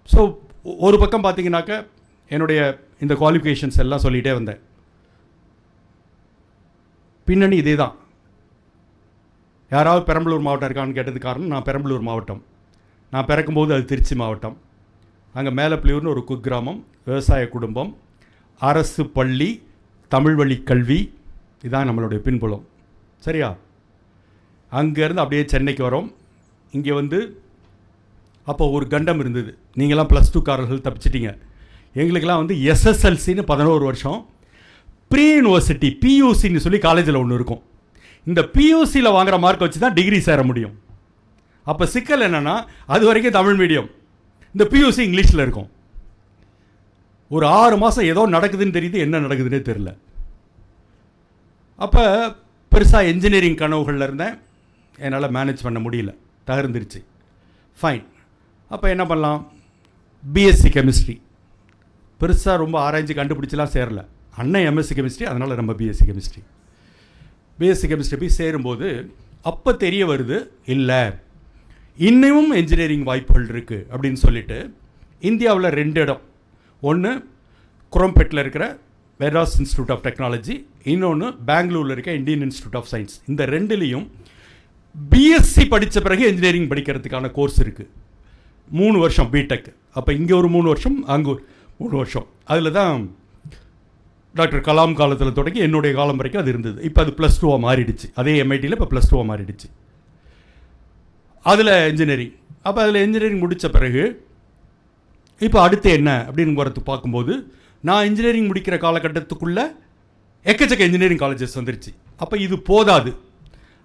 ஸோ ஒரு பக்கம் பார்த்தீங்கன்னாக்க என்னுடைய இந்த குவாலிஃபிகேஷன்ஸ் எல்லாம் சொல்லிகிட்டே வந்தேன். பின்னணி இதே தான். யாராவது பெரம்பலூர் மாவட்டம் இருக்கான்னு கேட்டது காரணம், நான் பெரம்பலூர் மாவட்டம். நான் பிறக்கும்போது அது திருச்சி மாவட்டம். அங்கே மேலப்புலியூர்னு ஒரு குக்கிராமம், விவசாய குடும்பம், அரசு பள்ளி, தமிழ் வழி கல்வி, இதான் நம்மளுடைய பின்புலம். சரியா? அங்கேருந்து அப்படியே சென்னைக்கு வரோம். இங்கே வந்து அப்போ ஒரு கண்டம் இருந்தது. நீங்களாம் +2 காரர்கள் தப்பிச்சிட்டிங்க. எங்களுக்கெல்லாம் வந்து SSLCன்னு 11 வருஷம், ப்ரீ யூனிவர்சிட்டி PUCன்னு சொல்லி காலேஜில் ஒன்று இருக்கும். இந்த PUCயில் வாங்குகிற மார்க் வச்சு தான் டிகிரி சேர முடியும். அப்போ சிக்கல் என்னென்னா, அது வரைக்கும் தமிழ் மீடியம், இந்த PUC இங்கிலீஷில் இருக்கும். ஒரு 6 மாதம் ஏதோ நடக்குதுன்னு தெரியுது, என்ன நடக்குதுன்னே தெரில. அப்போ பெருசாக என்ஜினியரிங் கனவுகளில் இருந்தேன். என்னால் மேனேஜ் பண்ண முடியல, தகர்ந்துருச்சு. ஃபைன். அப்போ என்ன பண்ணலாம்? BSc chemistry. பெருசாக ரொம்ப ஆராய்ச்சி கண்டுபிடிச்சலாம் சேரல. அண்ணன் MSc கெமிஸ்ட்ரி, அதனால் நம்ம BSc கெமிஸ்ட்ரி. BSc கெமிஸ்ட்ரி போய் சேரும்போது அப்போ தெரிய வருது, இல்லை இன்னமும் என்ஜினியரிங் வாய்ப்புகள் இருக்குது அப்படின்னு சொல்லிட்டு இந்தியாவில் 2 இடம். ஒன்று குரோம்பேட்டில் இருக்கிற மெட்ராஸ் இன்ஸ்டியூட் ஆஃப் டெக்னாலஜி, இன்னொன்று பெங்களூரில் இருக்க இந்தியன் இன்ஸ்டியூட் ஆஃப் சயின்ஸ். இந்த 2லேயும் BSc படித்த பிறகு என்ஜினியரிங் படிக்கிறதுக்கான கோர்ஸ் இருக்குது. 3 வருஷம் பிடெக். அப்போ இங்கே ஒரு 3 வருஷம், அங்கே ஒரு 3 வருஷம். அதில் தான் டாக்டர் கலாம் காலத்தில் தொடங்கி என்னுடைய காலம் வரைக்கும் அது இருந்தது. இப்போ அது +2 மாறிடுச்சு. அதே MITயில் இப்போ +2 மாறிடுச்சு. அதில் இன்ஜினியரிங். அப்போ அதில் இன்ஜினியரிங் முடித்த பிறகு இப்போ அடுத்து என்ன அப்படின்னு வரத்து பார்க்கும்போது, நான் இன்ஜினியரிங் முடிக்கிற காலகட்டத்துக்குள்ளே எக்கச்சக்க இன்ஜினியரிங் காலேஜஸ் வந்துருச்சு. அப்போ இது போதாது,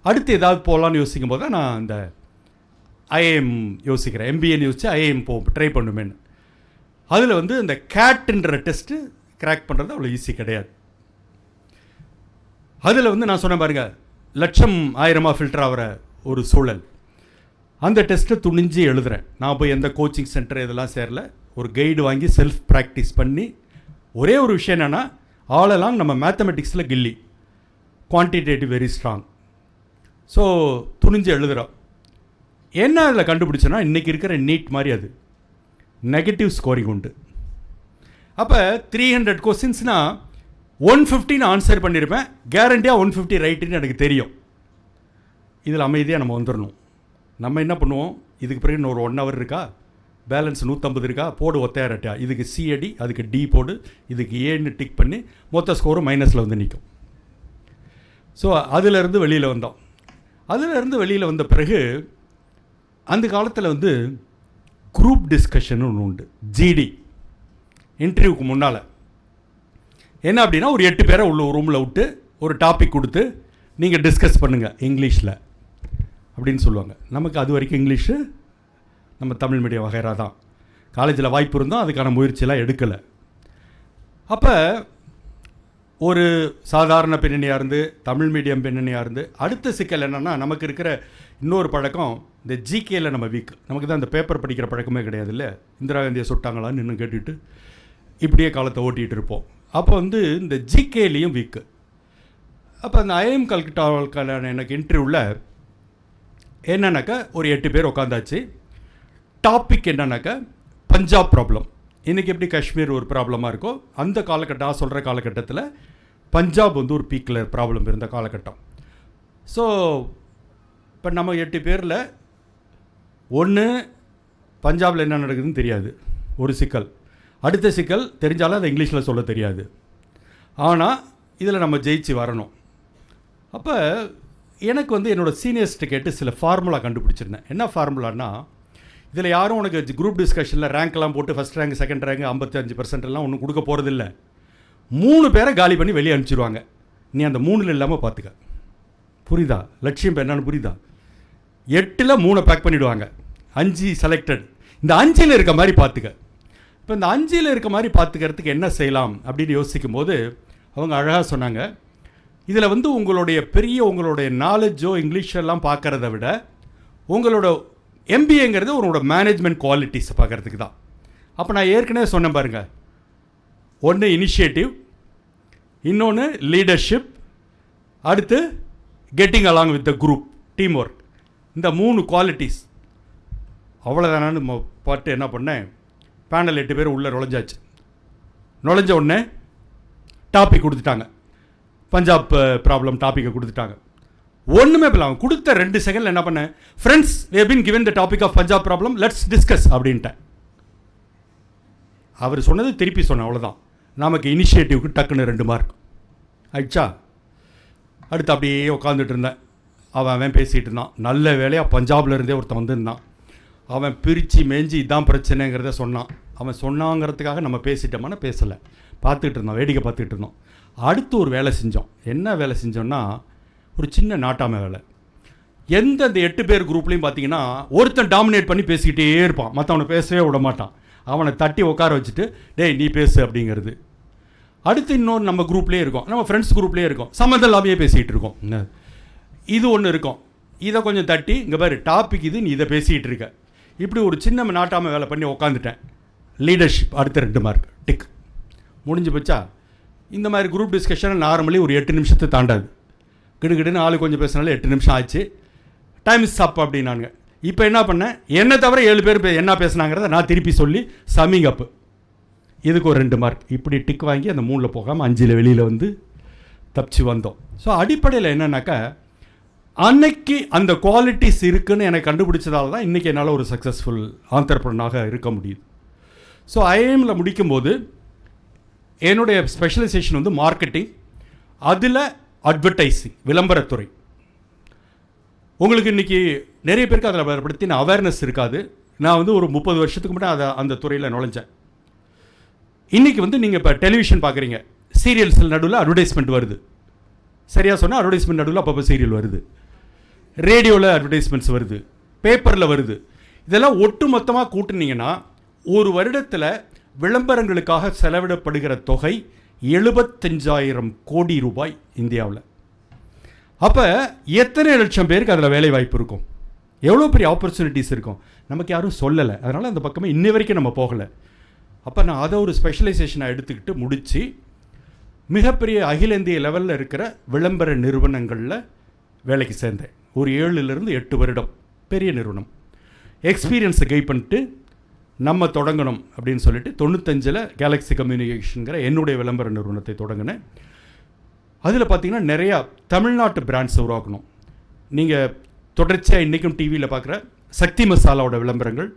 அடுத்து ஏதாவது போகலான்னு யோசிக்கும் போது தான் நான் இந்த IIM யோசிக்கிறேன். MBAன்னு யோசிச்சு IIM ட்ரை பண்ணுமேன்னு. அதில் வந்து இந்த கேட்ன்ற டெஸ்ட்டு கிராக் பண்ணுறது அவ்வளோ ஈஸி கிடையாது. அதில் வந்து நான் சொன்னேன் பாருங்கள், லட்சம் ஆயிரமாக ஃபில்டர் ஆகிற ஒரு சூழல். அந்த டெஸ்ட்டை துணிஞ்சு எழுதுகிறேன். நான் போய் எந்த கோச்சிங் சென்டர் இதெல்லாம் சேரல, ஒரு கைடு வாங்கி செல்ஃப் ப்ராக்டிஸ் பண்ணி. ஒரே ஒரு விஷயம் என்னென்னா, ஆலெல்லாம் நம்ம மேத்தமெட்டிக்ஸில் கில்லி, குவான்டிடேட்டிவ் வெரி ஸ்ட்ராங். ஸோ துணிஞ்சு எழுதுகிறோம். என்ன அதில் கண்டுபிடிச்சோன்னா, இன்றைக்கி இருக்கிற நீட் மாதிரி அது நெகட்டிவ் ஸ்கோரிங் உண்டு. அப்போ 300 கொஸ்டின்ஸ்னால் 150 ஆன்சர் பண்ணியிருப்பேன், கேரண்டியாக 150 ரைட்டுன்னு எனக்கு தெரியும். இதில் அமைதியாக நம்ம வந்துடணும். நம்ம என்ன பண்ணுவோம், இதுக்கு பிறகு இன்னொரு 1 hour இருக்கா, பேலன்ஸ் 150 இருக்கா, போடு ஒத்தையாரட்டா, இதுக்கு C அடி, அதுக்கு D போடு, இதுக்கு Aன்னு டிக் பண்ணி மொத்த ஸ்கோரும் மைனஸில் வந்து நிற்கும். ஸோ அதிலிருந்து வெளியில் வந்தோம். அதிலிருந்து வெளியில் வந்த பிறகு அந்த காலத்தில் வந்து குரூப் டிஸ்கஷன் ஒன்று உண்டு, GD. இன்டர்வியூக்கு முன்னால் என்ன அப்படின்னா, ஒரு 8 பேரை உள்ள ரூமில் விட்டு ஒரு டாபிக் கொடுத்து நீங்கள் டிஸ்கஸ் பண்ணுங்கள் இங்கிலீஷில் அப்படின்னு சொல்லுவாங்க. நமக்கு அது வரைக்கும் இங்கிலீஷு நம்ம தமிழ் மீடியம் வகைரா தான். காலேஜில் வாய்ப்பு இருந்தோம், அதுக்கான முயற்சியெல்லாம் எடுக்கலை. அப்போ ஒரு சாதாரண பின்னணியாக இருந்து தமிழ் மீடியம் பின்னணியாக இருந்து, அடுத்த சிக்கல் என்னென்னா, நமக்கு இருக்கிற இன்னொரு பழக்கம், இந்த GKயில் நம்ம வீக். நமக்கு தான் இந்த பேப்பர் படிக்கிற பழக்கமே கிடையாது. இல்லை, இந்திரா காந்தியை சுட்டாங்களான்னு இன்னும் கேட்டுட்டு இப்படியே காலத்தை ஓட்டிகிட்டு இருப்போம். அப்போ வந்து இந்த GKலேயும் வீக்கு. அப்போ அந்த IIM கல்கட்டாவுக்கான எனக்கு இன்டர்வியூவில் என்னன்னாக்கா, ஒரு 8 பேர் உட்காந்தாச்சு. டாபிக் என்னன்னாக்கா, பஞ்சாப் ப்ராப்ளம். இன்றைக்கி எப்படி காஷ்மீர் ஒரு ப்ராப்ளமாக இருக்கோ, அந்த காலகட்டம் சொல்கிற காலகட்டத்தில் பஞ்சாப் வந்து ஒரு பீக்கில் ப்ராப்ளம் இருந்த காலகட்டம். ஸோ இப்போ நம்ம 8 பேரில் ஒன்று பஞ்சாபில் என்ன நடக்குதுன்னு தெரியாது, ஒரு சிக்கல். அடுத்த சிக்கல் தெரிஞ்சாலும் அதை இங்கிலீஷில் சொல்ல தெரியாது. ஆனால் இதில் நம்ம ஜெயிச்சு வரணும். அப்போ எனக்கு வந்து என்னோடய சீனியர்ஸ்ட்டு கேட்டு சில ஃபார்முலா கண்டுபிடிச்சிருந்தேன். என்ன ஃபார்முலான்னா, இதில் யாரும் உனக்கு குரூப் டிஸ்கஷனில் ரேங்க்லாம் போட்டு ஃபஸ்ட் ரேங்க் செகண்ட் ரேங்க் 55% எல்லாம் ஒன்றும் கொடுக்க போகிறதில்ல. 3 பேரை காலி பண்ணி வெளியே அனுப்பிச்சிடுவாங்க. நீ அந்த 3ல் இல்லாமல் பார்த்துக்க. புரியுதா? லட்சியம் இப்போ என்னன்னு புரியுதா? 8ல் 3 பேக் பண்ணிவிடுவாங்க, 5 செலக்டட். இந்த 5ல் இருக்க மாதிரி பார்த்துக்க. இப்போ இப்போ இந்த 5ல் இருக்க மாதிரி பார்த்துக்கிறதுக்கு என்ன செய்யலாம் அப்படின்னு யோசிக்கும் போது அவங்க அழகாக சொன்னாங்க, இதில் வந்து உங்களுடைய நாலேஜோ இங்கிலீஷெல்லாம் பார்க்குறத விட உங்களோட MBAங்கிறது உங்களோட மேனேஜ்மெண்ட் குவாலிட்டிஸை பார்க்குறதுக்கு தான். அப்போ நான் ஏற்கனவே சொன்னேன் பாருங்கள், ஒன்று இனிஷியேட்டிவ், இன்னொன்று லீடர்ஷிப், அடுத்து getting along with the group, team work. இந்த 3 குவாலிட்டிஸ் அவ்வளோதானான்னு பாட்டு என்ன பண்ணேன், பேனல் 8 பேர் உள்ளே நுழைஞ்ச உடனே டாபிக் கொடுத்துட்டாங்க, பஞ்சாப் ப்ராப்ளம் டாப்பிக்கை கொடுத்துட்டாங்க. ஒன்றுமே இல்லை, அவன் கொடுத்த 2 செகண்டில் என்ன பண்ணேன், friends we have been given the topic of Punjab problem, let's discuss அப்படின்ட்டேன். அவர் சொன்னது திருப்பி சொன்னேன், அவ்வளோதான். நமக்கு இனிஷியேட்டிவ்க்கு டக்குன்னு 2 மார்க் ஆயிடுச்சா. அடுத்து அப்படியே உட்காந்துட்டு இருந்தேன், அவன் பேசிகிட்டு இருந்தான். நல்ல வேலையாக பஞ்சாபில் இருந்தே ஒருத்தன் வந்திருந்தான். அவன் பிரித்து மேய்ஞ்சி இதான் பிரச்சனைங்கிறத சொன்னான். அவன் சொன்னாங்கிறதுக்காக நம்ம பேசிட்டோம்னா பேசலை, பார்த்துக்கிட்டு இருந்தோம், வேடிக்கை பார்த்துக்கிட்டு இருந்தோம். அடுத்து ஒரு வேலை செஞ்சோம். என்ன வேலை செஞ்சோன்னா, ஒரு சின்ன நாட்டாமை வேலை. எந்தெந்த 8 பேர் குரூப்லேயும் பார்த்தீங்கன்னா ஒருத்தன் டாமினேட் பண்ணி பேசிக்கிட்டே இருப்பான், மற்றவனை பேசவே விட மாட்டான். அவனை தட்டி உட்கார வச்சுட்டு டேய் நீ பேசு அப்படிங்கிறது. அடுத்து இன்னொன்று நம்ம குரூப்லேயே இருக்கோம், நம்ம ஃப்ரெண்ட்ஸ் குரூப்லேயே இருக்கோம், சம்மந்தம் இல்லாமையே பேசிக்கிட்டு இருக்கோம். இது ஒன்று இருக்கும், இதை கொஞ்சம் தட்டி இங்கே பாரு டாபிக் இது, நீ இதை பேசிக்கிட்டு இருக்க. இப்படி ஒரு சின்ன நாட்டாமை வேலை பண்ணி உட்காந்துட்டேன். லீடர்ஷிப் அடுத்த 2 மார்க் டிக், முடிஞ்சு போச்சா. இந்த மாதிரி குரூப் டிஸ்கஷனை நார்மலி ஒரு 8 நிமிஷத்தை தாண்டாது. கிடுகிடுன்னு ஆளு கொஞ்சம் பேசினாலும் 8 நிமிஷம் ஆச்சு. டைம் இஸ் அப் அப்படின்னாங்க. இப்போ என்ன பண்ணேன், என்னை தவிர 7 பேர் என்ன பேசுனாங்கிறத நான் திருப்பி சொல்லி சம்மிங் அப்பு, இதுக்கு ஒரு 2 மார்க். இப்படி டிக் வாங்கி அந்த 3ல் போகாமல் 5ல் வெளியில் வந்து தப்பிச்சு வந்தோம். ஸோ அடிப்படையில் என்னன்னாக்கா, அன்னைக்கு அந்த குவாலிட்டிஸ் இருக்குன்னு எனக்கு கண்டுபிடிச்சதால தான் இன்றைக்கி என்னால் ஒரு சக்ஸஸ்ஃபுல் ஆண்டர்ப்ரனராக இருக்க முடியுது. ஸோ ஐஏஎம்மில் முடிக்கும்போது என்னுடைய ஸ்பெஷலைசேஷன் வந்து மார்க்கெட்டிங், அதில் அட்வர்டைஸிங், விளம்பரத்துறை. உங்களுக்கு இன்றைக்கி நிறைய பேருக்கு அதில் பற்றின அவேர்னஸ் இருக்காது. நான் வந்து ஒரு 30 வருஷத்துக்கு முன்னாடி அந்த துறையில் நுழைஞ்சேன். இன்றைக்கி வந்து நீங்கள் இப்போ டெலிவிஷன் பார்க்குறீங்க, சீரியல்ஸில் நடுவில் அட்வர்டைஸ்மெண்ட் வருது. சரியாக சொன்னால் அட்வர்டைஸ்மெண்ட் நடுவில் அப்பப்போ சீரியல் வருது, ரேடியோவில் அட்வர்டைஸ்மெண்ட்ஸ் வருது, பேப்பரில் வருது. இதெல்லாம் ஒட்டு மொத்தமாக கூட்டினீங்கன்னா ஒரு வருடத்தில் விளம்பரங்களுக்காக செலவிடப்படுகிற தொகை 75,000 கோடி ரூபாய் இந்தியாவில். அப்போ எத்தனை லட்சம் பேருக்கு அதில் வேலை வாய்ப்பு இருக்கும், எவ்வளோ பெரிய ஆப்பர்ச்சுனிட்டிஸ் இருக்கும், நமக்கு யாரும் சொல்லலை. அதனால் அந்த பக்கமே இன்னி வரைக்கும் நம்ம போகலை. அப்போ நான் அதை ஒரு ஸ்பெஷலைசேஷனை எடுத்துக்கிட்டு முடித்து மிகப்பெரிய அகில இந்திய லெவலில் இருக்கிற விளம்பர நிறுவனங்களில் வேலைக்கு சேர்ந்தேன். ஒரு 7லிருந்து 8 வருடம் பெரிய நிறுவனம். எக்ஸ்பீரியன்ஸை கை பண்ணிட்டு நம்ம தொடங்கணும் அப்படின்னு சொல்லிட்டு 95ல் கேலக்ஸி கம்யூனிகேஷனுங்கிற என்னுடைய விளம்பர நிறுவனத்தை தொடங்கினேன். அதில் பார்த்திங்கன்னா நிறையா தமிழ்நாட்டு பிராண்ட்ஸ் உருவாக்கணும். நீங்கள் தொடர்ச்சியாக இன்றைக்கும் டிவியில் பார்க்குற சக்தி மசாலாவோட விளம்பரங்கள்,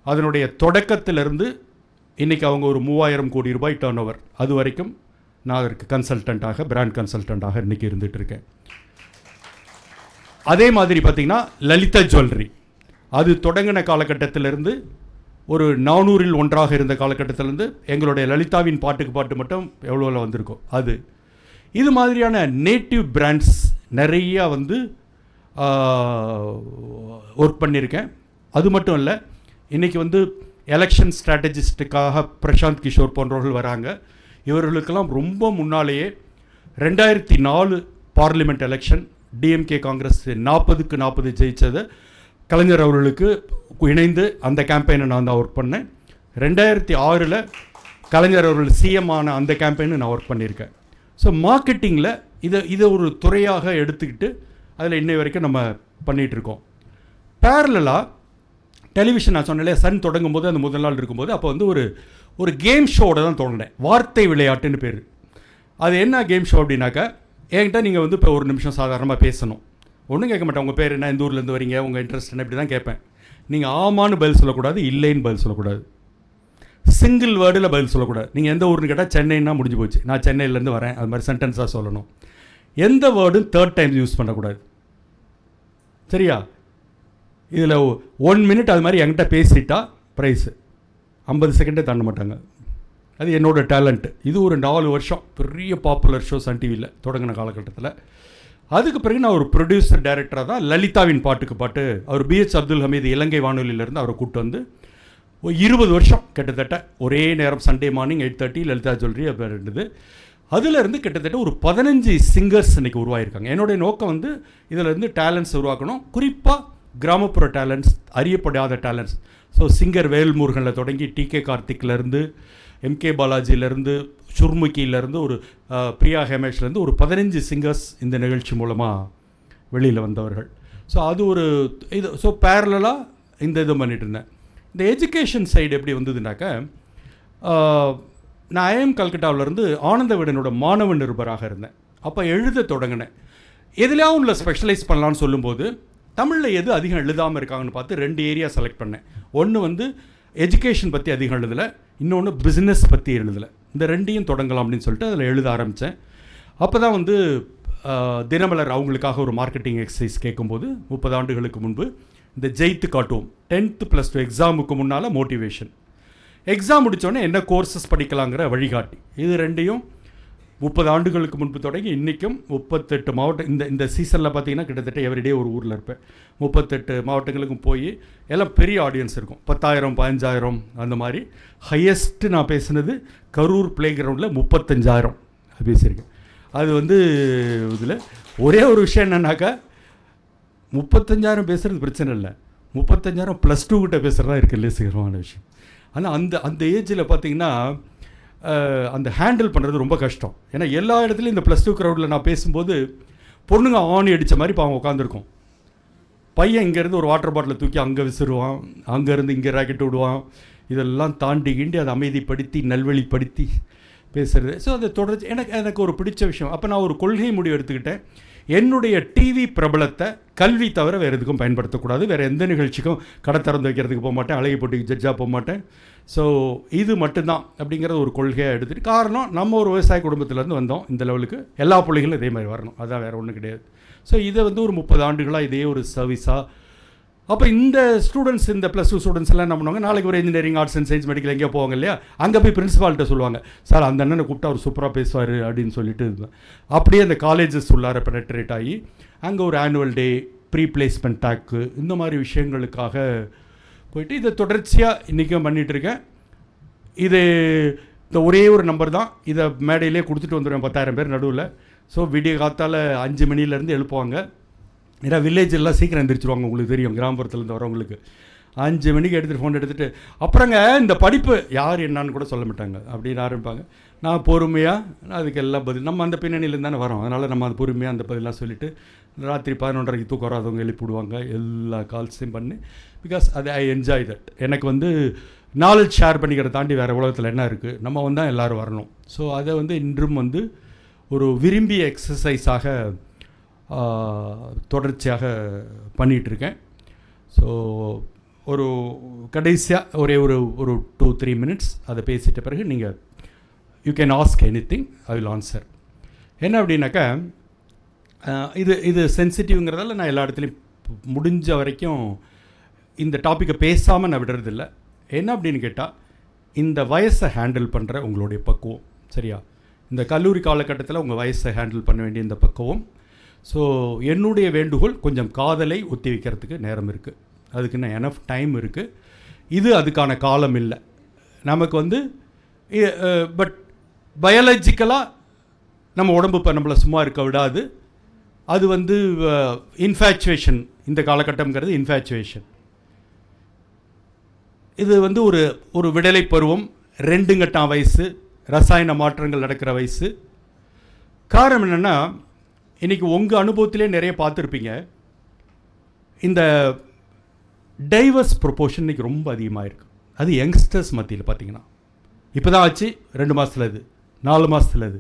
அதனுடைய தொடக்கத்திலிருந்து இன்றைக்கி அவங்க ஒரு 3000 கோடி ரூபாய் டர்ன் ஓவர், அது வரைக்கும் நான் அதற்கு கன்சல்டண்ட்டாக, பிராண்ட் கன்சல்டண்ட்டாக இன்றைக்கி இருந்துகிட்ருக்கேன். அதே மாதிரி பார்த்திங்கன்னா லலிதா ஜுவல்லரி, அது தொடங்கின காலகட்டத்திலிருந்து ஒரு 400ல் 1ஆக இருந்த காலகட்டத்திலேருந்து எங்களுடைய லலிதாவின் பாட்டுக்கு பாட்டு மட்டும் எவ்வளோ வந்திருக்கோம். அது இது மாதிரியான நேட்டிவ் பிராண்ட்ஸ் நிறையா வந்து ஒர்க் பண்ணியிருக்கேன். அது மட்டும் இல்லை, இன்றைக்கி வந்து எலெக்ஷன் ஸ்ட்ராட்டஜிஸ்ட்டுக்காக பிரசாந்த் கிஷோர் போன்றவர்கள் வராங்க. இவர்களுக்கெல்லாம் ரொம்ப முன்னாலேயே 2004 பார்லிமெண்ட் எலெக்ஷன் டிஎம்கே காங்கிரஸ் 40க்கு 40 ஜெயித்தது கலைஞர் அவர்களுக்கு இணைந்து அந்த கேம்பெயினை நான் தான் ஒர்க் பண்ணேன். 2006ல் கலைஞர் அவர்கள் சிஎம் ஆன அந்த கேம்பெயினை நான் ஒர்க் பண்ணியிருக்கேன். ஸோ மார்க்கெட்டிங்கில் இதை ஒரு துறையாக எடுத்துக்கிட்டு அதில் இன்னை வரைக்கும் நம்ம பண்ணிகிட்ருக்கோம். பேரலாக டெலிவிஷன் நான் சொன்னாலே சன் தொடங்கும் போது அந்த முதல் நாள் இருக்கும்போது அப்போ வந்து ஒரு கேம் ஷோவோட தான் தொடங்கினேன். வார்த்தை விளையாட்டுன்னு பேர். அது என்ன கேம் ஷோ அப்படின்னாக்கா, என்கிட்ட நீங்கள் வந்து இப்போ 1 நிமிஷம் சாதாரணமாக பேசணும், ஒன்றும் கேட்க மாட்டேன். உங்கள் பேர் என்ன, இந்த ஊர்லேருந்து வரீங்க, உங்கள் இன்ட்ரெஸ்ட் என்ன, இப்படி தான் கேட்பேன். நீங்கள் ஆமான்னு பதில் சொல்லக்கூடாது, இல்லைன்னு பதில் சொல்லக்கூடாது, சிங்கிள் வேர்டில் பதில் சொல்லக்கூடாது. நீங்கள் எந்த ஊர்னு கேட்டால் சென்னைன்னா முடிஞ்சு போச்சு, நான் சென்னையிலேருந்து வரேன், அது மாதிரி சென்டென்ஸாக சொல்லணும். எந்த வேர்டும் 3rd டைம் யூஸ் பண்ணக்கூடாது. சரியா? இதில் 1 மினிட் அது மாதிரி என்கிட்ட பேசிட்டா ப்ரைஸு 50 செகண்டே தாண்ட மாட்டாங்க. அது என்னோடய டேலண்ட்டு. இது ஒரு 4 வருஷம் பெரிய பாப்புலர் ஷோ சன் டிவியில் தொடங்கின காலகட்டத்தில். அதுக்கு பிறகு நான் ஒரு ப்ரொடியூசர் டைரக்டராக தான் லலிதாவின் பாட்டுக்கு பாட்டு, அவர் பிஹெச் அப்துல் ஹமீது இலங்கை வானொலியிலேருந்து அவரை கூப்பிட்டு வந்து 20 வருஷம் கிட்டத்தட்ட ஒரே நேரம் சண்டே மார்னிங் 8:30 லலிதா ஜுவல்லரி அப்போ இருந்தது. அதிலிருந்து கிட்டத்தட்ட ஒரு 15 சிங்கர்ஸ் இன்றைக்கி உருவாகியிருக்காங்க. என்னுடைய நோக்கம் வந்து இதிலேருந்து டேலண்ட்ஸ் உருவாக்கணும், குறிப்பாக கிராமப்புற டேலண்ட்ஸ், அறியப்படாத டேலண்ட்ஸ். ஸோ சிங்கர் வேல்முருகனில் தொடங்கி டிகே கார்த்திக்லேருந்து, எம்கே பாலாஜியிலேருந்து, சுர்முகியிலேருந்து, ஒரு பிரியா ஹேமேஷ்லேருந்து ஒரு 15 சிங்கர்ஸ் இந்த நிகழ்ச்சி மூலமாக வெளியில் வந்தவர்கள். ஸோ அது ஒரு இது. ஸோ பேரலாக இந்த இது பண்ணிட்டு இருந்தேன். இந்த எஜுகேஷன் சைடு எப்படி வந்ததுனாக்கா, நான் ஐஎம் கல்கட்டாவிலேருந்து ஆனந்த விடனோட மாணவ நிருபராக இருந்தேன். அப்போ எழுத தொடங்கினேன். எதுலையாவும் உள்ள ஸ்பெஷலைஸ் பண்ணலான்னு சொல்லும்போது தமிழில் எது அதிகம் எழுதாமல் இருக்காங்கன்னு பார்த்து 2 ஏரியா செலக்ட் பண்ணேன். ஒன்று வந்து எஜுகேஷன் பற்றி அதிகம் எழுதலை, இன்னொன்று பிஸ்னஸ் பற்றி எழுதலை. இந்த 2ஐயும் தொடங்கலாம் அப்படின்னு சொல்லிட்டு அதில் எழுத ஆரம்பித்தேன். அப்போ தான் வந்து தினமலர் அவங்களுக்காக ஒரு மார்க்கெட்டிங் எக்ஸசைஸ் கேட்கும்போது 30 ஆண்டுகளுக்கு முன்பு இந்த ஜெயித்து காட்டுவோம் 10th +2 எக்ஸாமுக்கு முன்னால் மோட்டிவேஷன், எக்ஸாம் முடித்தோடனே என்ன கோர்சஸ் படிக்கலாங்கிற வழிகாட்டி, இது 2ஐயும் 30 ஆண்டுகளுக்கு முன்பு தொடங்கி இன்றைக்கும் 38 மாவட்டம். இந்த சீசனில் பார்த்தீங்கன்னா கிட்டத்தட்ட எவ்ரிடே ஒரு ஊரில் இருப்பேன். 38 மாவட்டங்களுக்கும் போய் எல்லாம் பெரிய ஆடியன்ஸ் இருக்கும், 10,000 15,000 அந்த மாதிரி. ஹையஸ்ட்டு நான் பேசுனது கரூர் ப்ளே கிரவுண்டில் 35,000 பேசியிருக்கேன். அது வந்து இதில் ஒரே ஒரு விஷயம் என்னன்னாக்கா, 35,000 பேசுகிறது பிரச்சனை இல்லை, 35,000 +2 கிட்ட பேசுகிறதா இருக்குல்ல சீக்கிரமான விஷயம். ஆனால் அந்த ஏஜில் பார்த்தீங்கன்னா அந்த ஹேண்டில் பண்ணுறது ரொம்ப கஷ்டம். ஏன்னா எல்லா இடத்துலையும் இந்த +2 க்ரௌடில் நான் பேசும்போது பொண்ணுங்க ஆணி அடித்த மாதிரி இப்போ அவங்க உட்காந்துருக்கோம். பையன் இங்கேருந்து ஒரு வாட்டர் பாட்டிலை தூக்கி அங்கே விசிறுவான், அங்கேருந்து இங்கே ராக்கெட் விடுவான். இதெல்லாம் தாண்டி கிண்டி அதை அமைதிப்படுத்தி நல்வழிப்படுத்தி பேசுகிறது. ஸோ அதை தொடர்ச்சி எனக்கு ஒரு பிடிச்ச விஷயம். அப்போ நான் ஒரு கொள்கை முடிவு எடுத்துக்கிட்டேன், என்னுடைய டிவி பிரபலத்தை கல்வி தவிர வேறு எதுக்கும் பயன்படுத்தக்கூடாது. வேறு எந்த நிகழ்ச்சிக்கும் கடை திறந்து வைக்கிறதுக்கு போக மாட்டேன், அழகி போட்டிக்கு ஜட்ஜாக போக மாட்டேன். ஸோ இது மட்டும்தான் அப்படிங்கிறது ஒரு கொள்கையாக எடுத்துகிட்டு, காரணம் நம்ம ஒரு விவசாய குடும்பத்திலேருந்து வந்தோம், இந்த லெவலுக்கு எல்லா பிள்ளைகளும் இதே மாதிரி வரணும், அதான் வேறு ஒன்றும் கிடையாது. ஸோ இதை வந்து ஒரு 30 ஆண்டுகளாக இதே ஒரு சர்வீஸாக. அப்போ இந்த ஸ்டூடெண்ட்ஸ், இந்த +2 ஸ்டூடெண்ட்ஸ் எல்லாம் என்ன பண்ணுவாங்க, நாளைக்கு ஒரு engineering, arts and science, medical எங்கேயோ போவாங்க இல்லையா, அங்கே போய் பிரின்சிபால்கிட்ட சொல்லுவாங்க, சார் அந்த அண்ணனை கூப்பிட்டா அவர் சூப்பராக பேசுவார் அப்படின்னு சொல்லிட்டு. அப்படியே அந்த காலேஜஸ் உள்ளார பெனட்ரேட் ஆகி அங்கே ஒரு ஆனுவல் டே, ப்ரீ பிளேஸ்மெண்ட் டேக்கு, இந்த மாதிரி விஷயங்களுக்காக போயிட்டு இதை தொடர்ச்சியாக இன்றைக்கும் பண்ணிகிட்ருக்கேன். இது இந்த ஒரே ஒரு நம்பர் தான், இதை மேடையிலே கொடுத்துட்டு வந்துடுவேன் 10,000 பேர் நடுவில். ஸோ விடிய காத்தால் 5 மணிலேருந்து எழுப்புவாங்க. ஏன்னா வில்லேஜ் எல்லாம் சீக்கிரம் எழுந்திரிச்சிருவாங்க, உங்களுக்கு தெரியும், கிராமப்புறத்துலேருந்து வரவங்களுக்கு 5 மணிக்கு எடுத்துகிட்டு ஃபோன் எடுத்துகிட்டு, அப்புறங்க இந்த படிப்பு யார் என்னான்னு கூட சொல்ல மாட்டாங்க அப்படின்னு ஆரம்பிப்பாங்க. நான் பொறுமையாக அதுக்கு எல்லாம் பதில், நம்ம அந்த பின்னணியிலேருந்து தானே வரோம், அதனால் நம்ம அது பொறுமையாக அந்த பதிலாக சொல்லிவிட்டு ராத்திரி 11:30க்கு தூக்கம் வராதவங்க எழுப்பிவிடுவாங்க, எல்லா கால்ஸையும் பண்ணி. பிகாஸ் அது ஐ என்ஜாய் தட். எனக்கு வந்து நாலேஜ் ஷேர் பண்ணிக்கிறத தாண்டி வேறு உலகத்தில் என்ன இருக்குது, நம்ம வந்தால் எல்லோரும் வரணும். ஸோ அதை வந்து இன்றும் வந்து ஒரு விரும்பிய எக்ஸசைஸாக தொடர்ச்சியாக பண்ணிகிட்ருக்கேன். ஸோ ஒரு கடைசியாக ஒரே ஒரு 2-3 மினிட்ஸ் அதை பேசிட்ட பிறகு நீங்கள் you can ask anything, I will answer. என்ன அப்படின்னாக்கா, இது சென்சிட்டிவ்ங்கிறதால நான் எல்லா இடத்துலையும் முடிஞ்ச வரைக்கும் இந்த டாப்பிக்கை பேசாமல் நான் விடுறதில்ல. என்ன அப்படின்னு கேட்டால், இந்த வயசை ஹேண்டில் பண்ணுற உங்களுடைய பக்குவம், சரியா, இந்த கல்லூரி காலகட்டத்தில் உங்கள் வயசை ஹேண்டில் பண்ண வேண்டிய இந்த பக்குவம். ஸோ என்னுடைய வேண்டுகோள், கொஞ்சம் காதலை ஒத்தி வைக்கிறதுக்கு நேரம் இருக்குது, அதுக்கு இன்னும் எனஃப் டைம் இருக்குது. இது அதுக்கான காலம் இல்லை நமக்கு வந்து. பட் பயாலஜிக்கலாக நம்ம உடம்பு இப்போ நம்மளை சும்மா இருக்க விடாது. அது வந்து இன்ஃபேச்சுவேஷன், இந்த காலகட்டம்ங்கிறது இன்ஃபேச்சுவேஷன். இது வந்து ஒரு விடலை பருவம், 2 கட்டம் வயசு, ரசாயன மாற்றங்கள் நடக்கிற வயசு. காரணம் என்னென்னா, இன்றைக்கி உங்கள் அனுபவத்திலே நிறைய பார்த்துருப்பீங்க, இந்த டைவர்ஸ் ப்ரொப்போர்ஷன் இன்றைக்கி ரொம்ப அதிகமாக இருக்குது. அது யங்ஸ்டர்ஸ் மத்தியில் பார்த்தீங்கன்னா இப்போ தான் ஆச்சு, 2 மாதத்தில் அது, 4 மாதத்தில் அது,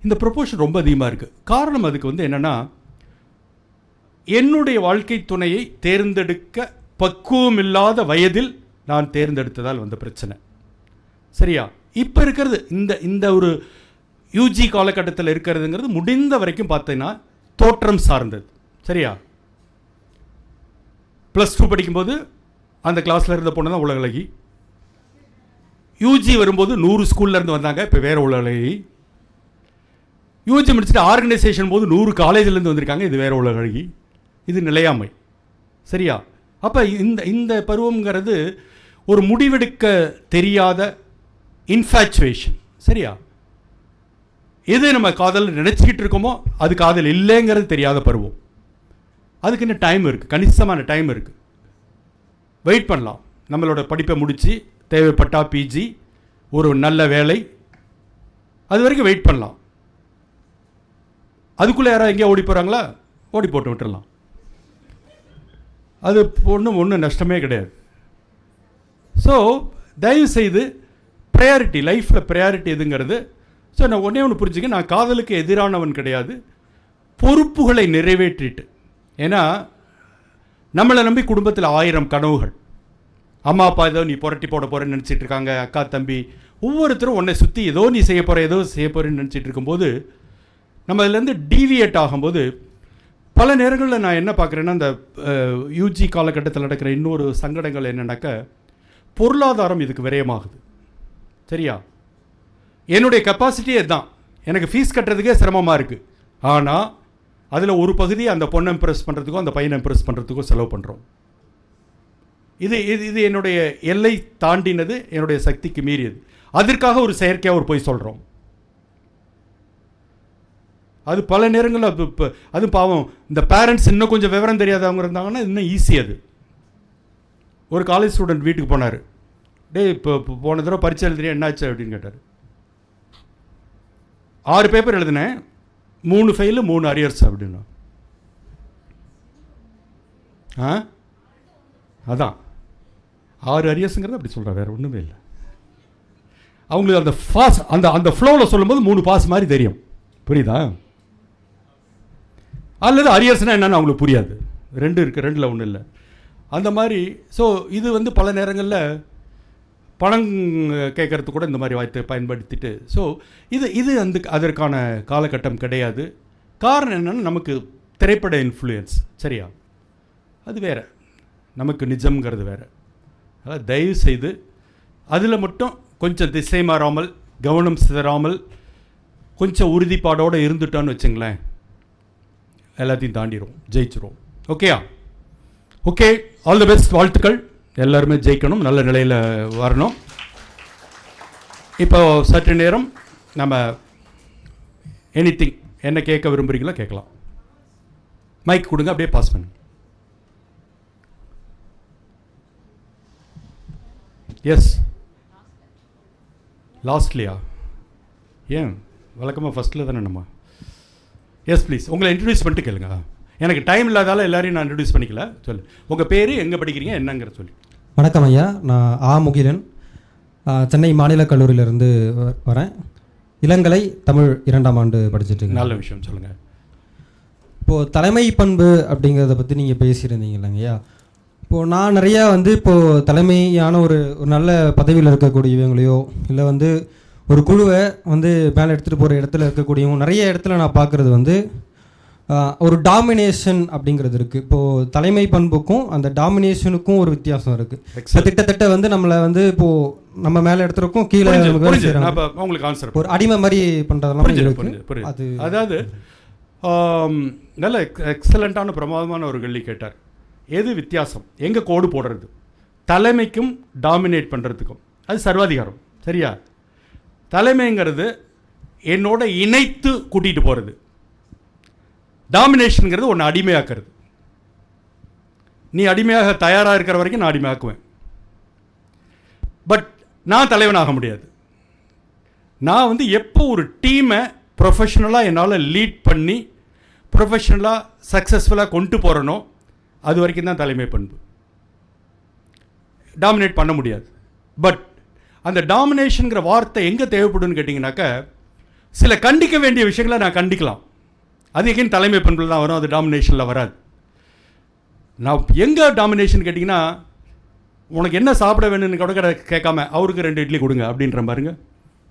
இந்த ப்ரொப்போர்ஷன் ரொம்ப அதிகமாக இருக்குது. காரணம் அதுக்கு வந்து என்னென்னா, என்னுடைய வாழ்க்கை துணையை தேர்ந்தெடுக்க பக்குவம் இல்லாத வயதில் நான் தேர்ந்தெடுத்ததால் வந்த பிரச்சனை, சரியா. இப்போ இருக்கிறது இந்த ஒரு யூஜி காலகட்டத்தில் இருக்கிறதுங்கிறது முடிந்த வரைக்கும் பார்த்தீங்கன்னா தோற்றம் சார்ந்தது, சரியா. +2 படிக்கும்போது அந்த கிளாஸில் இருந்த பொண்ணு தான் உலகளகி. யூஜி வரும்போது 100 ஸ்கூல்லேருந்து வந்தாங்க, இப்போ வேறு உலகளகி. யூஜி முடிச்சுட்டு ஆர்கனைசேஷன் போது 100 காலேஜிலேருந்து வந்திருக்காங்க, இது வேறு உலகளகி. இது நிலையாமை, சரியா. அப்போ இந்த பருவங்கிறது ஒரு முடிவெடுக்க தெரியாத இன்ஃபேச்சுவேஷன். சரியா? எது நம்ம காதல் நினச்சிக்கிட்டு இருக்கோமோ அது காதல் இல்லைங்கிறது தெரியாத பருவம். அதுக்கு இன்னும் டைம் இருக்குது, கணிசமான டைம் இருக்குது. வெயிட் பண்ணலாம். நம்மளோட படிப்பை முடித்து தேவைப்பட்டா பிஜி, ஒரு நல்ல வேலை, அது வரைக்கும் வெயிட் பண்ணலாம். அதுக்குள்ளே யாராவது எங்கேயா ஓடி போகிறாங்களா? ஓடி போட்டு விட்டுடலாம். அது ஒன்றும் நஷ்டமே கிடையாது. ஸோ தயவு செய்து ப்ரையாரிட்டி, லைஃப்பில் ப்ரையாரிட்டி எதுங்கிறது. ஸோ நான் ஒன்று புரிஞ்சுக்க, நான் காதலுக்கு எதிரானவன் கிடையாது. பொறுப்புகளை நிறைவேற்றிட்டு, ஏன்னா நம்மளை நம்பி குடும்பத்தில் 1000 கனவுகள், அம்மா அப்பா ஏதோ நீ புரட்டி போட போகிறேன்னு நினச்சிட்டு இருக்காங்க, அக்கா தம்பி ஒவ்வொருத்தரும் உன்னை சுற்றி ஏதோ நீ செய்ய போகிற, ஏதோ செய்ய போகிறேன்னு நினச்சிட்டு இருக்கும்போது நம்ம அதுலேருந்து டீவியேட் ஆகும்போது பல நேரங்களில் நான் என்ன பார்க்குறேன்னா, இந்த யூஜி காலகட்டத்தில் நடக்கிற இன்னொரு சங்கடங்கள் என்னென்னாக்க, பொருளாதாரம் இதுக்கு விரயமாகுது. சரியா? என்னுடைய கெப்பாசிட்டியே தான், எனக்கு ஃபீஸ் கட்டுறதுக்கே சிரமமாக இருக்குது. ஆனால் அதில் ஒரு பகுதி அந்த பொண்ணை இம்ப்ரெஸ் பண்ணுறதுக்கும் அந்த பையனை இம்ப்ரெஸ் பண்ணுறதுக்கும் செலவு பண்ணுறோம். இது இது இது என்னுடைய எல்லை தாண்டினது, என்னுடைய சக்திக்கு மீறியது. அதற்காக ஒரு செயற்கையாக ஒரு போய் சொல்கிறோம். அது பல நேரங்களில் இப்போ அது பாவம் இந்த பேரண்ட்ஸ் இன்னும் கொஞ்சம் விவரம் தெரியாதவங்க இருந்தாங்கன்னா இன்னும் ஈஸி. அது ஒரு காலேஜ் ஸ்டூடெண்ட் வீட்டுக்கு போனார். இப்போ போன தடவை பரீட்சை எழுதுறியா என்னாச்சு அப்படின்னு கேட்டார். 6 பேப்பர் எழுதினேன், 3 ஃபெயிலு 3 அரியர்ஸ் அப்படின்னா. அதான் 6 அரியர்ஸுங்கிறது அப்படி சொல்கிறேன், வேறு ஒன்றுமே இல்லை. அவங்களுக்கு அந்த பாஸ் அந்த அந்த ஃப்ளோவில் சொல்லும்போது 3 பாஸ் மாதிரி தெரியும். புரியுதா? அல்லது அரியர்ஸ்னால் என்னென்னு அவங்களுக்கு புரியாது. 2 இருக்குது, 2ல் 1 இல்லை, அந்த மாதிரி. ஸோ இது வந்து பல நேரங்களில் பணம் கேட்குறதுக்கு கூட இந்த மாதிரி வாய்ப்பை பயன்படுத்திட்டு, ஸோ இது அதற்கான காலகட்டம் கிடையாது. காரணம் என்னென்னா, நமக்கு திரைப்பட இன்ஃப்ளூயன்ஸ். சரியா? அது வேறு, நமக்கு நிஜம்ங்கிறது வேறு. அதாவது தயவு செய்து அதில் மட்டும் கொஞ்சம் திசை மாறாமல், கவனம் சிதறாமல், கொஞ்சம் உறுதிப்பாடோடு இருந்துட்டோன்னு வச்சுங்களேன், எல்லாத்தையும் தாண்டிடும், ஜெயிச்சிரும். ஓகேயா? Okay, all the best. வாழ்த்துக்கள். எல்லாருமே ஜெயிக்கணும், நல்ல நிலையில் வரணும். இப்போ சற்று நேரம் நம்ம எனிதிங் என்ன கேட்க விரும்புகிறீங்களோ கேட்கலாம். மைக் கொடுங்க, அப்படியே பாஸ் பண்ணுங்க. எஸ், லாஸ்ட்லியா? ஏன் வழக்கமாக ஃபஸ்ட்டில் தானே நம்ம. எஸ் ப்ளீஸ், உங்களை இன்ட்ரடியூஸ் பண்ணிட்டு கேளுங்க. எனக்கு டைம் இல்லாதால எல்லாரையும் நான் இன்ட்ரடியூஸ் பண்ணிக்கல. சொல்லு, உங்கள் பேர், எங்கே படிக்கிறீங்க, என்னங்கிற சொல்லி. வணக்கம் ஐயா, நான் முகிலன், சென்னை மாநில கல்லூரியிலேருந்து வரேன். இளங்கலை தமிழ் 2ஆம் ஆண்டு படிச்சுட்டு. நல்ல விஷயம், சொல்லுங்கள். இப்போது தலைமை பண்பு அப்படிங்கிறத பற்றி நீங்கள் பேசியிருந்தீங்க இல்லைங்கய்யா. இப்போது நான் நிறையா இப்போது தலைமையான ஒரு நல்ல பதவியில் இருக்கக்கூடியவங்களையோ, இல்லை ஒரு குழுவை மேலே எடுத்துகிட்டு போகிற இடத்துல இருக்கக்கூடியவங்க நிறைய இடத்துல நான் பார்க்குறது ஒரு டாமினேஷன் அப்படிங்கிறது இருக்குது. இப்போது தலைமை பண்புக்கும் அந்த டாமினேஷனுக்கும் ஒரு வித்தியாசம் இருக்குது. கிட்டத்தட்ட நம்மளை இப்போது நம்ம மேலே எடுத்துருக்கோம், கீழே உங்களுக்கு ஆன்சர் ஒரு அடிமை மாதிரி பண்ணுறதெல்லாம் இருக்கு. அது அதாவது நல்ல எக்ஸலண்ட்டான பிரமாதமான ஒரு கேள்வி கேட்டார். எது வித்தியாசம், எங்கே கோடு போடுறது தலைமைக்கும் டாமினேட் பண்ணுறதுக்கும்? அது சர்வாதிகாரம். சரியா? தலைமைங்கிறது என்னோட இணைத்து கூட்டிகிட்டு போகிறது. டாமினேஷனுங்கிறது ஒன்று அடிமையாக்குறது. நீ அடிமையாக தயாராக இருக்கிற வரைக்கும் நான் அடிமையாக்குவேன். பட் நான் தலைவனாக முடியாது. நான் எப்போ ஒரு டீமை ப்ரொஃபஷனலாக என்னால் லீட் பண்ணி ப்ரொஃபஷனலாக சக்ஸஸ்ஃபுல்லாக கொண்டு போகிறனோ அது வரைக்கும் தான் தலைமை பண்பு. டாமினேட் பண்ண முடியாது. பட் அந்த டாமினேஷனுங்கிற வார்த்தை எங்கே தேவைப்படுன்னு கேட்டிங்கனாக்கா, சில கண்டிக்க வேண்டிய விஷயங்களை நான் கண்டிக்கலாம். அது எங்கேயும் தலைமை பண்பில் தான் வரும், அது டாமினேஷனில் வராது. நான் எங்கே டாமினேஷன் கேட்டிங்கன்னா, உனக்கு என்ன சாப்பிட வேணும்னு கூட கேட்காம அவருக்கு 2 இட்லி கொடுங்க அப்படின்ற பாருங்க,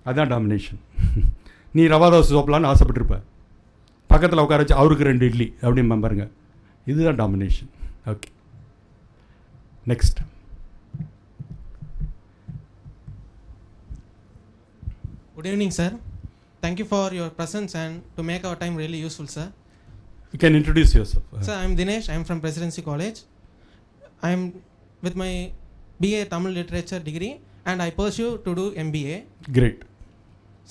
அதுதான் டாமினேஷன். நீ ரவா தோசை சாப்பிடலான்னு ஆசைப்பட்டிருப்ப, பக்கத்தில் உட்கார வச்சு அவருக்கு 2 இட்லி அப்படின்னு பாருங்க, இதுதான் domination. Okay, next. Good evening, sir. Thank you for your presence and to make our time really useful, sir. You can introduce yourself. Sir, I am Dinesh. I am from Presidency College. I am with my BA Tamil Literature degree and I pursue to do MBA. Great.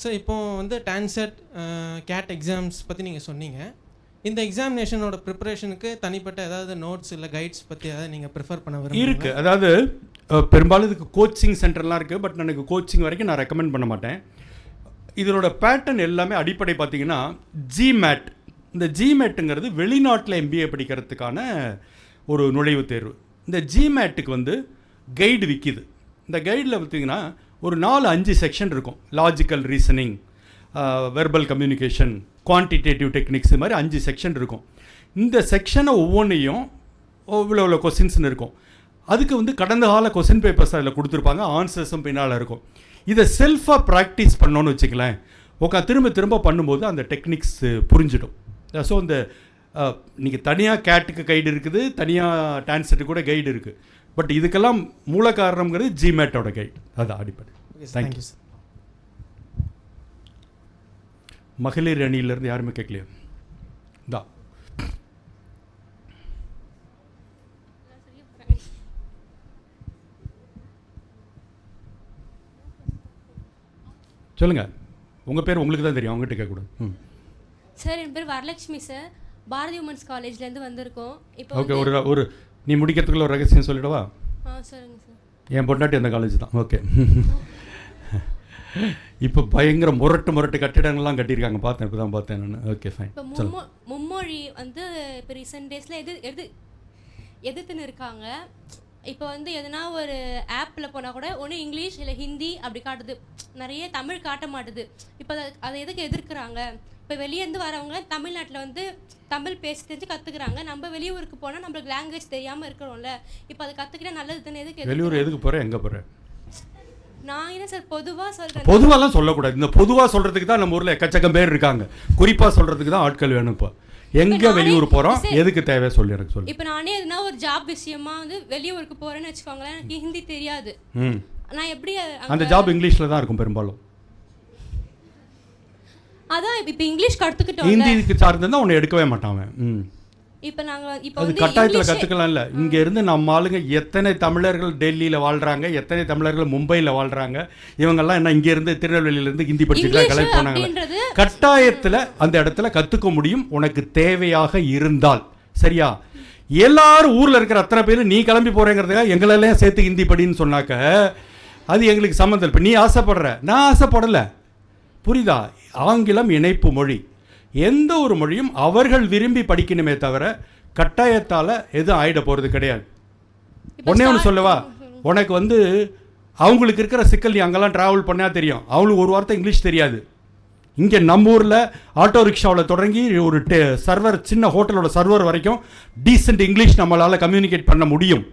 So இப்போ வந்து TANCET gate exams பற்றி நீங்கள் சொன்னீங்க. இந்த எக்ஸாமினேஷனோட ப்ரிப்பரேஷனுக்கு தனிப்பட்ட ஏதாவது notes இல்லை guides பற்றி ஏதாவது நீங்கள் ப்ரிஃபர் பண்ண விரும்புறீங்களா? இருக்குது. அதாவது பெரும்பாலும் இதுக்கு கோச்சிங் சென்டர்லாம் இருக்குது. பட் எனக்கு கோச்சிங் வரைக்கும் நான் ரெக்கமெண்ட் பண்ண மாட்டேன். இதனோட பேட்டர்ன் எல்லாமே அடிப்படை பார்த்தீங்கன்னா GMAT. இந்த GMATங்கிறது வெளிநாட்டில் MBA படிக்கிறதுக்கான ஒரு நுழைவுத் தேர்வு. இந்த GMATக்கு வந்து கைடு விற்கிது. இந்த கைடில் பார்த்தீங்கன்னா ஒரு 4-5 செக்ஷன் இருக்கும். Logical reasoning, verbal communication, quantitative techniques, இது மாதிரி 5 செக்ஷன் இருக்கும். இந்த செக்ஷனை ஒவ்வொன்றையும் இவ்வளோ கொஸ்டின்ஸ்னு இருக்கும். அதுக்கு வந்து கடந்த கால கொஸ்டின் பேப்பர்ஸ் அதில் கொடுத்துருப்பாங்க, ஆன்சர்ஸும் பின்னால் இருக்கும். இதை செல்ஃபாக ப்ராக்டிஸ் பண்ணோன்னு வச்சுக்கலேன், திரும்ப திரும்ப பண்ணும்போது அந்த டெக்னிக்ஸ் புரிஞ்சிடும். ஸோ இந்த நீங்கள் தனியாக கேட்டுக்கு கைடு இருக்குது, தனியாக டான்செட்டு கூட கைடு இருக்குது. பட் இதுக்கெல்லாம் மூல காரணங்கிறது GMATோட கைடு. அதுதான் அடிப்படை. Thank you sir. மகளிர் அணியிலேருந்து யாருமே கேட்கலையா? தான் சொல்லுங்கள். உங்கள் பேர் உங்களுக்கு தான் தெரியும், அவங்ககிட்ட கேட்கக்கூடாது. சார் என் பேர் வரலட்சுமி சார். பாரதி உமன்ஸ் காலேஜ்லேருந்து வந்திருக்கோம். இப்போ ஓகே, ஒரு நீ முடிக்கிறதுக்குள்ள ஒரு ரகசியம் சொல்லிடவா? சரிங்க சார். என் பொண்டாட்டி அந்த காலேஜ் தான். ஓகே. இப்போ பயங்கர முரட்டு கட்டிடங்கள்லாம் கட்டியிருக்காங்க, பார்த்தேன், இப்போ தான் பார்த்தேன் நான். Okay fine. இப்போ மும்மொழி வந்து இப்போ ரீசெண்ட் டேஸில் எதிர்த்துன்னு இருக்காங்க. இப்போ வந்து எதனா ஒரு ஆப்பில் போனால் கூட ஒன்று இங்கிலீஷ் இல்லை ஹிந்தி அப்படி காட்டுது, நிறைய தமிழ் காட்ட மாட்டுது. இப்போ அதை எதுக்கு எதிர்க்கிறாங்க? இப்போ வெளியேருந்து வரவங்க தமிழ்நாட்டில் வந்து தமிழ் பேசி தெரிஞ்சு கற்றுக்குறாங்க. நம்ம வெளியூருக்கு போனால் நம்மளுக்கு லாங்குவேஜ் தெரியாமல் இருக்கிறோம்ல. இப்போ அதை கற்றுக்கிட்டா நல்லது தானே. வெளியூர் எதுக்கு போகிறேன், எங்கே போகிறேன்? நான் என்ன சார் பொதுவாக சொல்கிறேன். பொதுவாலாம் சொல்லக்கூடாது. இந்த பொதுவாக சொல்கிறதுக்கு தான் நம்ம ஊரில் எக்கச்சக்கம் பேர் இருக்காங்க. குறிப்பாக சொல்கிறதுக்கு தான் ஆட்கள் வேணும். இப்போ எங்கே வெளியூர் போகிறோம், எதுக்கு தேவை சொல்லி எனக்கு சொல்லு. இப்போ நானே எதுனா ஒரு ஜாப் விஷயமா வந்து வெளியூருக்கு போகிறேன்னு வச்சுக்கோங்களேன், எனக்கு ஹிந்தி தெரியாது. நான் எப்படி அந்த ஜாப் இங்கிலீஷில் தான் இருக்கும் பெரும்பாலும். அதான் இப்போ இங்கிலீஷ் கற்றுக்கிட்டோம். ஹிந்திக்கு சார்ந்து உன்னை எடுக்கவே மாட்டாங்க. இப்போ நாங்கள் இப்போ அது கட்டாயத்தில் கற்றுக்கலாம். இல்லை, இங்கே இருந்து நம்ம ஆளுங்க எத்தனை தமிழர்கள் டெல்லியில் வாழ்கிறாங்க, எத்தனை தமிழர்கள் மும்பையில் வாழ்கிறாங்க. இவங்கெல்லாம் என்ன இங்கே இருந்து திருநெல்வேலியிலேருந்து ஹிந்தி படிச்சுட்டு கிளம்பி போனாங்க. கட்டாயத்தில் அந்த இடத்துல கற்றுக்க முடியும், உனக்கு தேவையாக இருந்தால். சரியா? எல்லாரும் ஊரில் இருக்கிற அத்தனை பேர் நீ கிளம்பி போகிறேங்கிறதுக்காக எங்களெல்லாம் சேர்த்து ஹிந்தி படின்னு சொன்னாக்க அது எங்களுக்கு சம்மந்தம். இப்போ நீ ஆசைப்படுற, நான் ஆசைப்படலை. புரியுதா? ஆங்கிலம் இணைப்பு மொழி. எந்த ஒரு மொழியும் அவர்கள் விரும்பி படிக்கணுமே தவிர கட்டாயத்தால் எதுவும் ஆகிட போகிறது கிடையாது. ஒன்றே ஒன்று சொல்லவா, உனக்கு வந்து அவங்களுக்கு இருக்கிற சிக்கல், நீ அங்கெல்லாம் ட்ராவல் பண்ணால் தெரியும். அவங்களுக்கு ஒரு வார்த்தை இங்கிலீஷ் தெரியாது. இங்கே நம்ம ஊரில் ஆட்டோ ரிக்ஷாவில் தொடங்கி ஒரு சர்வர், சின்ன ஹோட்டலோட சர்வர் வரைக்கும் டீசென்ட் இங்கிலீஷ் நம்மளால் கம்யூனிகேட் பண்ண முடியும்.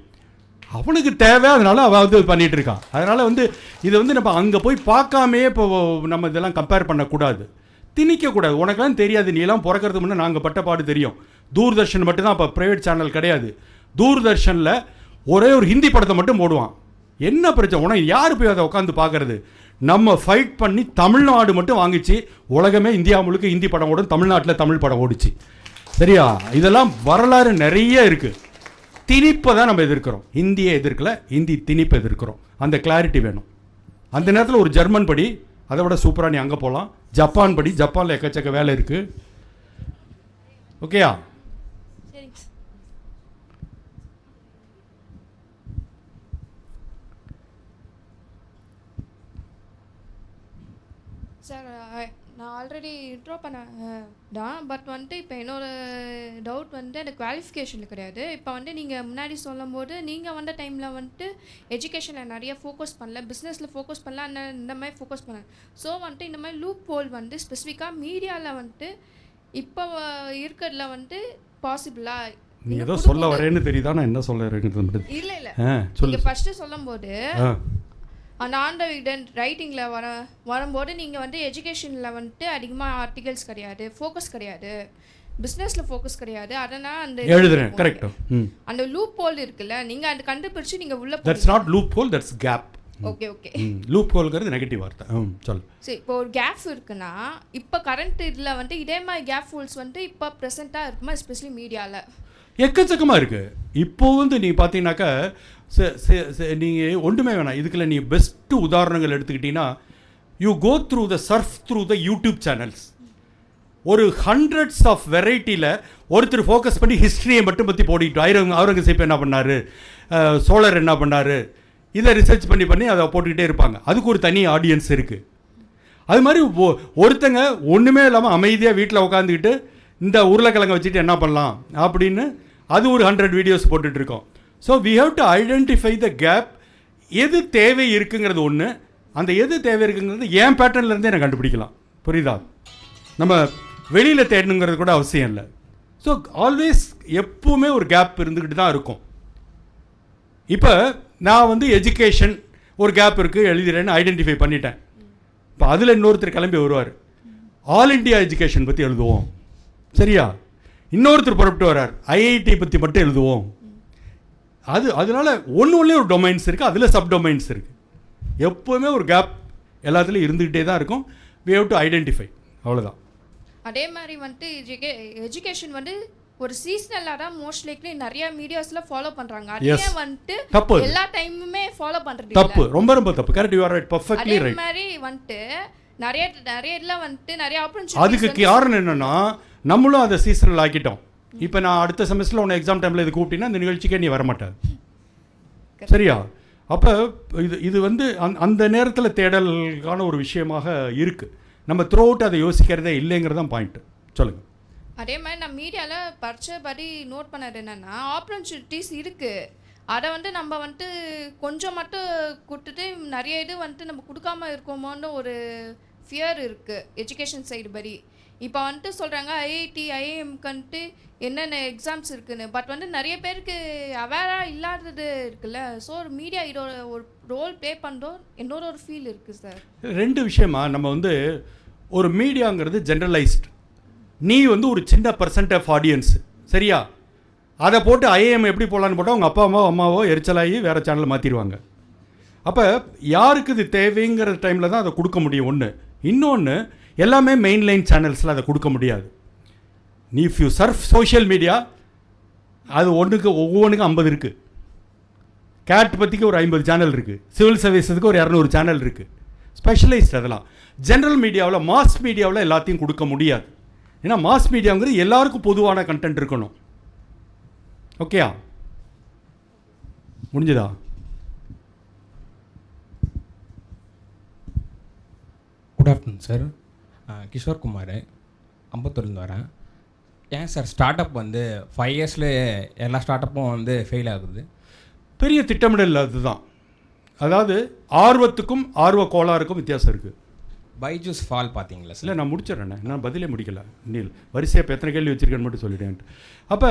அவனுக்கு தேவை, அதனால் அவள் வந்து பண்ணிகிட்டு இருக்கான். அதனால் வந்து இதை வந்து நம்ம அங்கே போய் பார்க்காமே இப்போ நம்ம இதெல்லாம் கம்பேர் பண்ணக்கூடாது, திணிக்கக்கூடாது. உனக்கெல்லாம் தெரியாது, நீ எல்லாம் பிறக்கிறதுக்கு முன்னே நாங்கள் பட்ட பாடு தெரியும். தூர்தர்ஷன் மட்டும்தான் இப்போ ப்ரைவேட் சேனல் கிடையாது. தூர்தர்ஷனில் ஒரே ஒரு ஹிந்தி படத்தை மட்டும் போடுவான். என்ன பிரச்சனை? உனக்கு யார் போய் அதை உட்காந்து பார்க்கறது? நம்ம ஃபைட் பண்ணி தமிழ்நாடு மட்டும் வாங்கிச்சு, உலகமே இந்தியா முழுக்க ஹிந்தி படம் ஓடும், தமிழ்நாட்டில் தமிழ் படம் ஓடிச்சு. சரியா? இதெல்லாம் வரலாறு நிறைய இருக்குது. திணிப்பை தான் நம்ம எதிர்க்கிறோம். ஹிந்தியை எதிர்க்கல, ஹிந்தி திணிப்பை எதிர்க்கிறோம். அந்த கிளாரிட்டி வேணும். அந்த நேரத்தில் ஒரு ஜெர்மன் படி, அதை விட சூப்பராக நீ அங்கே போகலாம். ஜப்பான் படி, ஜப்பானில் எக்கச்சக்க வேலை இருக்குது. ஓகேயா? சரிங்க சார். நான் ஆல்ரெடி இன்ட்ரோ தான். பட் வந்துட்டு இப்போ என்னோட டவுட் வந்துட்டு அந்த குவாலிஃபிகேஷனில் கிடையாது. இப்போ வந்து நீங்கள் முன்னாடி சொல்லும் போது நீங்கள் வந்த டைமில் வந்துட்டு எஜுகேஷனில் நிறைய ஃபோக்கஸ் பண்ணல, பிஸ்னஸில் ஃபோக்கஸ் பண்ணல, இந்த மாதிரி ஃபோக்கஸ் பண்ணல. ஸோ வந்துட்டு இந்த மாதிரி லூப் ஹோல் வந்து ஸ்பெசிஃபிக்காக மீடியாவில் வந்துட்டு இப்போ இருக்கிறதுல வந்துட்டு பாசிபிளா? நீ ஏதோ சொல்ல வரேன்னு தெரியுதா? நான் என்ன சொல்ல வரேன்னு இல்லை நீங்கள் ஃபஸ்ட்டு சொல்லும் போது அந்த ஆண்டவிடன் ரைட்டிங்கில் வரும்போது நீங்கள் வந்து எஜுகேஷனில் வந்துட்டு அதிகமாக ஆர்டிகல்ஸ் கிடையாது, ஃபோக்கஸ் கிடையாது, பிஸ்னஸில் ஃபோக்கஸ் கிடையாது. அதனால் அந்த எழுதுறேன். கரெக்ட். அந்த லூப் ஹோல் இருக்குல்ல, நீங்கள் அதை கண்டுபிடிச்சு நீங்கள் உள்ள. That's not loophole, that's gap. Okay okay. லூப் ஹோல்ங்கிறது நெகட்டிவ் வார்த்தை. சொல். சரி, இப்போ ஒரு கேப் இருக்குன்னா இப்போ கரண்ட் இதில் வந்துட்டு இதே மாதிரி கேப் ஹோல்ஸ் வந்துட்டு இப்போ ப்ரெசென்ட்டாக இருக்குமா, எஸ்பெஷலி மீடியாவில்? எக்கச்சக்கமாக இருக்குது. இப்போ வந்து நீங்கள் பார்த்தீங்கன்னாக்கா நீங்கள் ஒன்றுமே வேணாம், இதுக்குள்ள நீ பெஸ்ட்டு உதாரணங்கள் எடுத்துக்கிட்டிங்கன்னா you go through the surf through the YouTube channels. ஒரு ஹண்ட்ரட்ஸ் ஆஃப் வெரைட்டியில் ஒருத்தர் ஃபோக்கஸ் பண்ணி ஹிஸ்ட்ரியை மட்டும் பற்றி போட்டிக்கிட்டு அவுரங்கசீப் என்ன பண்ணார், சோழர் என்ன பண்ணார், இதை ரிசர்ச் பண்ணி அதை போட்டுக்கிட்டே இருப்பாங்க. அதுக்கு ஒரு தனி ஆடியன்ஸ் இருக்குது. அது மாதிரி ஒருத்தங்க ஒன்றுமே இல்லாமல் அமைதியாக வீட்டில் உட்காந்துக்கிட்டு இந்த உருளைக்கிழங்கை வச்சுட்டு என்ன பண்ணலாம் அப்படின்னு அது ஒரு 100 வீடியோஸ் போட்டுட்ருக்கோம். So we have to identify the gap. எது தேவை இருக்குங்கிறது ஒன்று, அந்த எது தேவை இருக்குங்கிறது என் பேட்டர்ன்லேருந்தே நான் கண்டுபிடிக்கலாம். புரியுதா? நம்ம வெளியில் தேடணுங்கிறது கூட அவசியம் இல்லை. ஸோ ஆல்வேஸ் எப்பவுமே ஒரு கேப் இருந்துக்கிட்டு தான் இருக்கும். இப்போ நான் வந்து எஜுகேஷன் ஒரு கேப் இருக்குது எழுதுறேன்னு ஐடென்டிஃபை பண்ணிட்டேன். இப்போ அதில் இன்னொருத்தர் கிளம்பி வருவார், ஆல் இண்டியா எஜுகேஷன் பற்றி எழுதுவோம். சரியா? இன்னொருத்தர் புறப்பட்டு வர்றார், ஐஐடி பற்றி மட்டும் எழுதுவோம். அதனால ஒன்றுலேயே ஒரு டொமைன்ஸ் இருக்குது, அதில் சப் டொமைன்ஸ் இருக்குது. எப்போவுமே ஒரு கேப் எல்லாத்துலேயும் இருந்துக்கிட்டே தான் இருக்கும். We have to identify. அவ்வளோதான். அதே மாதிரி வந்துட்டு எஜுகேஷன் வந்து ஒரு சீசனலாக தான் மோஸ்ட் லைக்லி நிறைய மீடியாஸில் ஃபாலோ பண்ணுறாங்க. அதே வந்துட்டு தப்பு, எல்லா டைமுமே ஃபாலோ பண்ணுறது தப்பு, ரொம்ப ரொம்ப தப்பு. Correct, you are right, perfectly right. அதே மாதிரி வந்துட்டு நிறைய இதில் வந்துட்டு நிறைய ஆப்பர்ச்சுனிட்டி. அதுக்கு காரணம் என்னன்னா நம்மளும் அதை சீசனல் ஆக்கிட்டோம். இப்போ நான் அடுத்த செமஸ்டரில் உன்னை எக்ஸாம் டைமில் இது கூப்பிட்டீங்கன்னா இந்த நிகழ்ச்சிக்கே நீ வரமாட்டேன். சரியா? அப்போ இது வந்து அந்த நேரத்தில் தேடலுக்கான ஒரு விஷயமாக இருக்குது. நம்ம த்ரூ அவுட் அதை யோசிக்கிறதே இல்லைங்கிறது தான் பாயிண்ட்டு. சொல்லுங்கள். அதே மாதிரி நான் மீடியாவில் படித்தபடி நோட் பண்ணது என்னென்னா ஆப்பர்ச்சுனிட்டிஸ் இருக்குது. அதை வந்து நம்ம வந்துட்டு கொஞ்சம் மட்டும் கொடுத்துட்டு நிறைய இது வந்துட்டு நம்ம கொடுக்காம இருக்கோமோன்னு ஒரு ஃபியர் இருக்குது எஜுகேஷன் சைடு படி. இப்போ வந்துட்டு சொல்கிறாங்க ஐஐடி ஐஐஎம்க்கு என்னென்ன எக்ஸாம்ஸ் இருக்குன்னு. பட் வந்து நிறைய பேருக்கு அவேராக இல்லாதது இருக்குல்ல. ஸோ ஒரு மீடியா இதோட ஒரு ரோல் ப்ளே பண்ணுறோம். இன்னொரு ஒரு ஃபீல் இருக்குது சார். 2 விஷயமா நம்ம வந்து ஒரு மீடியாங்கிறது ஜென்ரலைஸ்ட். நீ வந்து ஒரு சின்ன பர்சன்ட் ஆஃப் ஆடியன்ஸ். சரியா? அதை போட்டு ஐஏஎம் எப்படி போகலான்னு போட்டால் உங்கள் அப்பா அம்மாவோ எரிச்சலாகி வேறு சேனலில் மாற்றிடுவாங்க. அப்போ யாருக்கு இது தேவைங்கிற டைமில் தான் அதை கொடுக்க முடியும். ஒன்று. இன்னொன்று, எல்லாமே மெயின்லைன் சேனல்ஸில் அதை கொடுக்க முடியாது. நீ if you surf social media அது ஒவ்வொன்றுக்கும் 50 இருக்குது. கேட் பற்றிக்கு ஒரு 50 சேனல் இருக்குது. சிவில் சர்வீஸுக்கு ஒரு 200 சேனல் இருக்குது. ஸ்பெஷலைஸ்ட் அதெல்லாம். ஜென்ரல் மீடியாவில் மாஸ் மீடியாவில் எல்லாத்தையும் கொடுக்க முடியாது. ஏன்னா மாஸ் மீடியாங்கிறது எல்லாருக்கும் பொதுவான கண்டென்ட் இருக்கணும். ஓகேயா? முடிஞ்சதா? Good afternoon sir. Kishore Kumar, அம்பத்தூர்லேருந்து வரேன். ஏன் சார் ஸ்டார்ட் அப் வந்து 5 இயர்ஸில் எல்லா ஸ்டார்ட் அப்பும் வந்து ஃபெயில் ஆகுது? பெரிய திட்டமிடல் அதுதான். அதாவது ஆர்வத்துக்கும் ஆர்வ கோளாறுக்கும் வித்தியாசம் இருக்குது. பைஜூஸ் ஃபால் பார்த்தீங்களா சார்? இல்லை, நான் முடிச்சிடறேன். நான் பதிலே முடிக்கல. நீல் வரிசையாக இப்போ எத்தனை கேள்வி வச்சுருக்கேன்னு மட்டும் சொல்லிட்டேன்ட்டு. அப்போ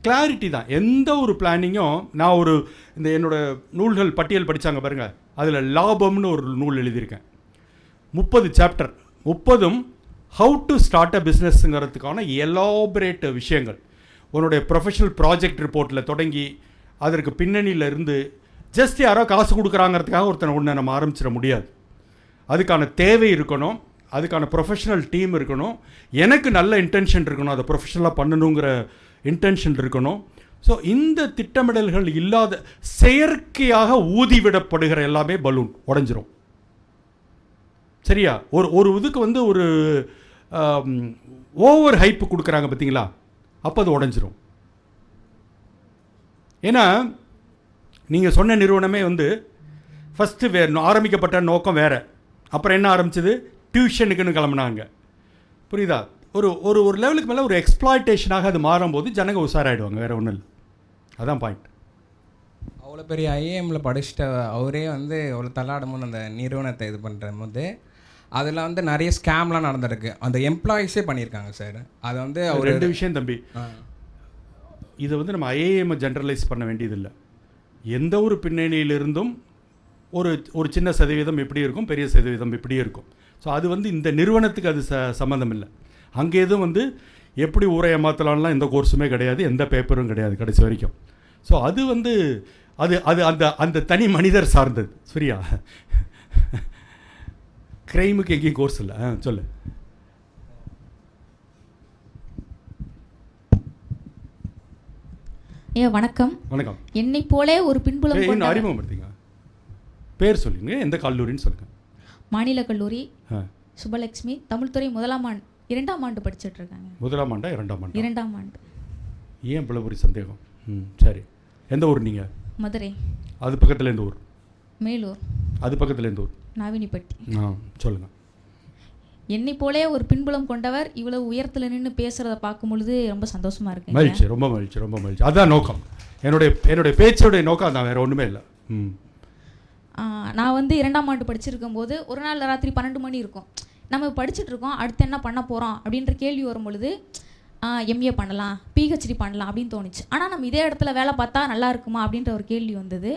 கிளாரிட்டி தான் எந்த ஒரு பிளானிங்கும். நான் ஒரு இந்த என்னோடய நூல்கள் பட்டியல் படித்தாங்க பாருங்கள், அதில் லாபம்னு ஒரு நூல் எழுதியிருக்கேன். 30 சாப்டர், 30ம் ஹவு டு ஸ்டார்ட் அ பிஸ்னஸ்ங்கிறதுக்கான எலாபரேட் விஷயங்கள். உன்னுடைய ப்ரொஃபஷனல் ப்ராஜெக்ட் ரிப்போர்ட்டில் தொடங்கி அதற்கு பின்னணியில் இருந்து ஜஸ்ட் யாரோ காசு கொடுக்குறாங்கிறதுக்காக ஒருத்தனை நம்ம ஆரம்பிச்சிட முடியாது. அதுக்கான தேவை இருக்கணும், அதுக்கான ப்ரொஃபஷனல் டீம் இருக்கணும், எனக்கு நல்ல இன்டென்ஷன் இருக்கணும், அதை ப்ரொஃபஷனலாக பண்ணணுங்கிற இன்டென்ஷன் இருக்கணும். ஸோ இந்த திட்டமிடல்கள் இல்லாத செயற்கையாக ஊதிவிடப்படுகிற எல்லாமே பலூன் உடஞ்சிரும். சரியா? ஒரு இதுக்கு வந்து ஒரு ஓவர் ஹைப்பு கொடுக்குறாங்க பார்த்தீங்களா, அப்போ அது உடஞ்சிரும். ஏன்னா நீங்கள் சொன்ன நிறுவனமே வந்து ஃபஸ்ட்டு ஆரம்பிக்கப்பட்ட நோக்கம் வேறு. அப்புறம் என்ன ஆரம்பிச்சது? டியூஷனுக்குன்னு கிளம்புனாங்க. புரியுதா? ஒரு லெவலுக்கு மேலே ஒரு எக்ஸ்ப்ளாய்டேஷனாக அது மாறும்போது ஜனங்க உஷாராயிடுவாங்க. வேறு ஒன்றும் இல்லை. அதான் பாயிண்ட். அவ்வளோ பெரிய ஐஏஎம்மில் படிச்சுட்டு அவரே வந்து அவ்வளோ தள்ளாடமுன்னு அந்த நிறுவனத்தை இது பண்ணுற போது அதில் வந்து நிறைய ஸ்கேம்லாம் நடந்திருக்கு. அந்த எம்ப்ளாயிஸே பண்ணியிருக்காங்க சார். அது வந்து அவர் 2 விஷயம் தம்பி. இதை வந்து நம்ம ஐஏஎம்மை ஜென்ரலைஸ் பண்ண வேண்டியதில்லை. எந்த ஒரு பின்னணியிலிருந்தும் ஒரு சின்ன சதவீதம் எப்படி இருக்கும், பெரிய சதவீதம் இப்படியே இருக்கும். ஸோ அது வந்து இந்த நிறுவனத்துக்கு அது சம்மந்தம் இல்லை. அங்கே எதுவும் வந்து எப்படி ஊரை ஏமாற்றலாம்லாம் எந்த கோர்ஸுமே கிடையாது, எந்த பேப்பரும் கிடையாது கடைசி வரைக்கும். ஸோ அது வந்து அது அது அந்த அந்த தனி மனிதர் சார்ந்தது. சரியா? கிரைமுக்கு எங்கேயும் கோர்ஸ் இல்லை. சொல்லு. வணக்கம். வணக்கம். என்னை போலே ஒரு பின்புலம் கொண்ட அறிமுகப்படுத்திங்க. பேர் சொல்லுங்க, எந்த கல்லூரின்னு சொல்லுங்க. மாநில கல்லூரி சுபலட்சுமி, தமிழ்துறை 2ஆம் ஆண்டு படிச்சுட்டு இருக்காங்க. 1ஆம் ஆண்டா 2ஆம் ஆண்டா? 2ஆம் ஆண்டு. ஏன் இவ்வளோ ஒரு சந்தேகம்? சரி. எந்த ஊர் நீங்கள்? மதுரை. அது பக்கத்தில் எந்த ஊர்? மேலூர். அது பக்கத்தில் எந்த ஊர்? நாவினிப்பட்டி. சொல்லுங்கள். என்னை போலே ஒரு பின்புலம் கொண்டவர் இவ்வளவு உயரத்தில் நின்று பேசுகிறத பார்க்கும் பொழுது ரொம்ப சந்தோஷமாக இருக்கு. மகிழ்ச்சி, ரொம்ப மகிழ்ச்சி, ரொம்ப மகிழ்ச்சி. அதுதான் நோக்கம். என்னுடைய பேச்சோடைய நோக்கம் அதான், வேறு ஒன்றுமே இல்லை. நான் வந்து 2ஆம் ஆண்டு படிச்சிருக்கும் போது ஒரு நாள் ராத்திரி 12 மணி இருக்கும். நம்ம படிச்சுட்டு இருக்கோம், அடுத்து என்ன பண்ண போகிறோம் அப்படின்ற கேள்வி வரும் பொழுது எம்ஏ பண்ணலாம், பிஹெச்டி பண்ணலாம் அப்படின்னு தோணுச்சு. ஆனால் நம்ம இதே இடத்துல வேலை பார்த்தா நல்லா இருக்குமா அப்படின்ற ஒரு கேள்வி வந்தது.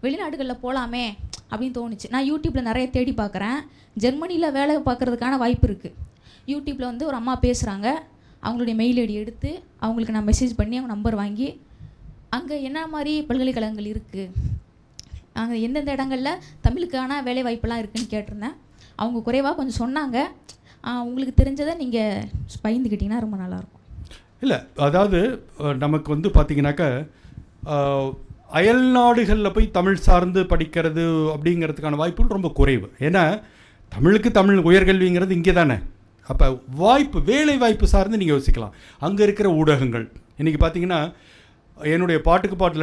வெளிநாடுகளில் போகலாமே அப்படின்னு தோணுச்சு. நான் யூடியூப்பில் நிறைய தேடி பார்க்குறேன். ஜெர்மனியில் வேலை பார்க்குறதுக்கான வாய்ப்பு இருக்குது. யூடியூப்பில் வந்து ஒரு அம்மா பேசுகிறாங்க. அவங்களுடைய மெயில் ஐடி எடுத்து அவங்களுக்கு நான் மெசேஜ் பண்ணி அவங்க நம்பர் வாங்கி அங்கே என்ன மாதிரி பல்கலைக்கழகங்கள் இருக்குது, அங்கே எந்தெந்த இடங்களில் தமிழுக்கான வேலை வாய்ப்பெல்லாம் இருக்குதுன்னு கேட்டிருந்தேன். அவங்க குறைவாக கொஞ்சம் சொன்னாங்க. உங்களுக்கு தெரிஞ்சதை நீங்கள் பகிர்ந்துக்கிட்டிங்கன்னா ரொம்ப நல்லாயிருக்கும். இல்லை, அதாவது நமக்கு வந்து பார்த்திங்கனாக்கா அயல் நாடுகளில் போய் தமிழ் சார்ந்து படிக்கிறது அப்படிங்கிறதுக்கான வாய்ப்புகள் ரொம்ப குறைவு. ஏன்னா தமிழுக்கு தமிழ் உயர்கல்விங்கிறது இங்கே தானே. அப்போ வேலை வாய்ப்பு சார்ந்து நீங்கள் யோசிக்கலாம். அங்கே இருக்கிற ஊடகங்கள் இன்றைக்கி பார்த்திங்கன்னா, என்னுடைய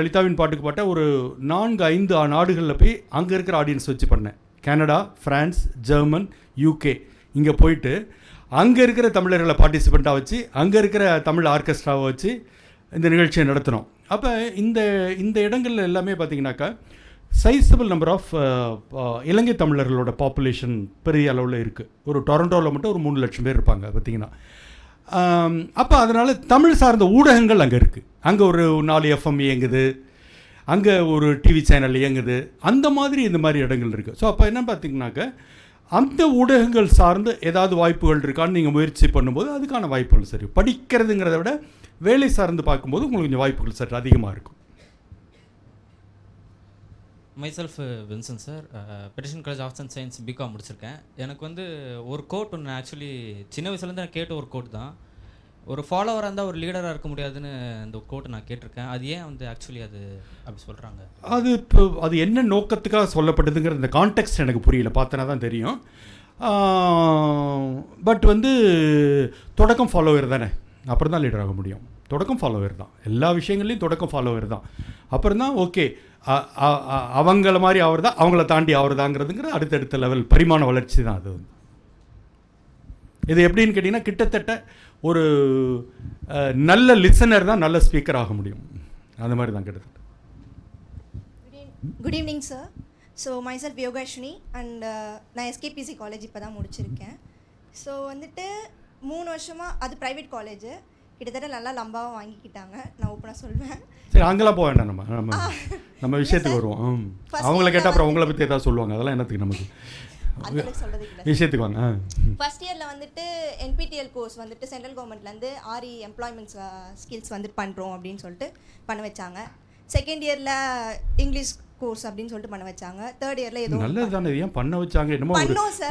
லலிதாவின் பாட்டுக்கு பாட்ட ஒரு 4-5 நாடுகளில் போய் அங்கே இருக்கிற ஆடியன்ஸ் வச்சு பண்ணேன். Canada, France, German, UK. இங்கே போயிட்டு அங்கே இருக்கிற தமிழர்களை பார்ட்டிசிபெண்ட்டாக வச்சு அங்கே இருக்கிற தமிழ் ஆர்கெஸ்ட்ராவை வச்சு இந்த நிகழ்ச்சியை நடத்தினோம். அப்போ இந்த இடங்கள்ல எல்லாமே பார்த்திங்கனாக்கா சைஸபிள் நம்பர் ஆஃப் இலங்கை தமிழர்களோட பாப்புலேஷன் பெரிய அளவில் இருக்குது. ஒரு டொரண்டோவில் மட்டும் ஒரு 3 லட்சம் பேர் இருப்பாங்க பார்த்திங்கன்னா. அப்போ அதனால் தமிழ் சார்ந்த ஊடகங்கள் அங்கே இருக்குது. அங்கே ஒரு 4 FM இயங்குது, அங்கே ஒரு டிவி சேனல் இயங்குது. அந்த மாதிரி இந்த மாதிரி இடங்கள் இருக்குது. ஸோ அப்போ என்ன பார்த்திங்கனாக்கா அந்த ஊடகங்கள் சார்ந்து ஏதாவது வாய்ப்புகள் இருக்கான்னு நீங்கள் முயற்சி பண்ணும்போது அதுக்கான வாய்ப்புகள் சரி. படிக்கிறதுங்கிறத விட வேலை சார்ந்து பார்க்கும்போது உங்களுக்கு கொஞ்சம் வாய்ப்புகள் சற்று அதிகமாக இருக்கும். மைசெல்ஃப் வின்சன் சார், பெடிஷன் college arts and science BCom முடிச்சிருக்கேன். எனக்கு வந்து ஒரு கோட் ஒன்று ஆக்சுவலி சின்ன வயசுலேருந்து நான் கேட்ட ஒரு கோட் தான். ஒரு ஃபாலோவராக இருந்தால் ஒரு லீடராக இருக்க முடியாதுன்னு அந்த கோட்டை நான் கேட்டிருக்கேன். அது ஏன் வந்து ஆக்சுவலி அது அப்படி சொல்கிறாங்க? அது என்ன நோக்கத்துக்காக சொல்லப்பட்டதுங்கிற இந்த கான்டெக்ஸ்ட் எனக்கு புரியல, பார்த்தனா தான் தெரியும். பட் வந்து தொடக்கம் ஃபாலோவர் தானே, அப்புறம் தான் லீடர் ஆக முடியும். தொடக்கம் ஃபாலோவர் தான், எல்லா விஷயங்கள்லையும் தொடக்கம் ஃபாலோவர் தான். அப்புறம் தான் ஓகே அவங்கள மாதிரி அவர் தான், அவங்கள தாண்டி அவர் தாங்கிறதுங்கிற அடுத்தடுத்த லெவல் பரிமாண வளர்ச்சி தான் அது. இது எப்படின்னு கேட்டிங்கன்னா, கிட்டத்தட்ட ஒரு நல்ல லிசனர் தான் நல்ல ஸ்பீக்கர் ஆக முடியும். அந்த மாதிரி தான் கிட்டத்தட்ட. Good evening sir. So myself Yogashni and நான் எஸ்கேபிசி காலேஜ் இப்போ தான் முடிச்சிருக்கேன். ஸோ வந்துட்டு 3 வருஷமாக அது ப்ரைவேட் காலேஜ், கிட்டத்தட்ட நல்லா லம்பாவும் வாங்கிக்கிட்டாங்க, நான் ஓப்பனாக சொல்வேன். சரி, அங்கெல்லாம் போக வேண்டாம், நம்ம விஷயத்துக்கு வருவோம். அவங்கள கேட்டால் அப்புறம் உங்களை பற்றி ஏதாவது சொல்லுவாங்க, அதெல்லாம் என்னத்துக்கு நமக்கு விஷயத்துக்கு வாங்க. ஃபர்ஸ்ட் இயரில் வந்துட்டு NPTEL கோர்ஸ் வந்துட்டு சென்ட்ரல் கவர்மெண்ட்லேருந்து RE எம்ப்ளாய்மெண்ட்ஸ் ஸ்கில்ஸ் வந்துட்டு பண்ணுறோம் அப்படின்னு சொல்லிட்டு பண்ண வச்சாங்க. செகண்ட் இயரில் இங்கிலீஷ் கோர்ஸ் அப்படின்னு சொல்லிட்டு பண்ண வச்சாங்க. தேர்ட் இயரில் ஏதோ நல்லது தானே, ஏன் பண்ண வச்சாங்க? என்னமோ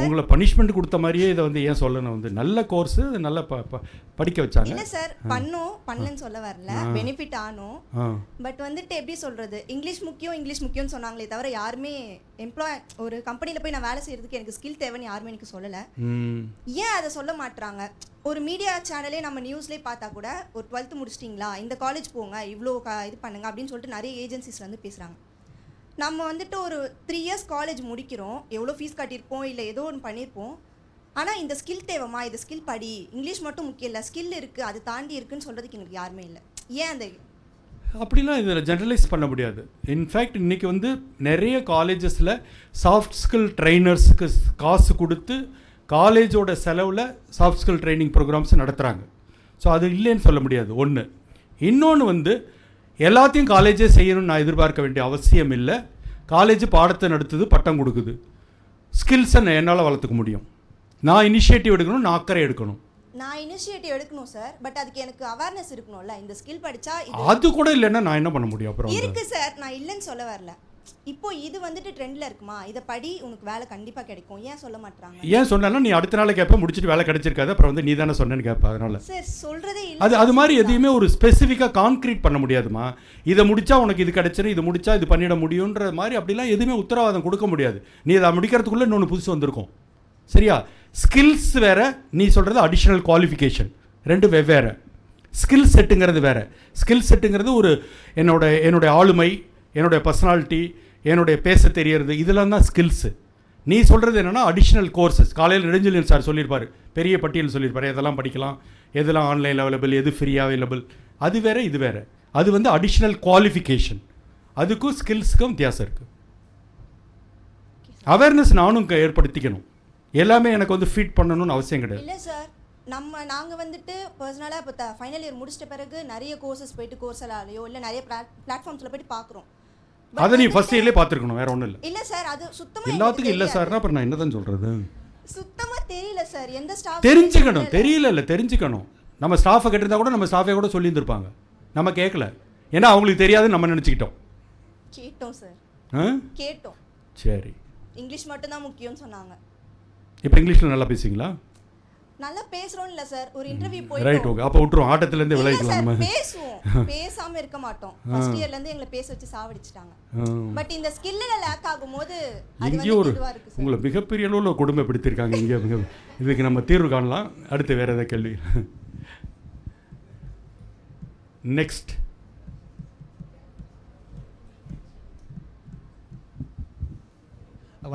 உங்களை பனிஷ்மெண்ட் கொடுத்த மாதிரியே இதை வந்து ஏன் சொல்லணும்? வந்து நல்ல கோர்ஸ், நல்லா படிக்க வச்சாங்க. இல்லை சார், பண்ணலன்னு சொல்ல வரல, பெனிஃபிட் ஆனோம். பட் வந்துட்டு எப்படி சொல்கிறது, இங்கிலீஷ் முக்கியம்னு சொன்னாங்களே தவிர யாருமே ஒரு கம்பெனியில் போய் நான் வேலை செய்கிறதுக்கு எனக்கு ஸ்கில் தேவைன்னு யாருமே எனக்கு சொல்லலை. ஏன் அதை சொல்ல மாட்டுறாங்க? ஒரு மீடியா சேனலே நம்ம நியூஸ்லேயே பார்த்தா கூட ஒரு 12th முடிச்சிட்டிங்களா, இந்த காலேஜ் போங்க, இவ்வளோ இது பண்ணுங்க அப்படின்னு சொல்லிட்டு நிறைய ஏஜென்சிஸ் வந்து பேசுகிறாங்க. நம்ம வந்துட்டு ஒரு 3 இயர்ஸ் காலேஜ் முடிக்கிறோம், எவ்வளோ ஃபீஸ் கட்டியிருப்போம், இல்லை ஏதோ ஒன்று பண்ணியிருப்போம். ஆனால் இந்த ஸ்கில் தேவைமா, இந்த ஸ்கில் படி, இங்கிலீஷ் மட்டும் முக்கியம் இல்லை, ஸ்கில் இருக்குது, அது தாண்டி இருக்குன்னு சொல்கிறதுக்கு எங்களுக்கு யாருமே இல்லை. ஏன் அந்த அப்படிலாம் இதில் ஜென்ரலைஸ் பண்ண முடியாது. இன்ஃபேக்ட் இன்றைக்கி வந்து நிறைய காலேஜஸில் சாஃப்ட் ஸ்கில் ட்ரைனர்ஸுக்கு காசு கொடுத்து காலேஜோட செலவில் சாஃப்ட் ஸ்கில் ட்ரைனிங் ப்ரோக்ராம்ஸ் நடத்துகிறாங்க. ஸோ அது இல்லைன்னு சொல்ல முடியாது. ஒன்று. இன்னொன்று வந்து எல்லாத்தையும் காலேஜே செய்யணும்னு நான் எதிர்பார்க்க வேண்டிய அவசியம் இல்லை. காலேஜ் பாடத்தை நடத்துது, பட்டம் கொடுக்குது. ஸ்கில்ஸை என்னால் வளர்த்துக்க முடியும். நான் இனிஷியேட்டிவ் எடுக்கணும், நான் அக்கறை எடுக்கணும். நான் இனிஷியேட்டிவ் எடுக்கணும் சார், பட் அதுக்கு எனக்கு அவேர்னஸ் இருக்கணும்ல. இந்த ஸ்கில் படிச்சா அது கூட இல்லைன்னா நான் என்ன பண்ண முடியும்? அப்புறம் இருக்கு சார், நான் இல்லைன்னு சொல்ல வரல. இப்போ இது வந்துட்டு ட்ரெண்ட்ல இருக்குமா, இதை படி உனக்கு வேலை கண்டிப்பா கிடைக்கும், ஏன் சொல்ல மாட்டாங்க? ஏன் சொன்னா நீ அடுத்த நாள் கேட்ப, முடிச்சுட்டு வேலை கிடைச்சிருக்காது, அப்புறம் வந்து நீ தானே சொன்னேன்னு கேட்ப. அதனால சார் சொல்றதே இல்ல. அது மாதிரி எதையுமே ஒரு ஸ்பெசிஃபிக்காக கான்க்ரீட் பண்ண முடியாதுமா. இதை முடிச்சா உனக்கு இது கிடைச்சிடும், இது முடிச்சா இது பண்ணிட முடியுன்ற மாதிரி அப்படிலாம் எதுவுமே உத்தரவாதம் கொடுக்க முடியாது. நீ அதை முடிக்கிறதுக்குள்ளே இன்னொன்று புதுசு வந்திருக்கும். சரியா? ஸ்கில்ஸ் வேற, நீ சொல்கிறது அடிஷ்னல் குவாலிஃபிகேஷன், ரெண்டு வெவ்வேறு. ஸ்கில் செட்டுங்கிறது வேறு. ஸ்கில் செட்டுங்கிறது ஒரு என்னோட ஆளுமை, என்னுடைய பர்சனாலிட்டி, என்னுடைய பேச தெரியறது, இதெல்லாம் தான் ஸ்கில்ஸு. நீ சொல்கிறது என்னென்னா அடிஷ்னல் கோர்சஸ். காலையில் நெடுஞ்செழியன் சார் சொல்லியிருப்பார், பெரிய பட்டியல் சொல்லியிருப்பார், எதெல்லாம் படிக்கலாம், எதெல்லாம் ஆன்லைன் அவைலபிள், எது ஃப்ரீயாக அவைலபிள். அது வேறு இது வேறு. அது வந்து அடிஷ்னல் குவாலிஃபிகேஷன். அதுக்கும் ஸ்கில்ஸுக்கும் வித்தியாசம் இருக்குது. அவேர்னஸ் நானும் ஏற்படுத்திக்கணும். எல்லாமே எனக்கு வந்து ஃபீட் பண்ணணும்னு அவசியம் கிடையாது. இல்லை சார், நாங்கள் வந்துட்டு பர்சனலாக இப்போ ஃபைனல் இயர் முடிச்சிட்ட பிறகு நிறைய கோர்சஸ் போயிட்டு கோர்ஸலாலையோ இல்லை நிறைய பிளாட்ஃபார்ம்ஸில் போயிட்டு பார்க்குறோம். அதை நீ ஃபர்ஸ்ட் இயர்லேயே பார்த்துருக்கணும், வேற ஒன்றும் இல்லை. இல்லை சார், அது சுத்தமாக எல்லாத்துக்கும் இல்லை சார்னா அப்புறம் நான் என்ன தான் சொல்கிறது? சுத்தமாக தெரியல சார். எந்த ஸ்டாஃப் தெரிஞ்சுக்கணும். தெரியல தெரிஞ்சுக்கணும். நம்ம ஸ்டாஃபை கேட்டிருந்தா கூட நம்ம ஸ்டாஃபை கூட சொல்லியிருந்திருப்பாங்க, நம்ம கேட்கல. ஏன்னா அவங்களுக்கு தெரியாதுன்னு நம்ம நினச்சிக்கிட்டோம். கேட்டோம் சார், கேட்டோம். சரி, இங்கிலீஷ் மட்டும்தான் முக்கியம்னு சொன்னாங்க. இப்போ இங்கிலீஷில் நல்லா பேசுவீங்களா? நல்லா பேசுறோம் இல்ல சார், ஒரு இன்டர்வியூ போய் ரைட். ஓகே, அப்போ விட்டுரும், ஆட்டத்துல இருந்து விளையாடலாம். நம்ம பேசுவோம், பேசாம இருக்க மாட்டோம். ஃபர்ஸ்ட் இயர்ல இருந்து எங்களை பேச வச்சு சாவடிச்சிட்டாங்க. பட் இந்த ஸ்கில்ல லேக் ஆகும்போது அது வந்து இதுவா இருக்கு சார். உங்களை மிகப்பெரிய அளவில் கொடுமைப்படுத்திருக்காங்க இங்கே. இதுக்கு நம்ம தீர்வு காணலாம். அடுத்து வேற ஏதாவது கேள்வி? நெக்ஸ்ட்.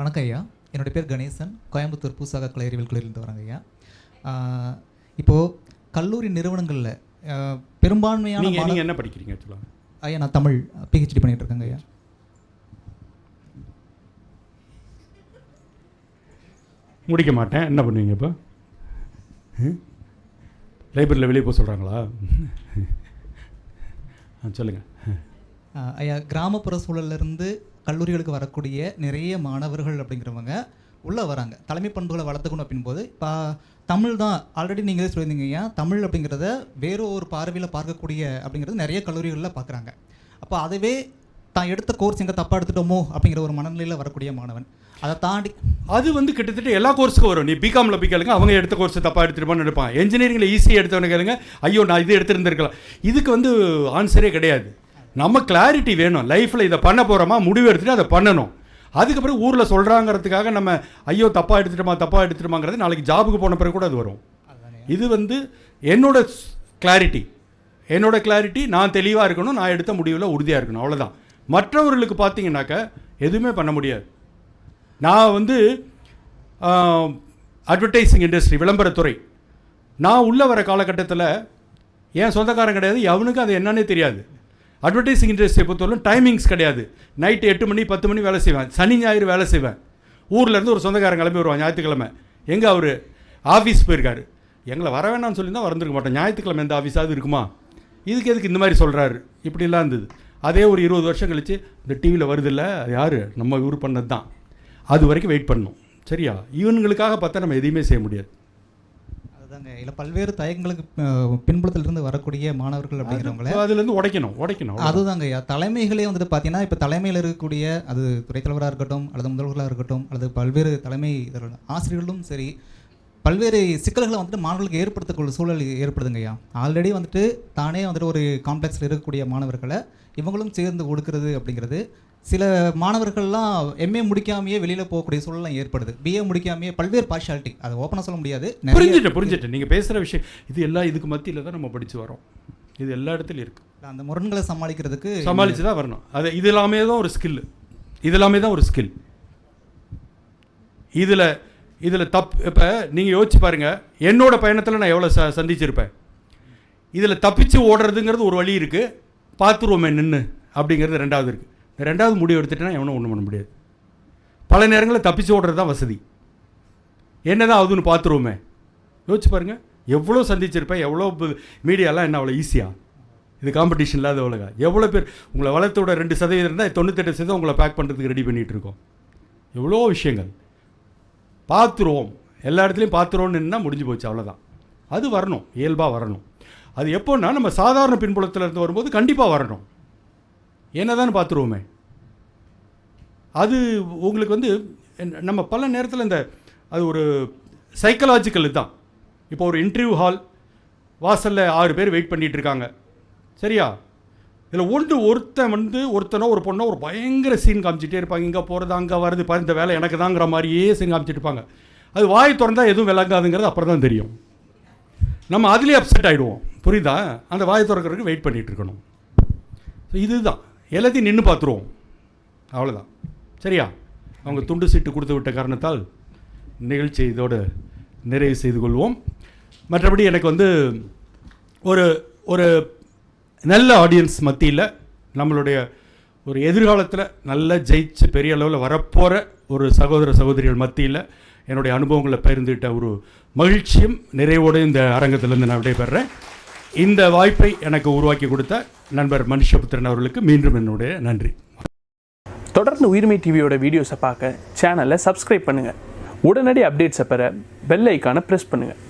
வணக்கம் ஐயா, என்னோட பேர் கணேசன், கோயம்புத்தூர் பூசாக கலை அறிவியல் கல்லூரியிலிருந்து வரேங்க ஐயா. இப்போது கல்லூரி நிறுவனங்களில் பெரும்பான்மையான நீங்கள் என்ன படிக்கிறீங்க ஆக்சுவலாக? ஐயா நான் தமிழ் பிஹெச்டி பண்ணிகிட்டு இருக்கேங்க ஐயா. முடிக்க மாட்டேன், என்ன பண்ணுவீங்க இப்போ? லைப்ரரியில் வெளியே போக சொல்கிறாங்களா? சொல்லுங்கள் ஐயா. கிராமப்புற சூழல்லேருந்து கல்லூரிகளுக்கு வரக்கூடிய நிறைய மாணவர்கள் அப்படிங்கிறவங்க உள்ளே வராங்க, தலைமை பண்புகளை வளர்த்துக்கணும் அப்படின்போது. இப்போ தமிழ் தான் ஆல்ரெடி நீங்களே சொல்லியிருந்தீங்க ஐயா, தமிழ் அப்படிங்கிறத வேறு ஒரு பார்வையில் பார்க்கக்கூடிய அப்படிங்கிறது நிறைய கல்லூரிகளில் பார்க்குறாங்க. அப்போ அதுவே தான் எடுத்த கோர்ஸ் எங்கே தப்பாக எடுத்துட்டோமோ அப்படிங்கிற ஒரு மனநிலையில் வரக்கூடிய மாணவன் அதை தாண்டி அது வந்து கிட்டத்தட்ட எல்லா கோர்ஸுக்கும் வரும். நீ பிகாமில் போய் கேளுங்க, அவங்க எடுத்த கோர்ஸ் தப்பாக எடுத்துருப்பான்னு எடுப்பான். என்ஜினியரிங்கில் ஈஸியாக எடுத்தவனு கேளுங்க, ஐயோ நான் இது எடுத்துருந்துருக்கலாம். இதுக்கு வந்து ஆன்சரே கிடையாது. நம்ம கிளாரிட்டி வேணும். லைஃப்பில் இதை பண்ண போகிறோமா, முடிவு எடுத்துகிட்டு அதை பண்ணணும். அதுக்கப்புறம் ஊரில் சொல்கிறாங்கிறதுக்காக நம்ம ஐயோ தப்பாக எடுத்துட்டோமாங்கிறது நாளைக்கு ஜாபுக்கு போன பிறகு கூட அது வரும். இது வந்து என்னோட கிளாரிட்டி, நான் தெளிவாக இருக்கணும், நான் எடுத்த முடிவில் உறுதியாக இருக்கணும், அவ்வளோதான். மற்றவர்களுக்கு பார்த்தீங்கன்னாக்கா எதுவுமே பண்ண முடியாது. நான் வந்து அட்வர்டைஸிங் இண்டஸ்ட்ரி, விளம்பரத்துறை, நான் உள்ளே வர காலகட்டத்தில் என் சொந்தக்காரன் கிடையாது, அவனுக்கு அது என்னன்னே தெரியாது. அட்வர்டைஸிங் இண்டஸ்ட்ரியை பொறுத்தவரைக்கும் டைமிங்ஸ் கிடையாது. நைட்டு 8 மணி 10 மணி வேலை செய்வேன், சனி ஞாயிறு வேலை செய்வேன். ஊர்லேருந்து ஒரு சொந்தக்காரன் கிளம்பி வருவான் ஞாயிற்றுக்கிழமை. எங்கே அவர் ஆஃபீஸ் போயிருக்காரு, எங்களை வர வேணாம்னு சொல்லி தான் வந்துருக்க மாட்டோம். ஞாயிற்றுக்கிழமை எந்த ஆஃபீஸாவது இருக்குமா? இதுக்கு எதுக்கு இந்த மாதிரி சொல்கிறாரு, இப்படிலாம் இருந்தது. அதே ஒரு 20 வருஷம் கழித்து இந்த டிவியில் வருதில்ல, அது யார், நம்ம இவர் பண்ணது தான். அது வரைக்கும் வெயிட் பண்ணணும். சரியா? இவனுங்களுக்காக பார்த்தா நம்ம எதையுமே செய்ய முடியாது. அதுதாங்க, இல்லை பல்வேறு தயங்களுக்கு பின்புலத்திலிருந்து வரக்கூடிய மாணவர்கள் அப்படிங்கிறவங்கள அதுலேருந்து உடைக்கணும். அதுதாங்க ஐயா. தலைமைகளே வந்துட்டு பார்த்தீங்கன்னா, இப்போ தலைமையில் இருக்கக்கூடிய அது துறைத்தலைவராக இருக்கட்டும், அல்லது முதல்வர்களாக இருக்கட்டும், அல்லது பல்வேறு தலைமை ஆசிரியர்களும் சரி, பல்வேறு சிக்கல்களை வந்துட்டு மாணவர்களுக்கு ஏற்படுத்தக்கூடிய சூழல் ஏற்படுதுங்க ஐயா. ஆல்ரெடி வந்துட்டு தானே வந்துட்டு ஒரு காம்ப்ளெக்ஸில் இருக்கக்கூடிய மாணவர்களை இவங்களும் சேர்ந்து கொடுக்கறது அப்படிங்கிறது, சில மாணவர்கள்லாம் எம்ஏ முடிக்காமையே வெளியில் போகக்கூடிய சூழலாம் ஏற்படுது. பிஏ முடிக்காமையே பல்வேறு பார்ஷாலிட்டி, அதை ஓப்பனாக சொல்ல முடியாது. புரிஞ்சுட்டு நீங்கள் பேசுகிற விஷயம் இது எல்லாம் இதுக்கு மத்தியில் தான் நம்ம படித்து வரோம். இது எல்லா இடத்துலையும் இருக்குது. அந்த முரண்களை சமாளித்து தான் வரணும். அது இது எல்லாமே தான் ஒரு ஸ்கில். இதில் இப்போ நீங்கள் யோசிச்சு பாருங்கள், என்னோட பயணத்தில் நான் எவ்வளோ சந்திச்சிருப்பேன். இதில் தப்பிச்சு ஓடுறதுங்கிறது ஒரு வழி இருக்குது, பார்த்துருவோமே நின்று அப்படிங்கிறது ரெண்டாவது இருக்குது. ரெண்டாவது முடிவு எடுத்துட்டேன்னா எவனும் ஒன்றும் பண்ண முடியாது. பல நேரங்களில் தப்பிச்சு ஓடுறது தான் வசதி. என்ன தான் ஆகுதுன்னு பார்த்துருவோமே. யோசிச்சு பாருங்கள், எவ்வளோ சந்திச்சிருப்பேன், எவ்வளோ மீடியாலாம் என்ன அவ்வளோ ஈஸியாக. இது காம்படிஷன் இல்லாத உலகம். எவ்வளோ பேர் உங்களை வளர்த்தோட 2% இருந்தால் 98% உங்களை பேக் பண்ணுறதுக்கு ரெடி பண்ணிகிட்டு இருக்கோம். எவ்வளோ விஷயங்கள் பார்த்துருவோம், எல்லா இடத்துலையும் பார்த்துருவோன்னு முடிஞ்சு போச்சு, அவ்வளோதான். அது வரணும், இயல்பாக வரணும். அது எப்போன்னா நம்ம சாதாரண பின்புலத்தில் இருந்து வரும்போது கண்டிப்பாக வரணும். என்னதான் பார்த்துருவோமே. அது உங்களுக்கு வந்து நம்ம பல நேரத்தில் இந்த அது ஒரு சைக்கலாஜிக்கல் தான். இப்போ ஒரு இன்டர்வியூ ஹால் வாசலில் 6 பேர் வெயிட் பண்ணிகிட்டு இருக்காங்க, சரியா? இதில் ஒருத்தனோ ஒரு பொண்ணோ ஒரு பயங்கர சீன் காமிச்சிட்டே இருப்பாங்க. இங்கே போகிறது அங்கே வருது, இந்த வேலை எனக்கு தாங்கிற மாதிரியே சீன் காமிச்சிட்டு இருப்பாங்க. அது வாய் திறந்தால் எதுவும் விளங்காதுங்கிறது அப்புறம் தான் தெரியும். நம்ம அதுலேயே அப்செட் ஆகிடுவோம், புரியுதா? அந்த வாய் திறக்கிறதுக்கு வெயிட் பண்ணிகிட்டு இருக்கணும். ஸோ இதுதான் எல்லாத்தையும் நின்று பார்த்துருவோம், அவ்வளோதான், சரியா? அவங்க துண்டு சீட்டு கொடுத்து விட்ட காரணத்தால் நிகழ்ச்சி இதோடு நிறைவு செய்து கொள்வோம். மற்றபடி எனக்கு வந்து ஒரு நல்ல ஆடியன்ஸ் மத்தியில் நம்மளுடைய ஒரு எதிர்காலத்தில் நல்லா ஜெயிச்சு பெரிய அளவில் வரப்போகிற ஒரு சகோதர சகோதரிகள் மத்தியில் என்னுடைய அனுபவங்களை பகிர்ந்துகிட்ட ஒரு மகிழ்ச்சியும் நிறைவோடு இந்த அரங்கத்திலேருந்து நான் விடைபெறேன். இந்த வாய்ப்பை எனக்கு உருவாக்கி கொடுத்த நண்பர் மனுஷபுத்திரன் அவர்களுக்கு மீண்டும் என்னுடைய நன்றி. தொடர்ந்து உயிர்மை டிவியோட வீடியோஸை பார்க்க சேனலை சப்ஸ்கிரைப் பண்ணுங்கள். உடனடி அப்டேட்ஸை பெற பெல் ஐக்கானை ப்ரெஸ் பண்ணுங்கள்.